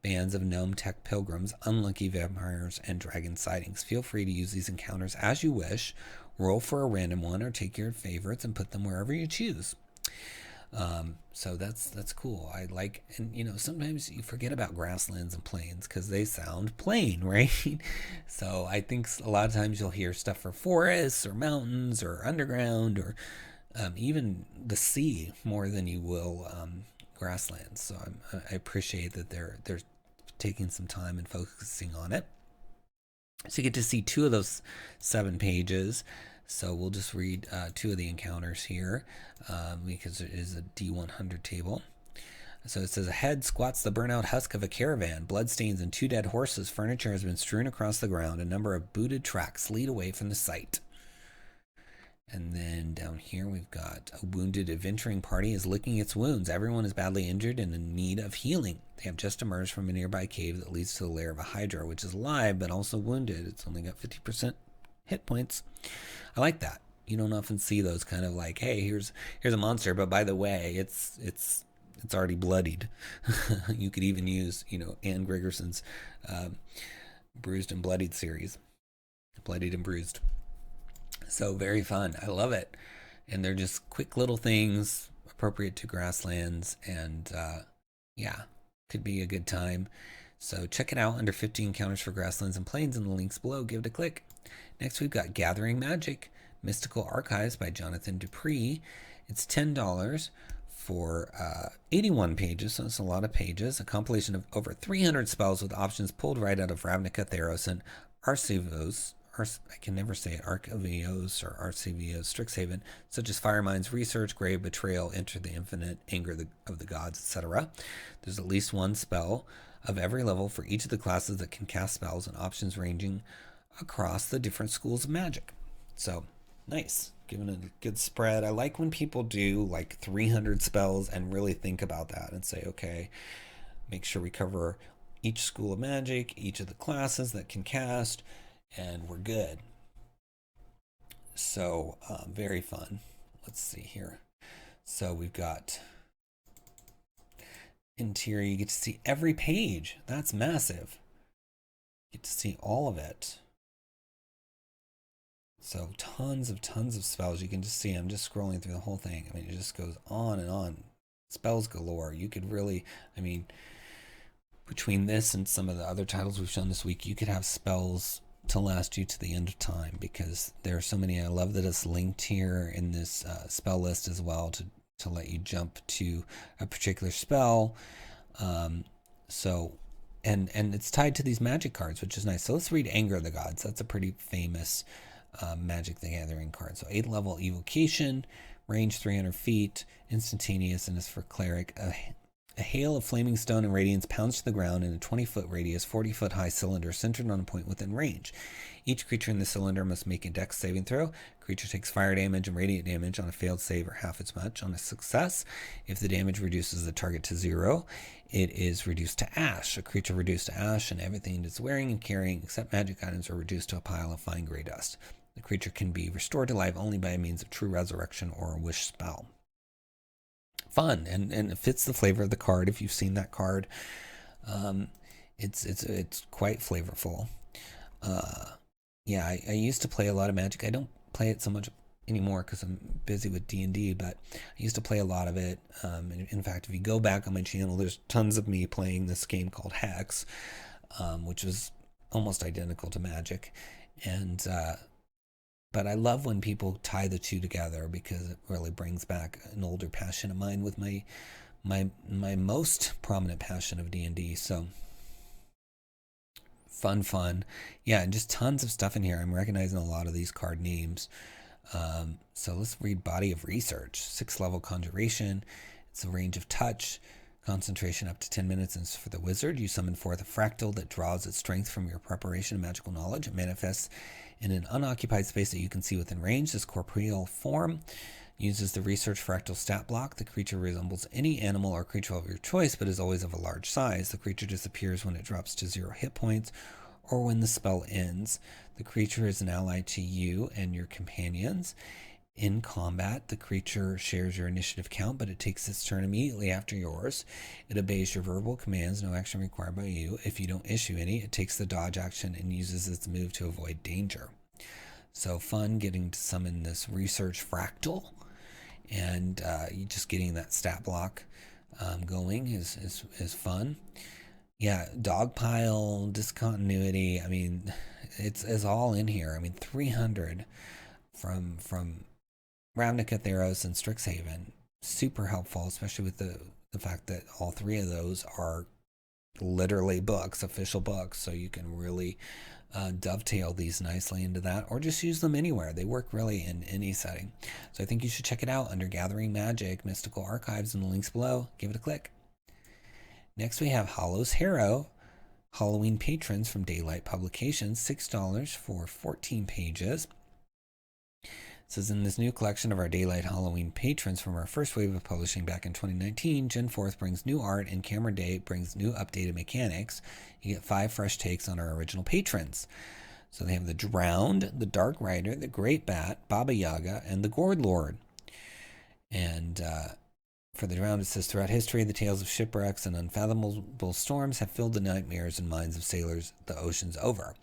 bands of gnome-tech pilgrims, unlucky vampires, and dragon sightings. Feel free to use these encounters as you wish. Roll for a random one or take your favorites and put them wherever you choose. So that's cool. I like, and you know, sometimes you forget about grasslands and plains because they sound plain, right? So I think a lot of times you'll hear stuff for forests or mountains or underground or even the sea more than you will grasslands. So I appreciate that they're taking some time and focusing on it. So you get to see 2 of those 7 pages. So we'll just read 2 of the encounters here because it is a D100 table. So it says, ahead squats the burnout husk of a caravan. Bloodstains and 2 dead horses. Furniture has been strewn across the ground. A number of booted tracks lead away from the site. And then down here we've got a wounded adventuring party is licking its wounds. Everyone is badly injured and in need of healing. They have just emerged from a nearby cave that leads to the lair of a hydra, which is alive but also wounded. It's only got 50% hit points. I like that. You don't often see those kind of like, hey, here's a monster, but by the way, it's already bloodied. You could even use, you know, Anne Gregerson's Bruised and Bloodied series, Bloodied and Bruised. So very fun. I love it. And they're just quick little things appropriate to grasslands, and yeah, could be a good time. So check it out under 50 Encounters for Grasslands and Plains in the links below. Give it a click. Next, we've got Gathering Magic, Mystical Archives by Jonathan Dupree. It's $10 for 81 pages, so it's a lot of pages. A compilation of over 300 spells with options pulled right out of Ravnica, Theros, and Arcivos. I can never say it, Arcivos or Arcivos, Strixhaven, such as Firemind's Research, Grave, Betrayal, Enter the Infinite, Anger of the Gods, etc. There's at least 1 spell of every level for each of the classes that can cast spells, and options ranging across the different schools of magic. So nice, giving it a good spread. I like when people do like 300 spells and really think about that and say, okay, make sure we cover each school of magic, each of the classes that can cast, and we're good. So very fun. Let's see here. So we've got interior. You get to see every page. That's massive. You get to see all of it. So tons of spells. You can just see, I'm just scrolling through the whole thing. I mean, it just goes on and on. Spells galore. You could really, I mean, between this and some of the other titles we've shown this week, you could have spells to last you to the end of time, because there are so many. I love that it's linked here in this spell list as well to let you jump to a particular spell. So, and it's tied to these magic cards, which is nice. So let's read Anger of the Gods. That's a pretty famous Magic the Gathering card. So 8th level evocation, range 300 feet, instantaneous, and is for cleric. A hail of flaming stone and radiance pounds to the ground in a 20-foot radius, 40-foot high cylinder centered on a point within range. Each creature in the cylinder must make a dex saving throw. Creature takes fire damage and radiant damage on a failed save, or half as much on a success. If the damage reduces the target to 0, it is reduced to ash. A creature reduced to ash and everything it's wearing and carrying except magic items are reduced to a pile of fine gray dust. The creature can be restored to life only by means of true resurrection or a wish spell. Fun, and it fits the flavor of the card. If you've seen that card, it's quite flavorful. Yeah, I used to play a lot of Magic. I don't play it so much anymore because I'm busy with D&D, but I used to play a lot of it. In fact, if you go back on my channel, there's tons of me playing this game called Hex, which was almost identical to Magic. And but I love when people tie the two together, because it really brings back an older passion of mine with my most prominent passion of D&D. So fun. Yeah, and just tons of stuff in here. I'm recognizing a lot of these card names. So let's read Body of Research. 6th level conjuration. It's a range of touch. Concentration up to 10 minutes, and for the wizard, you summon forth a fractal that draws its strength from your preparation of magical knowledge. It manifests in an unoccupied space that you can see within range. This corporeal form uses the research fractal stat block. The creature resembles any animal or creature of your choice, but is always of a large size. The creature disappears when it drops to 0 hit points or when the spell ends. The creature is an ally to you and your companions. In combat, the creature shares your initiative count, but it takes its turn immediately after yours. It obeys your verbal commands, no action required by you. If you don't issue any, it takes the dodge action and uses its move to avoid danger. So fun getting to summon this research fractal, and just getting that stat block going is fun. Yeah, dogpile, discontinuity. I mean, it's all in here. I mean, 300 from Ravnica, Theros, and Strixhaven. Super helpful, especially with the fact that all 3 of those are literally books, official books, so you can really dovetail these nicely into that, or just use them anywhere. They work really in any setting. So I think you should check it out under Gathering Magic, Mystical Archives, in the links below. Give it a click. Next we have Hollow's Harrow, Halloween Patrons from Daylight Publications, $6 for 14 pages. It says, in this new collection of our Daylight Halloween patrons from our first wave of publishing back in 2019, Gen 4th brings new art and Camera Day brings new updated mechanics. You get 5 fresh takes on our original patrons. So they have the Drowned, the Dark Rider, the Great Bat, Baba Yaga, and the Gourd Lord. And for the Drowned, it says, throughout history, the tales of shipwrecks and unfathomable storms have filled the nightmares and minds of sailors the oceans over.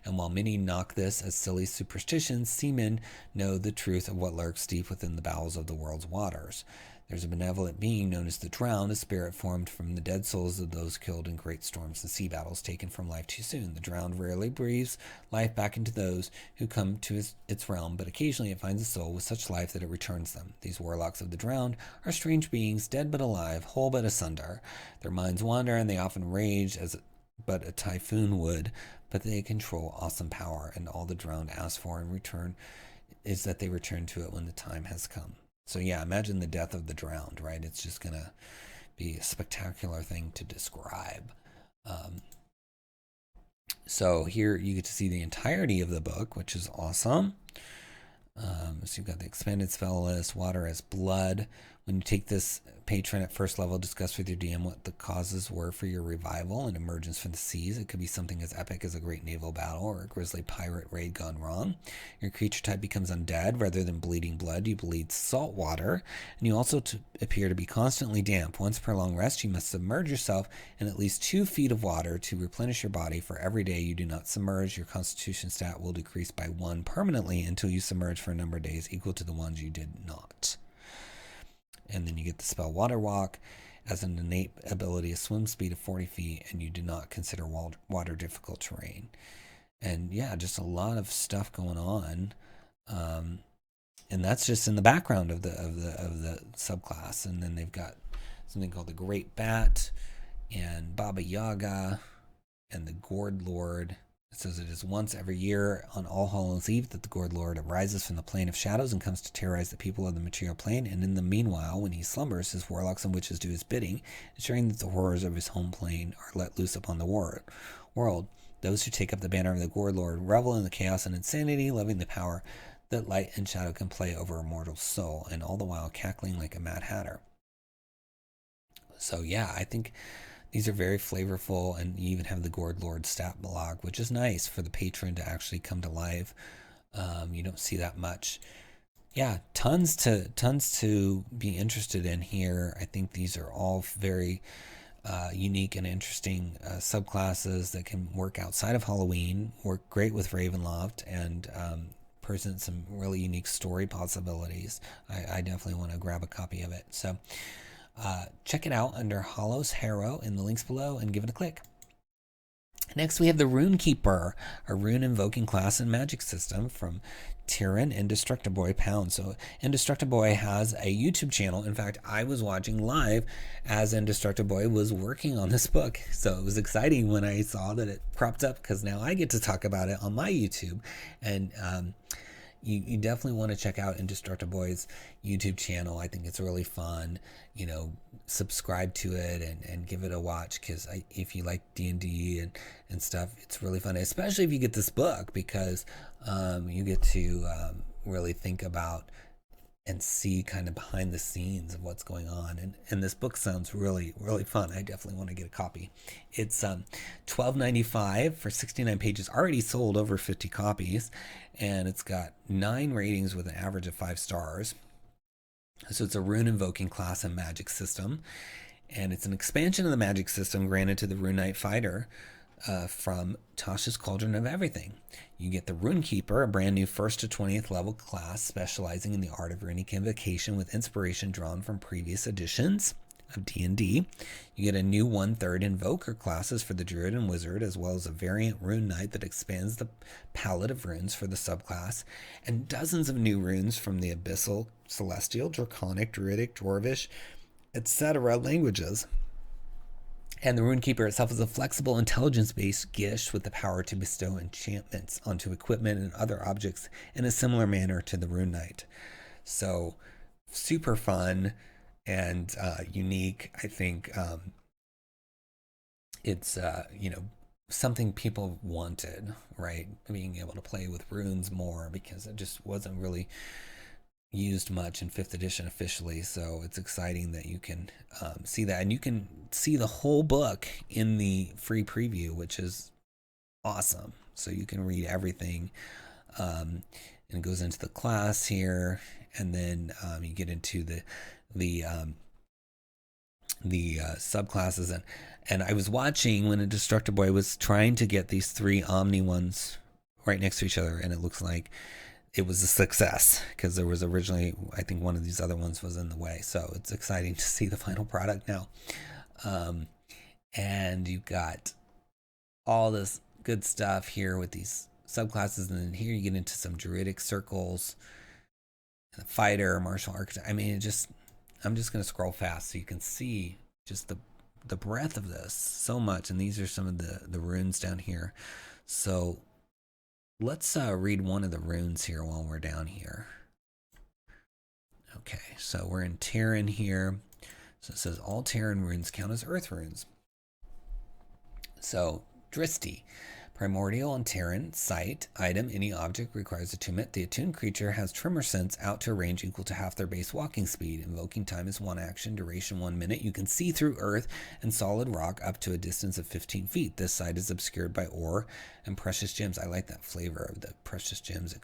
And while many knock this as silly superstitions, seamen know the truth of what lurks deep within the bowels of the world's waters. There's a benevolent being known as the Drowned, a spirit formed from the dead souls of those killed in great storms and sea battles, taken from life too soon. The Drowned rarely breathes life back into those who come to its realm, but occasionally it finds a soul with such life that it returns them. These warlocks of the Drowned are strange beings, dead but alive, whole but asunder. Their minds wander, and they often rage as but a typhoon would, but they control awesome power, and all the Drowned ask for in return is that they return to it when the time has come. So yeah, imagine the death of the Drowned, right? It's just going to be a spectacular thing to describe. So here you get to see the entirety of the book, which is awesome. So you've got the expanded spell list, Water as Blood, When you take this patron at first level, discuss with your DM what the causes were for your revival and emergence from the seas. It could be something as epic as a great naval battle or a grisly pirate raid gone wrong. Your creature type becomes undead. Rather than bleeding blood, you bleed salt water. And you also appear to be constantly damp. Once per long rest, you must submerge yourself in at least 2 feet of water to replenish your body. For every day you do not submerge, your constitution stat will decrease by 1 permanently until you submerge for a number of days equal to the ones you did not. And then you get the spell Water Walk as an innate ability, a swim speed of 40 feet, and you do not consider water difficult terrain. And yeah, just a lot of stuff going on, and that's just in the background of the subclass. And then they've got something called the Great Bat and Baba Yaga and the Gourd Lord. It says it is once every year on All Hallows Eve that the Gourd Lord arises from the plane of shadows and comes to terrorize the people of the material plane. And in the meanwhile, when he slumbers, his warlocks and witches do his bidding, ensuring that the horrors of his home plane are let loose upon the world. Those who take up the banner of the Gourd Lord revel in the chaos and insanity, loving the power that light and shadow can play over a mortal soul, and all the while cackling like a Mad Hatter. So yeah, I think these are very flavorful, and you even have the Gourd Lord stat log, which is nice for the patron to actually come to life. You don't see that much. Yeah, tons to be interested in here. I think these are all very unique and interesting subclasses that can work outside of Halloween, work great with Ravenloft, and present some really unique story possibilities. I definitely want to grab a copy of it. So check it out under Hallows Harrow in the links below and give it a click. Next, we have the Runekeeper, a rune invoking class and magic system from 𝘬𝙤 Indestructiboy Pound. So Indestructiboy has a YouTube channel. In fact, I was watching live as Indestructiboy was working on this book. So it was exciting when I saw that it cropped up, because now I get to talk about it on my YouTube. And you definitely want to check out Indestructiboy's YouTube channel. I think it's really fun. You know, subscribe to it and give it a watch, because if you like D&D and stuff, it's really fun, especially if you get this book, because you get to really think about and see kind of behind the scenes of what's going on. And this book sounds really, really fun. I definitely want to get a copy. It's $12.95 for 69 pages, already sold over 50 copies, and it's got 9 ratings with an average of 5 stars. So it's a rune invoking class and magic system, and it's an expansion of the magic system granted to the Rune Knight fighter from Tasha's Cauldron of Everything. You get the Runekeeper, a brand new 1st to 20th level class specializing in the art of runic invocation with inspiration drawn from previous editions of D&D. You get a new 1/3 Invoker classes for the Druid and Wizard, as well as a variant Rune Knight that expands the palette of runes for the subclass, and dozens of new runes from the Abyssal, Celestial, Draconic, Druidic, Dwarvish, etc. languages. And the Runekeeper itself is a flexible, intelligence-based Gish with the power to bestow enchantments onto equipment and other objects in a similar manner to the Rune Knight. So, super fun and unique. I think it's something people wanted, right? Being able to play with runes more, because it just wasn't really used much in 5th edition officially. So it's exciting that you can see that, and you can see the whole book in the free preview, which is awesome. So you can read everything, and it goes into the class here, and then you get into the subclasses, and I was watching when Indestructiboy was trying to get these 3 Omni ones right next to each other, and it looks like it was a success, because there was originally, I think, one of these other ones was in the way. So it's exciting to see the final product now. And you've got all this good stuff here with these subclasses, and then here you get into some druidic circles, the fighter, martial architect. I mean, I'm just going to scroll fast so you can see just the breadth of this so much. And these are some of the runes down here. So let's read one of the runes here while we're down here. Okay, so we're in 𝘬𝙤 here. So it says all 𝘬𝙤 runes count as earth runes. So Dristi, Primordial and Terran, sight, item, any object requires attunement. The attuned creature has tremor sense out to a range equal to half their base walking speed. Invoking time is 1 action, duration 1 minute. You can see through earth and solid rock up to a distance of 15 feet. This sight is obscured by ore and precious gems. I like that flavor of the precious gems,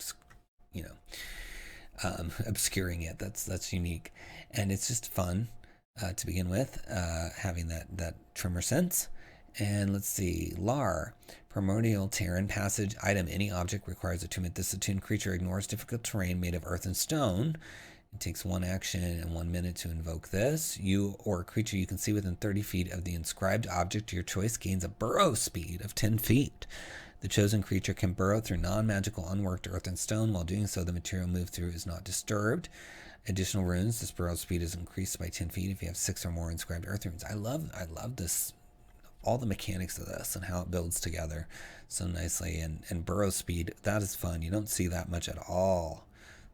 obscuring it. That's unique. And it's just fun to begin with, having that tremor sense. And let's see, Lar, Primordial Terran, passage, item, any object requires attunement. This attuned creature ignores difficult terrain made of earth and stone. It takes 1 action and 1 minute to invoke this. You or a creature you can see within 30 feet of the inscribed object to your choice gains a burrow speed of 10 feet. The chosen creature can burrow through non-magical unworked earth and stone. While doing so, the material moved through is not disturbed. Additional runes, this burrow speed is increased by 10 feet if you have 6 or more inscribed earth runes. I love this, all the mechanics of this and how it builds together so nicely. And burrow speed, that is fun. You don't see that much at all.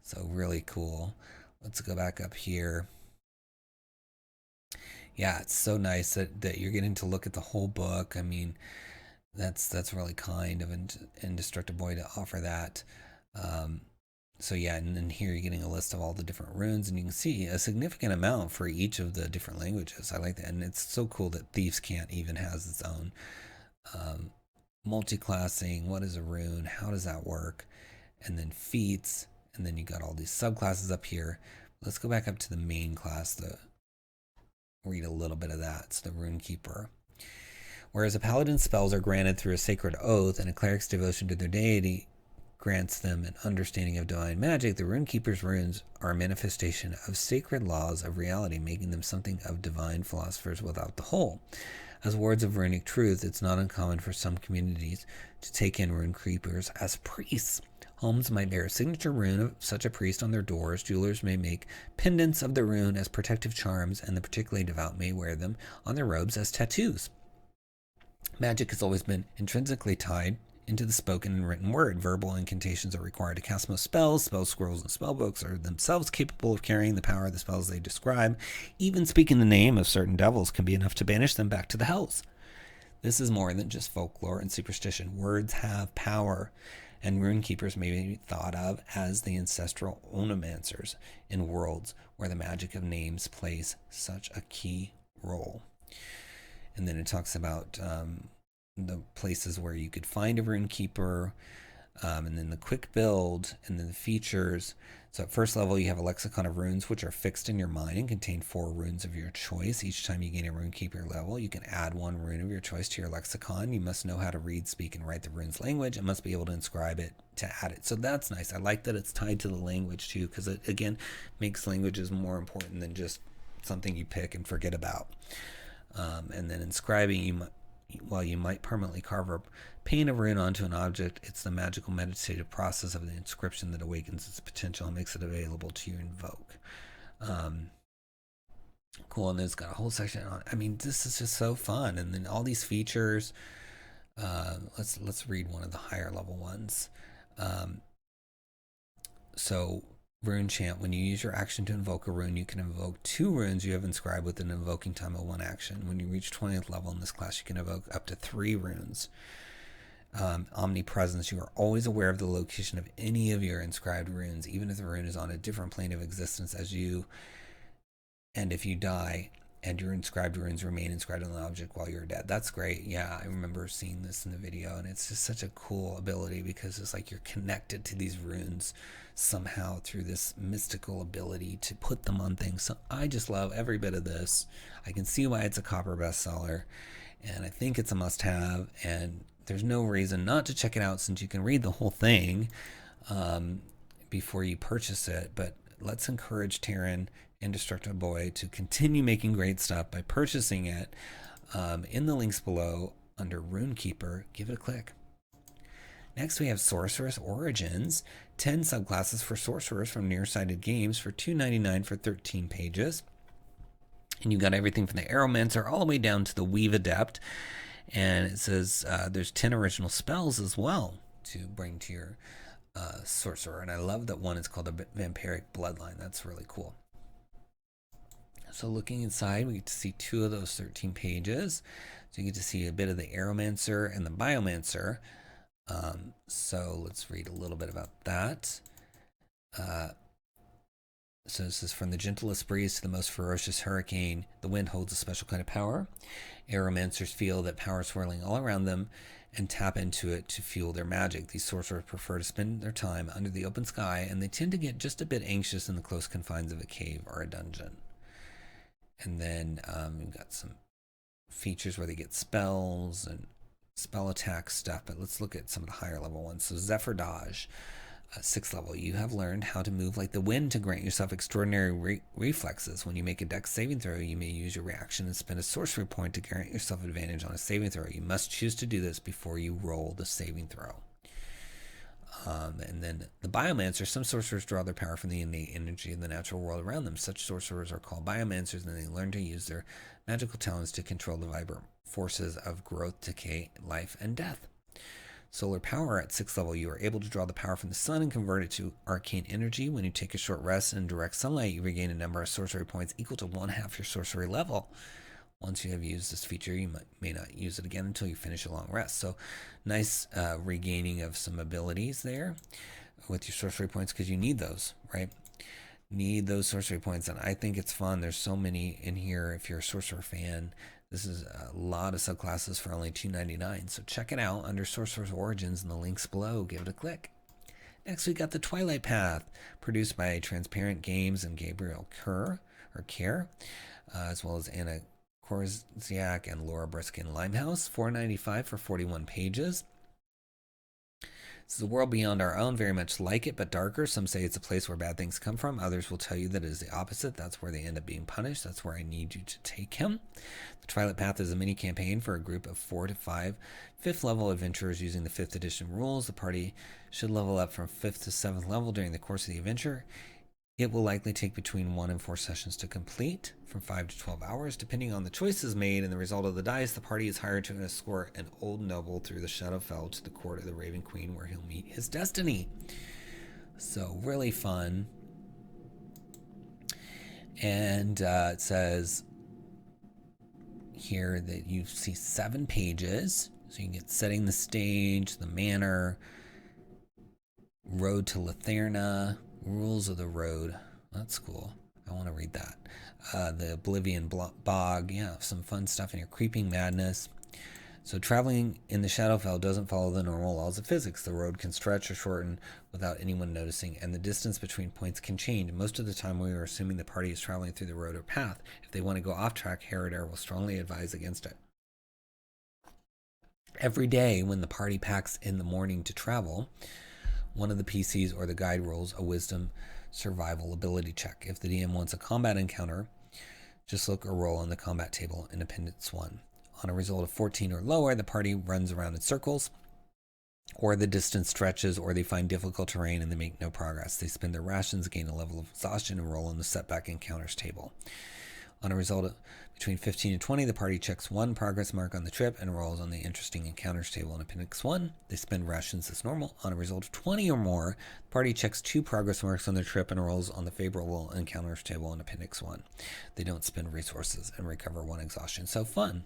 So really cool. Let's go back up here. Yeah, it's so nice that you're getting to look at the whole book. I mean, that's really kind of Indestructible to offer that. So yeah, and then here you're getting a list of all the different runes, and you can see a significant amount for each of the different languages. I like that, and it's so cool that Thieves' Cant even has its own multi-classing. What is a rune? How does that work? And then feats, and then you got all these subclasses up here. Let's go back up to the main class. Read a little bit of that. It's the Runekeeper. Whereas a paladin's spells are granted through a sacred oath, and a cleric's devotion to their deity grants them an understanding of divine magic, the Runekeeper's runes are a manifestation of sacred laws of reality, making them something of divine philosophers without the whole. As words of runic truth, it's not uncommon for some communities to take in Runekeepers as priests. Homes might bear a signature rune of such a priest on their doors. Jewelers may make pendants of the rune as protective charms, and the particularly devout may wear them on their robes as tattoos. Magic has always been intrinsically tied into the spoken and written word. Verbal incantations are required to cast most spells. Spell scrolls and spellbooks are themselves capable of carrying the power of the spells they describe. Even speaking the name of certain devils can be enough to banish them back to the hells. This is more than just folklore and superstition. Words have power, and Runekeepers may be thought of as the ancestral onomancers in worlds where the magic of names plays such a key role. And then it talks about the places where you could find a Runekeeper, and then the quick build, and then the features. So at first level, you have a lexicon of runes, which are fixed in your mind and contain 4 runes of your choice. Each time you gain a Runekeeper level, you can add 1 rune of your choice to your lexicon. You must know how to read, speak, and write the rune's language, and must be able to inscribe it to add it. So that's nice. I like that it's tied to the language too, because it, again, makes languages more important than just something you pick and forget about. And then inscribing, while you might permanently carve or paint a rune onto an object, it's the magical meditative process of the inscription that awakens its potential and makes it available to you invoke. Cool, and it's got a whole section on, I mean, this is just so fun. And then all these features, let's read one of the higher level ones. So Rune Chant, when you use your action to invoke a rune, you can invoke 2 runes you have inscribed with an invoking time of 1 action. When you reach 20th level in this class, you can invoke up to 3 runes. Omnipresence, you are always aware of the location of any of your inscribed runes, even if the rune is on a different plane of existence as you, and if you die, and your inscribed runes remain inscribed on the object while you're dead. That's great. Yeah, I remember seeing this in the video, and it's just such a cool ability because it's like you're connected to these runes somehow through this mystical ability to put them on things. So I just love every bit of this. I can see why it's a copper bestseller, and I think it's a must-have, and there's no reason not to check it out since you can read the whole thing before you purchase it. But let's encourage Terran Indestructible to continue making great stuff by purchasing it in the links below under Runekeeper. Give it a click. Next, we have Sorcerous Origins, 10 subclasses for sorcerers from Nearsighted Games for $2.99 for 13 pages. And you got everything from the Aeromancer all the way down to the Weave Adept. And it says there's 10 original spells as well to bring to your sorcerer. And I love that one is called the Vampiric Bloodline. That's really cool. So looking inside, we get to see 2 of those 13 pages. So you get to see a bit of the Aeromancer and the Biomancer. So let's read a little bit about that. So this is from the gentlest breeze to the most ferocious hurricane. The wind holds a special kind of power. Aeromancers feel that power swirling all around them and tap into it to fuel their magic. These sorcerers prefer to spend their time under the open sky, and they tend to get just a bit anxious in the close confines of a cave or a dungeon. And then we've got some features where they get spells and spell attack stuff, but let's look at some of the higher level ones. So Zephyr Dodge, 6th level. You have learned how to move like the wind to grant yourself extraordinary reflexes. When you make a dex saving throw, you may use your reaction and spend a sorcery point to grant yourself advantage on a saving throw. You must choose to do this before you roll the saving throw. And then the Biomancer. Some sorcerers draw their power from the innate energy of the natural world around them. Such sorcerers are called Biomancers, and they learn to use their magical talents to control the vibrant forces of growth, decay, life, and death. Solar power. At 6th level, you are able to draw the power from the sun and convert it to arcane energy. When you take a short rest in direct sunlight, you regain a number of sorcery points equal to 1/2 your sorcery level. Once you have used this feature, you may not use it again until you finish a long rest. So nice regaining of some abilities there with your sorcery points, because you need those, right? Need those sorcery points, and I think it's fun. There's so many in here if you're a sorcerer fan. This is a lot of subclasses for only $2.99, so check it out under Sorcerous Origins in the links below. Give it a click. Next, we got the Twilight Path, produced by Transparent Games and Gabriel Kerr, as well as Anna Korziak and Laura Briskin Limehouse. $4.95 for 41 pages. This is a world beyond our own, very much like it, but darker. Some say it's a place where bad things come from. Others will tell you that it is the opposite. That's where they end up being punished. That's where I need you to take him. The Twilight Path is a mini campaign for a group of 4 to 5 5th level adventurers using the 5th edition rules. The party should level up from 5th to 7th level during the course of the adventure. It will likely take between 1 and 4 sessions to complete, from 5 to 12 hours. Depending on the choices made and the result of the dice, the party is hired to escort an old noble through the Shadowfell to the court of the Raven Queen, where he'll meet his destiny. So really fun. And it says here that you see 7 pages. So you can get setting the stage, the manor, road to Latherna, rules of the road. That's cool. I want to read that. The Oblivion Bog. Yeah, some fun stuff in here. Creeping Madness. So traveling in the Shadowfell doesn't follow the normal laws of physics. The road can stretch or shorten without anyone noticing, and the distance between points can change. Most of the time we are assuming the party is traveling through the road or path. If they want to go off track, 𝙤𝙬𝙪 will strongly advise against it. Every day when the party packs in the morning to travel, one of the PCs or the guide rolls a wisdom survival ability check. If the DM wants a combat encounter, just look or roll on the combat table in Appendix 1. On a result of 14 or lower, the party runs around in circles, or the distance stretches, or they find difficult terrain and they make no progress. They spend their rations, gain a level of exhaustion, and roll on the setback encounters table. On a result of between 15 and 20, the party checks 1 progress mark on the trip and rolls on the interesting encounters table in Appendix 1. They spend rations as normal. On a result of 20 or more, the party checks 2 progress marks on the trip and rolls on the favorable encounters table in Appendix 1. They don't spend resources and recover 1 exhaustion. So fun.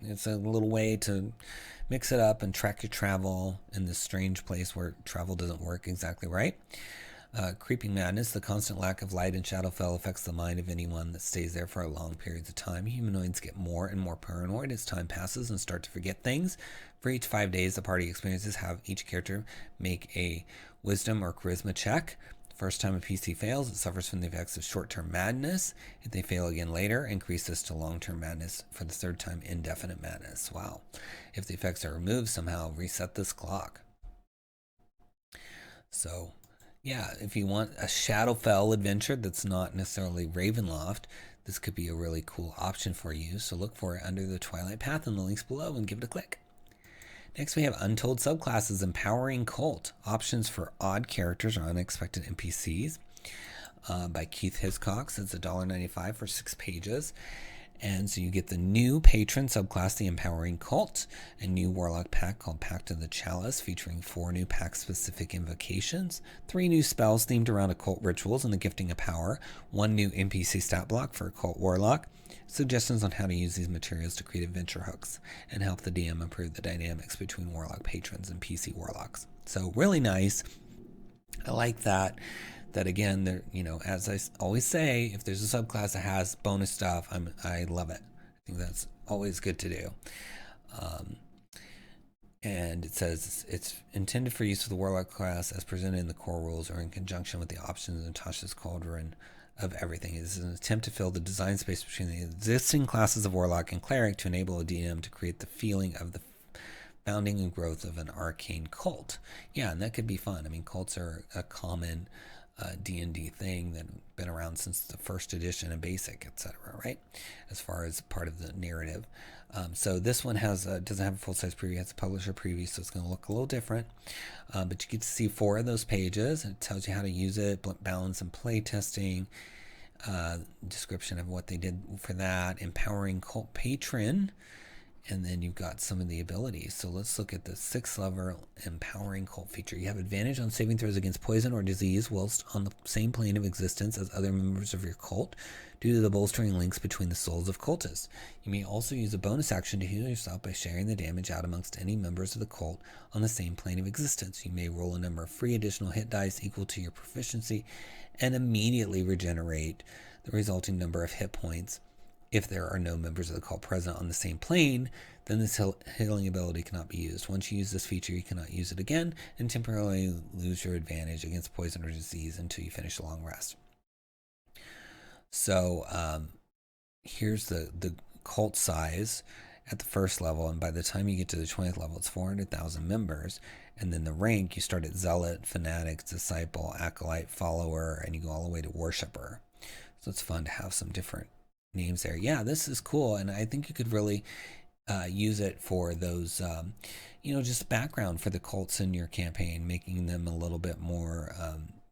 It's a little way to mix it up and track your travel in this strange place where travel doesn't work exactly right. Creeping Madness. The constant lack of light in Shadowfell affects the mind of anyone that stays there for long periods of time. Humanoids get more and more paranoid as time passes and start to forget things. For each 5 days the party experiences, have each character make a wisdom or charisma check. The first time a PC fails, it suffers from the effects of short-term madness. If they fail again later, increase this to long-term madness. For the 3rd time, indefinite madness. Wow. If the effects are removed, somehow reset this clock. So yeah, if you want a Shadowfell adventure that's not necessarily Ravenloft, this could be a really cool option for you. So look for it under the Twilight Path in the links below and give it a click. Next, we have Untold Subclasses, Empowering Cult. Options for odd characters or unexpected NPCs by Keith Hiscox. It's $1.95 for 6 pages. And so you get the new patron subclass, the Empowering Cult, a new warlock pack called Pact of the Chalice, featuring 4 new pack-specific invocations, 3 new spells themed around occult rituals and the gifting of power, 1 new NPC stat block for occult warlock, suggestions on how to use these materials to create adventure hooks and help the DM improve the dynamics between Warlock patrons and PC Warlocks. So really nice. I like that. That again, there, as I always say, if there's a subclass that has bonus stuff, I love it. I think that's always good to do. And it says it's intended for use with the Warlock class as presented in the core rules or in conjunction with the options in Tasha's Cauldron of Everything. It is an attempt to fill the design space between the existing classes of Warlock and Cleric to enable a DM to create the feeling of the founding and growth of an arcane cult. Yeah, and that could be fun. I mean, cults are a common D&D thing that's been around since the first edition of Basic, etc., right? As far as part of the narrative. So this one doesn't have a full-size preview. It's a publisher preview, so it's going to look a little different. But you get to see 4 of those pages. It tells you how to use it, balance and play testing, description of what they did for that, empowering cult patron, and then you've got some of the abilities. So let's look at the 6th level empowering cult feature. You have advantage on saving throws against poison or disease whilst on the same plane of existence as other members of your cult due to the bolstering links between the souls of cultists. You may also use a bonus action to heal yourself by sharing the damage out amongst any members of the cult on the same plane of existence. You may roll a number of free additional hit dice equal to your proficiency and immediately regenerate the resulting number of hit points. If there are no members of the cult present on the same plane, then this healing ability cannot be used. Once you use this feature, you cannot use it again and temporarily lose your advantage against poison or disease until you finish a long rest. So here's the cult size at the 1st level, and by the time you get to the 20th level, it's 400,000 members. And then the rank, you start at Zealot, Fanatic, Disciple, Acolyte, Follower, and you go all the way to Worshipper. So it's fun to have some different names there. Yeah, this is cool, and I think you could really use it for those, just background for the cults in your campaign, making them a little bit more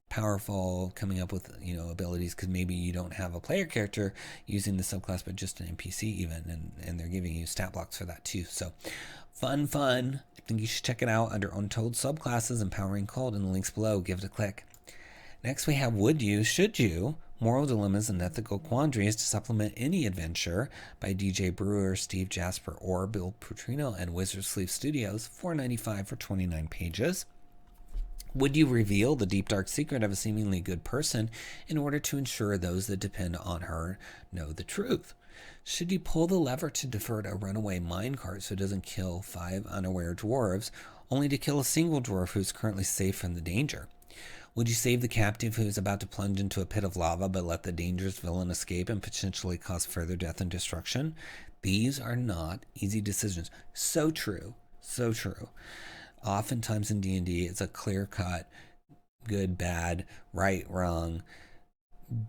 powerful, coming up with abilities, because maybe you don't have a player character using the subclass, but just an NPC even, and they're giving you stat blocks for that too. So fun. I think you should check it out under Untold Subclasses, Empowering Cult, in the links below. Give it a click. Next we have Would You, Should You? Moral Dilemmas and Ethical Quandaries to Supplement Any Adventure by DJ Brewer, Steve Jasper, or Bill Putrino and Wizard Sleeve Studios, $4.95 for 29 pages. Would you reveal the deep dark secret of a seemingly good person in order to ensure those that depend on her know the truth? Should you pull the lever to divert a runaway minecart so it doesn't kill 5 unaware dwarves, only to kill a single dwarf who is currently safe from the danger? Would you save the captive who is about to plunge into a pit of lava but let the dangerous villain escape and potentially cause further death and destruction? These are not easy decisions. So true. So true. Oftentimes in D&D, it's a clear-cut, good, bad, right, wrong,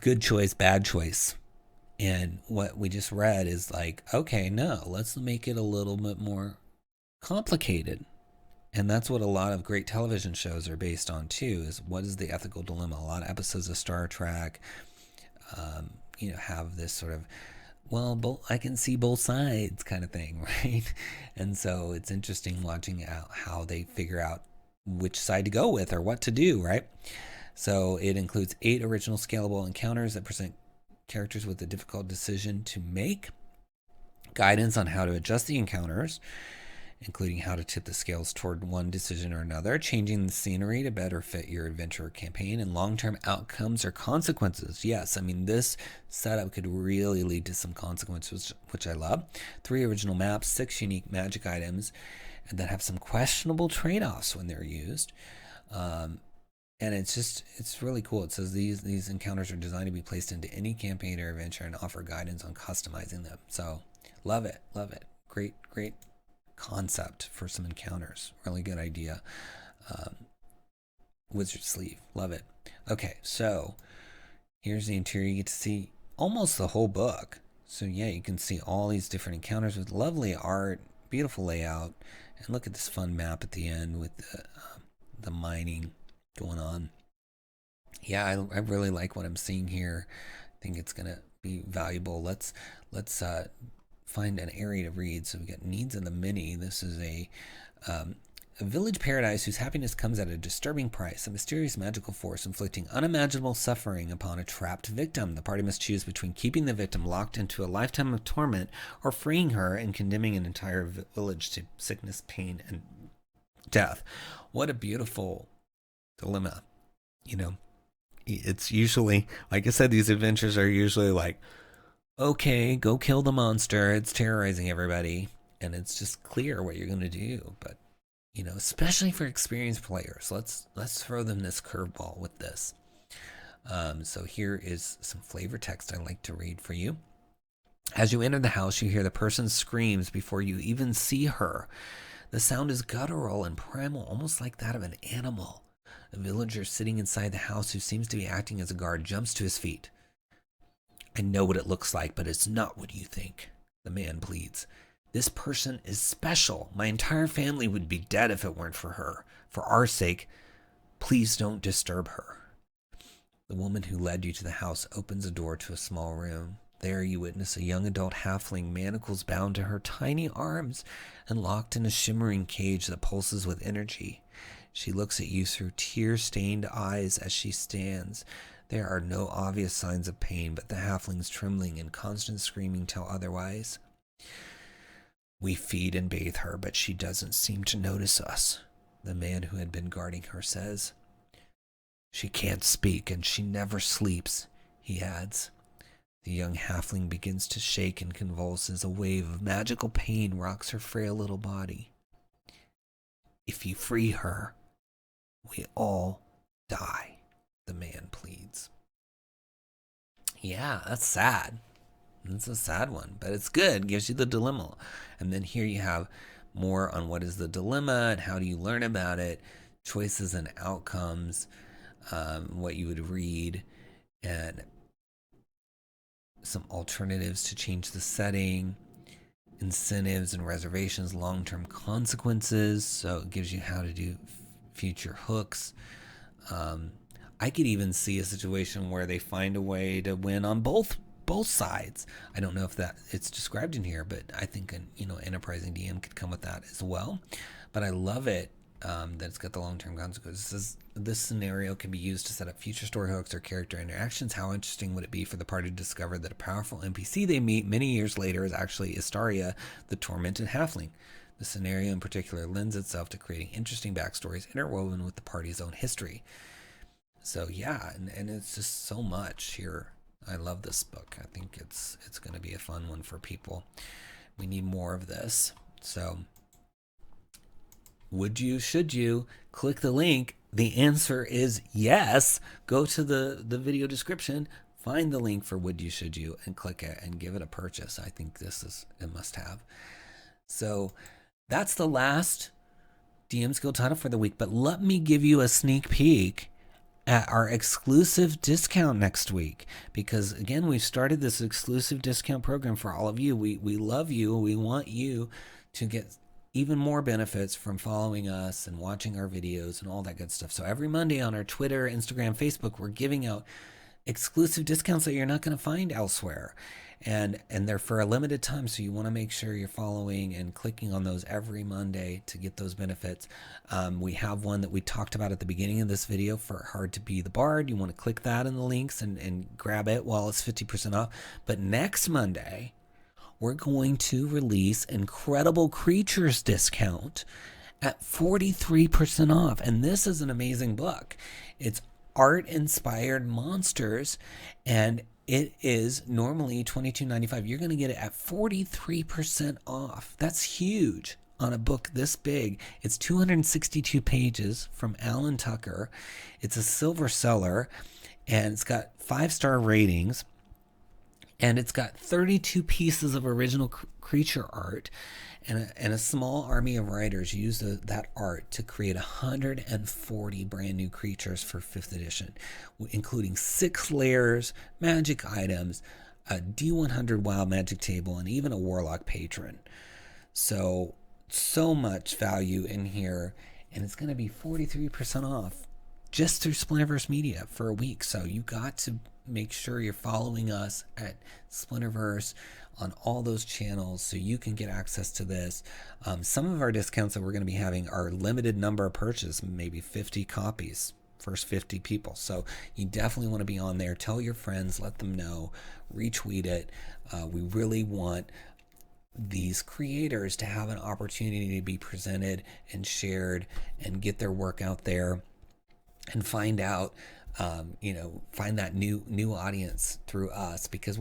good choice, bad choice. And what we just read is like, okay, no, let's make it a little bit more complicated. And that's what a lot of great television shows are based on too, is what is the ethical dilemma? A lot of episodes of Star Trek, have this sort of, I can see both sides kind of thing, right? And so it's interesting watching how they figure out which side to go with or what to do, right? So it includes 8 original scalable encounters that present characters with a difficult decision to make, guidance on how to adjust the encounters, including how to tip the scales toward one decision or another, changing the scenery to better fit your adventure campaign, and long-term outcomes or consequences. Yes, I mean, this setup could really lead to some consequences, which I love. 3 original maps, 6 unique magic items, and that have some questionable trade-offs when they're used. And it's really cool. It says these encounters are designed to be placed into any campaign or adventure and offer guidance on customizing them. So, love it. Great concept for some encounters. Really good idea. Wizard Sleeve. Love it. Okay, so here's the interior. You get to see almost the whole book. So yeah, you can see all these different encounters with lovely art, beautiful layout, and look at this fun map at the end with the mining going on. Yeah, I really like what I'm seeing here. I think it's gonna be valuable. Let's find an area to read. So we got Needs of the Many. This is a A village paradise whose happiness comes at a disturbing price, a mysterious magical force inflicting unimaginable suffering upon a trapped victim. The party must choose between keeping the victim locked into a lifetime of torment or freeing her and condemning an entire village to sickness, pain, and death. What a beautiful dilemma. You know, it's usually, like I said, these adventures are usually like, okay, go kill the monster. It's terrorizing everybody. And it's just clear what you're going to do. But, you know, especially for experienced players, let's throw them this curveball with this. So here is some flavor text I like to read for you. As you enter the house, you hear the person's screams before you even see her. The sound is guttural and primal, almost like that of an animal. A villager sitting inside the house who seems to be acting as a guard jumps to his feet. I know what it looks like, but it's not what you think, the man pleads. This person is special. My entire family would be dead if it weren't for her. For our sake, please don't disturb her. The woman who led you to the house opens a door to a small room. There you witness a young adult halfling, manacles bound to her tiny arms and locked in a shimmering cage that pulses with energy. She looks at you through tear-stained eyes as she stands. There are no obvious signs of pain, but the halfling's trembling and constant screaming tell otherwise. We feed and bathe her, but she doesn't seem to notice us, the man who had been guarding her says. She can't speak, and she never sleeps, he adds. The young halfling begins to shake and convulse as a wave of magical pain rocks her frail little body. If you free her, we all die, the man pleads. Yeah, that's sad. It's a sad one, but it's good. It gives you the dilemma. And then here you have more on what is the dilemma and how do you learn about it, choices and outcomes, what you would read, and some alternatives to change the setting, incentives and reservations, long-term consequences. So it gives you how to do future hooks. I could even see a situation where they find a way to win on both sides. I don't know if that it's described in here, but I think an enterprising DM could come with that as well. But I love it that it's got the long-term consequences. This scenario can be used to set up future story hooks or character interactions. How interesting would it be for the party to discover that a powerful NPC they meet many years later is actually Ystharia, the tormented halfling? The scenario in particular lends itself to creating interesting backstories interwoven with the party's own history. So yeah, and it's just so much here. I love this book. I think it's going to be a fun one for people. We need more of this. So would you, should you click the link? The answer is yes. Go to the video description, find the link for would you, should you, and click it and give it a purchase. I think this is a must have. So that's the last DM's Guild title for the week, but let me give you a sneak peek at our exclusive discount next week, because again, we've started this exclusive discount program for all of you. We love you. We want you to get even more benefits from following us and watching our videos and all that good stuff. So every Monday on our Twitter, Instagram, Facebook, we're giving out exclusive discounts that you're not going to find elsewhere. And they're for a limited time, so you want to make sure you're following and clicking on those every Monday to get those benefits. We have one that we talked about at the beginning of this video for Hard to Be the Bard. You want to click that in the links and grab it while it's 50% off. But next Monday, we're going to release Incredible Creatures discount at 43% off. And this is an amazing book. It's art-inspired monsters, and it is normally $22.95. You're going to get it at 43% off. That's huge on a book this big. It's 262 pages from Alan Tucker. It's a silver seller, and it's got 5-star ratings, and it's got 32 pieces of original creature art, and a small army of writers used that art to create 140 brand new creatures for 5th edition, including 6 layers, magic items, a D100 wild magic table, and even a warlock patron. So much value in here, and it's going to be 43% off just through Splinterverse Media for a week. So you got to make sure you're following us at Splinterverse on all those channels so you can get access to this. Some of our discounts that we're going to be having are limited number of purchase, maybe 50 copies, first 50 people. So you definitely want to be on there. Tell your friends, let them know, retweet it. We really want these creators to have an opportunity to be presented and shared and get their work out there and find out, find that new audience through us, because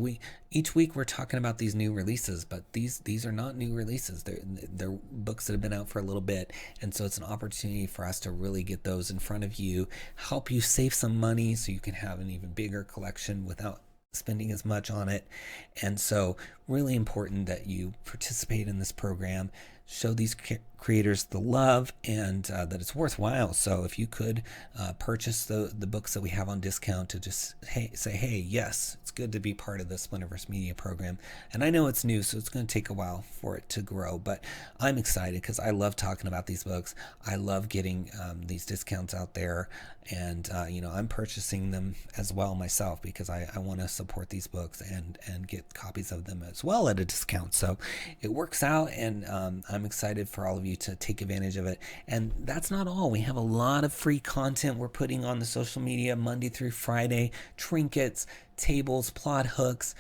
each week we're talking about these new releases, but these are not new releases. They're books that have been out for a little bit, and so it's an opportunity for us to really get those in front of you, help you save some money so you can have an even bigger collection without spending as much on it. And so really important that you participate in this program, show these creators the love, and that it's worthwhile. So if you could purchase the books that we have on discount to just say, hey, yes, it's good to be part of the Splinterverse Media program. And I know it's new, so it's going to take a while for it to grow, but I'm excited because I love talking about these books. I love getting these discounts out there, and I'm purchasing them as well myself because I want to support these books and get copies of them as well at a discount. So it works out, and I'm excited for all of you to take advantage of it. And that's not all. We have a lot of free content we're putting on the social media Monday through Friday, trinkets, tables, plot hooks,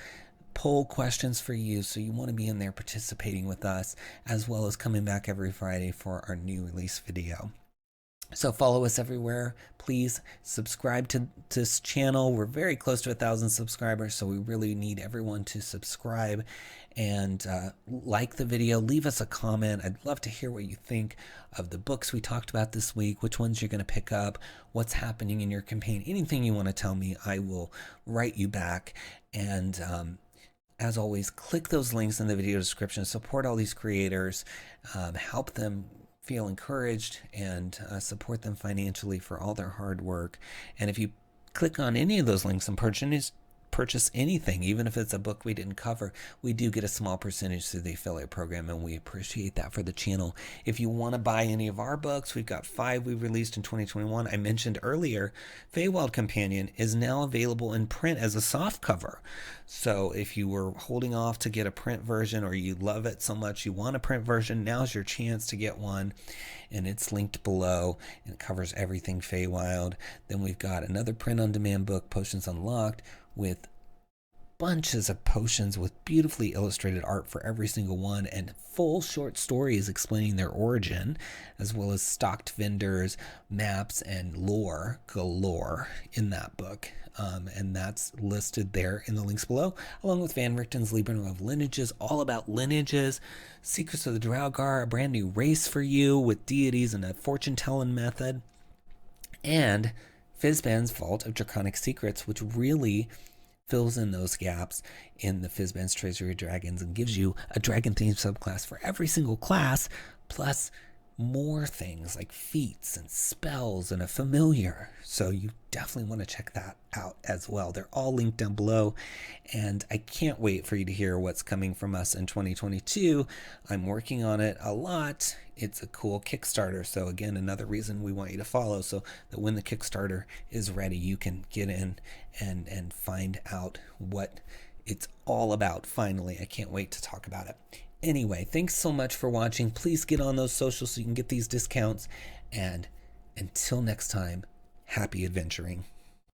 poll questions for you. So you want to be in there participating with us, as well as coming back every Friday for our new release video. So follow us everywhere. Please subscribe to this channel. We're very close to 1,000 subscribers, so we really need everyone to subscribe and like the video. Leave us a comment. I'd love to hear what you think of the books we talked about this week, which ones you're going to pick up, what's happening in your campaign. Anything you want to tell me, I will write you back. And as always, click those links in the video description. Support all these creators. Help them feel encouraged, and support them financially for all their hard work. And if you click on any of those links and purchase anything, even if it's a book we didn't cover, we do get a small percentage through the affiliate program, and we appreciate that for the channel. If you want to buy any of our books, we've got 5 we released in 2021. I mentioned earlier, Feywild Companion is now available in print as a soft cover. So if you were holding off to get a print version, or you love it so much you want a print version, now's your chance to get one, and it's linked below, and it covers everything Feywild. Then we've got another print-on-demand book, Potions Unlocked, with bunches of potions with beautifully illustrated art for every single one, and full short stories explaining their origin, as well as stocked vendors, maps, and lore galore in that book. And that's listed there in the links below, along with Van Richten's Libra of Lineages, all about lineages, Secrets of the Draugr, a brand new race for you with deities and a fortune-telling method, and Fizban's Vault of Draconic Secrets, which really fills in those gaps in the Fizban's Treasury of Dragons and gives you a dragon-themed subclass for every single class, plus more things like feats and spells and a familiar. So you definitely want to check that out as well. They're all linked down below, and I can't wait for you to hear what's coming from us in 2022. I'm working on it a lot. It's a cool Kickstarter, so again, another reason we want you to follow, so that when the Kickstarter is ready, you can get in and find out what it's all about. Finally, I can't wait to talk about it. Anyway, thanks so much for watching. Please get on those socials so you can get these discounts. And until next time, happy adventuring.